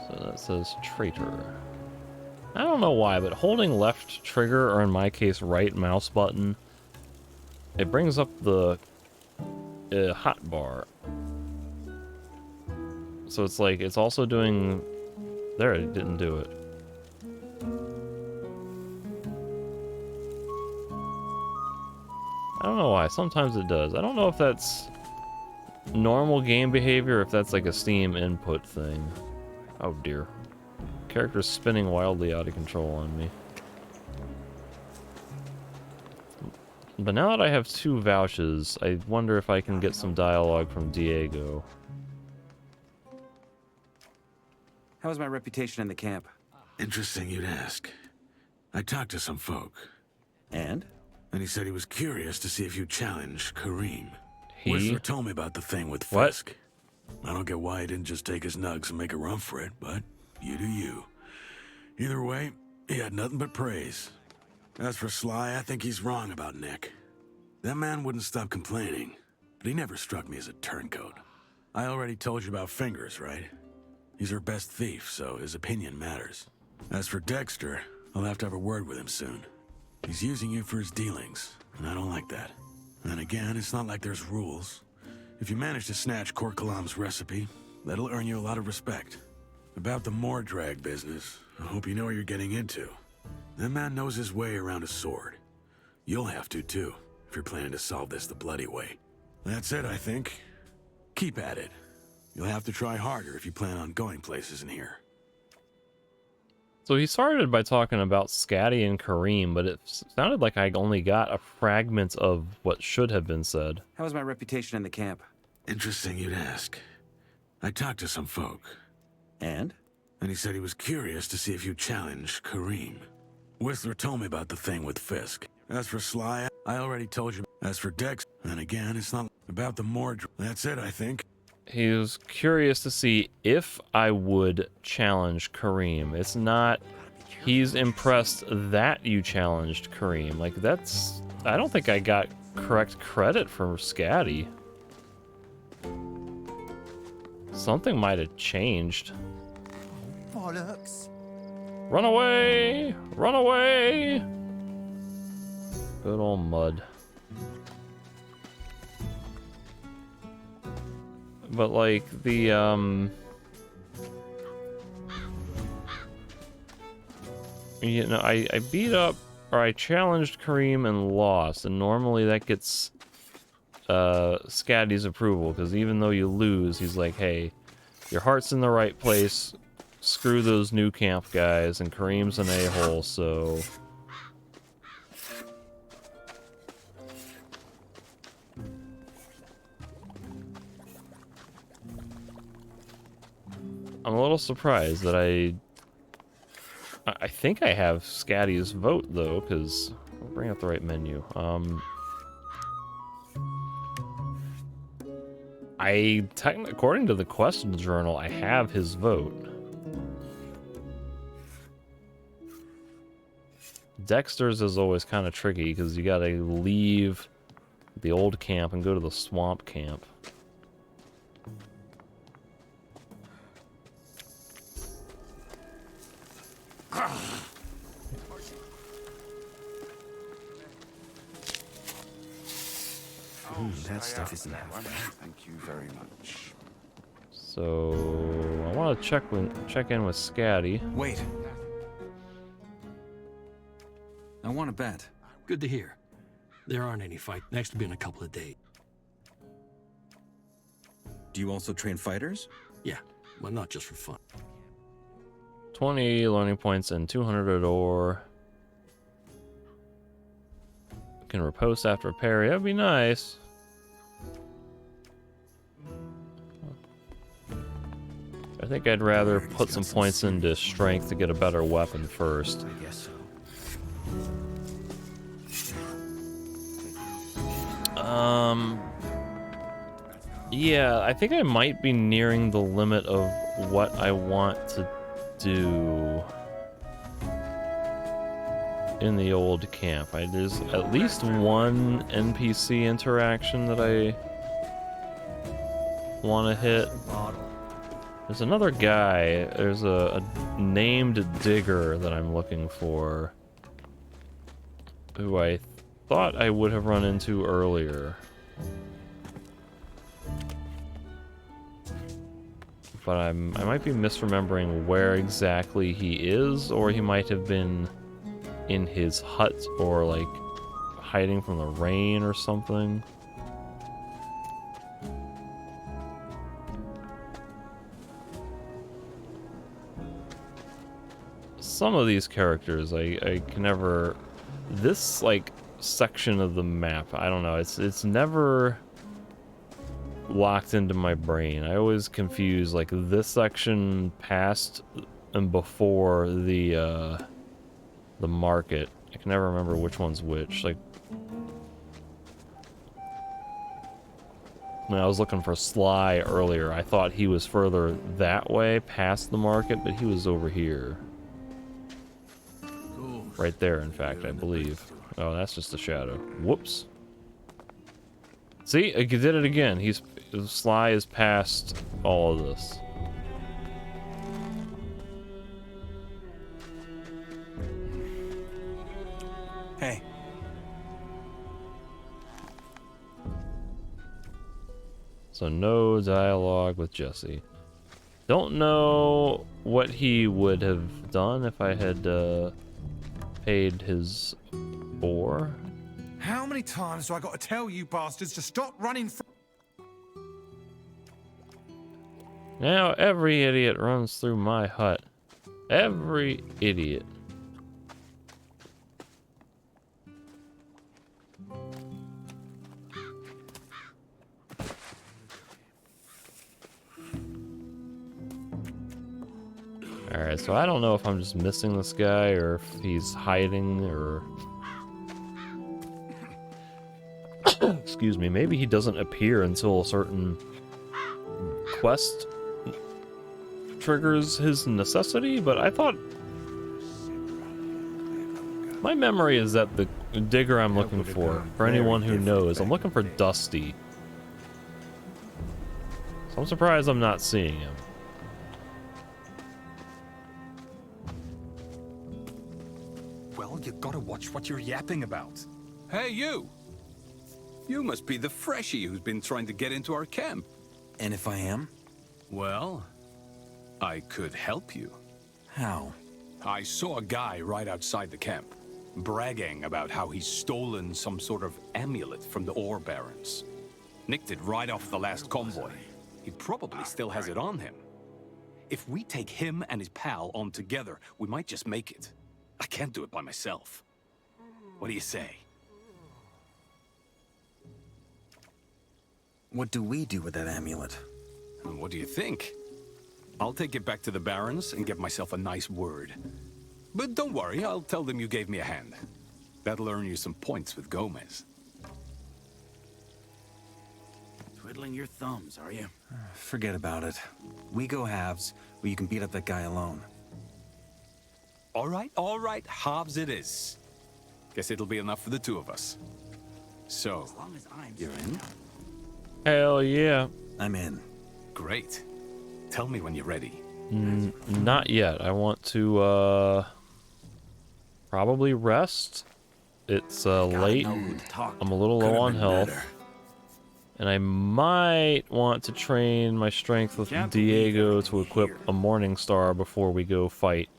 So that says traitor. I don't know why, but holding left trigger, or in my case, right mouse button, it brings up the hot bar. So it's like, it's also doing... There, it didn't do it. I don't know why. Sometimes it does. I don't know if that's normal game behavior or if that's like a Steam input thing. Oh dear. Character's spinning wildly out of control on me. But now that I have 2 vouchers, I wonder if I can get some dialogue from Diego. How was my reputation in the camp? Interesting you'd ask. I talked to some folk. And? And he said he was curious to see if you challenged Kareem. He? Whistler told me about the thing with Fisk. I don't get why he didn't just take his nugs and make a run for it, but you do you. Either way, he had nothing but praise. As for Sly, I think he's wrong about Nick. That man wouldn't stop complaining, but he never struck me as a turncoat. I already told you about Fingers, right? He's her best thief, so his opinion matters. As for Dexter, I'll have to have a word with him soon. He's using you for his dealings, and I don't like that. And again, it's not like there's rules. If you manage to snatch Court Kalam's recipe, that'll earn you a lot of respect. About the Mordrag business, I hope you know what you're getting into. That man knows his way around a sword. You'll have to, too, if you're planning to solve this the bloody way. That's it, I think. Keep at it. You'll have to try harder if you plan on going places in here. So he started by talking about Scatty and Kareem, but it sounded like I only got a fragment of what should have been said. How was my reputation in the camp? Interesting you'd ask. I talked to some folk. And? And he said he was curious to see if you challenged Kareem. Whistler told me about the thing with Fisk. As for Sly, I already told you. As for Dex, and again, it's not about the Mordred. That's it, I think. He was curious to see if I would challenge Kareem. It's not, he's impressed that you challenged Kareem. Like, that's, I don't think I got correct credit for Scatty. Something might have changed. Bollocks. Run away! Run away! Good old Mud. But like the you know, I beat up, or I challenged Kareem and lost, and normally that gets Scatty's approval, because even though you lose, he's like, hey, your heart's in the right place, screw those new camp guys, and Kareem's an a-hole, so I'm a little surprised that I think I have Scatty's vote, though, because I'll bring up the right menu. According to the questions journal, I have his vote. Dexter's is always kind of tricky, because you gotta leave the old camp and go to the swamp camp. That stuff isn't half bad. Thank you very much. So I want to check in with Scatty. Wait. I want to bet. Good to hear. There aren't any fight. Next will be in a couple of days. Do you also train fighters? Yeah, but not just for fun. 20 learning points and 200 ore. Can riposte after a parry. That'd be nice. I think I'd rather put some points into strength to get a better weapon first. I guess so. Yeah, I think I might be nearing the limit of what I want to do in the old camp. There's at least one NPC interaction that I want to hit. There's another guy. There's a named Digger that I'm looking for, who I thought I would have run into earlier. But I might be misremembering where exactly he is, or he might have been in his hut or like hiding from the rain or something. Some of these characters, I can never... This, like, section of the map, I don't know, it's never locked into my brain. I always confuse, like, this section past and before the market. I can never remember which one's which. Like, when I was looking for Sly earlier, I thought he was further that way, past the market, but he was over here. Right there, in fact, I believe. Oh, that's just a shadow. Whoops. See, I did it again. Sly is past all of this. Hey. So no dialogue with Jesse. Don't know what he would have done if I had paid his boar. How many times do I got to tell you bastards to stop running from... Now every idiot runs through my hut. Every idiot. Alright, so I don't know if I'm just missing this guy or if he's hiding or... Excuse me, maybe he doesn't appear until a certain quest triggers his necessity, but I thought... My memory is that the digger I'm looking for anyone who knows, I'm looking for Dusty. So I'm surprised I'm not seeing him. Well, you gotta watch what you're yapping about. Hey, you! You must be the freshie who's been trying to get into our camp. And if I am? Well, I could help you. How? I saw a guy right outside the camp, bragging about how he's stolen some sort of amulet from the ore barons. Nicked it right off the last convoy. He probably still has it on him. If we take him and his pal on together, we might just make it. I can't do it by myself. What do you say? What do we do with that amulet? And what do you think? I'll take it back to the barons and give myself a nice word. But don't worry, I'll tell them you gave me a hand. That'll earn you some points with Gomez. Twiddling your thumbs, are you? Forget about it. We go halves, or you can beat up that guy alone. All right, halves it is. Guess it'll be enough for the two of us. So, As long as I'm you're in? Hell yeah. I'm in. Great. Tell me when you're ready. Not yet. I want to probably rest. It's late. I'm a little low on health. And I might want to train my strength with Diego to equip a Morning Star before we go fight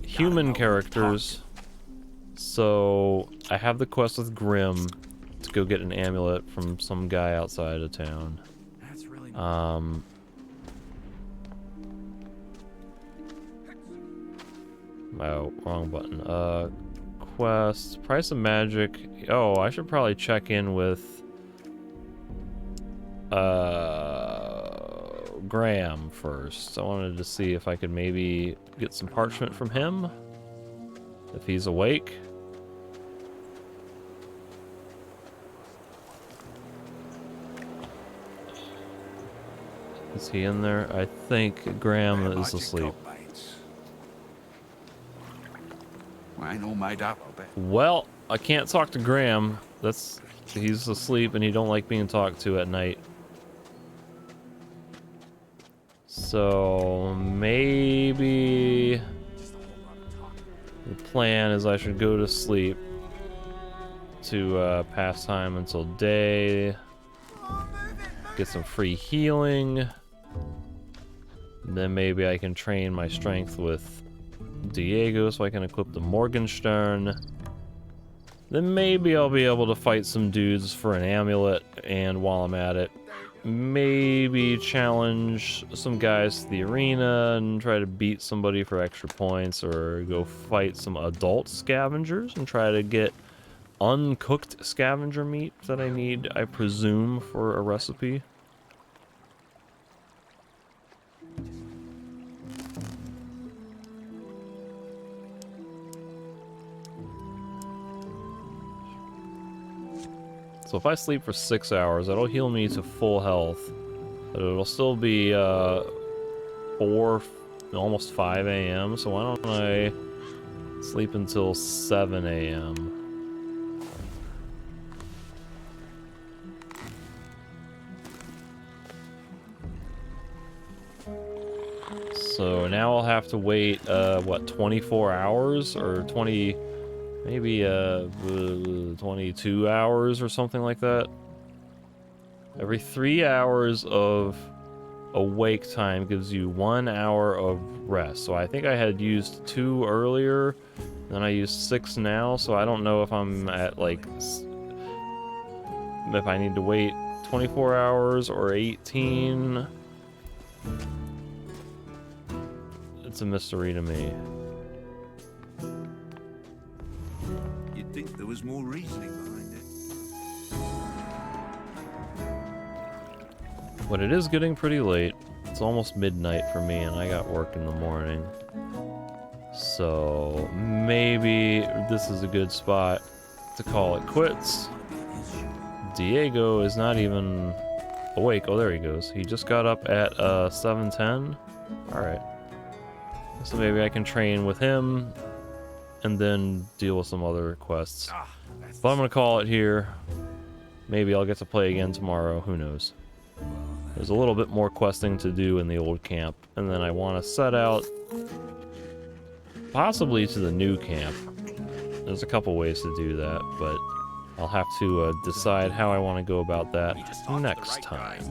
human characters. So I have the quest with Grim to go get an amulet from some guy outside of town. That's really Oh, wrong button. Quest, price of magic. Oh, I should probably check in with Graham first. I wanted to see if I could maybe get some parchment from him, if he's awake. Is he in there? I think Graham is asleep. I ain't all made up, I bet. Well, I can't talk to Graham. He's asleep and he don't like being talked to at night. So maybe the plan is I should go to sleep to pass time until day. Get some free healing. Then maybe I can train my strength with Diego so I can equip the Morgenstern. then maybe I'll be able to fight some dudes for an amulet, and while I'm at it, maybe challenge some guys to the arena and try to beat somebody for extra points, or go fight some adult scavengers and try to get uncooked scavenger meat that I need, I presume, for a recipe. So if I sleep for 6 hours, that'll heal me to full health. But it'll still be 4, almost 5 a.m. So why don't I sleep until 7 a.m. So now I'll have to wait, what, 24 hours? Or 20... maybe 22 hours or something like that. Every 3 hours of awake time gives you 1 hour of rest. So I think I had used 2 earlier, then I used 6 now, so I don't know if I'm at like, if I need to wait 24 hours or 18. It's a mystery to me. You'd think there was more reasoning behind it. But it is getting pretty late. It's almost midnight for me, and I got work in the morning. So maybe this is a good spot to call it quits. Diego is not even awake. Oh, there he goes. He just got up at 7:10. Alright. So maybe I can train with him and then deal with some other quests. But I'm gonna call it here. Maybe I'll get to play again tomorrow. Who knows? There's a little bit more questing to do in the old camp, and then I want to set out possibly to the new camp. There's a couple ways to do that, but I'll have to decide how I want to go about that next time.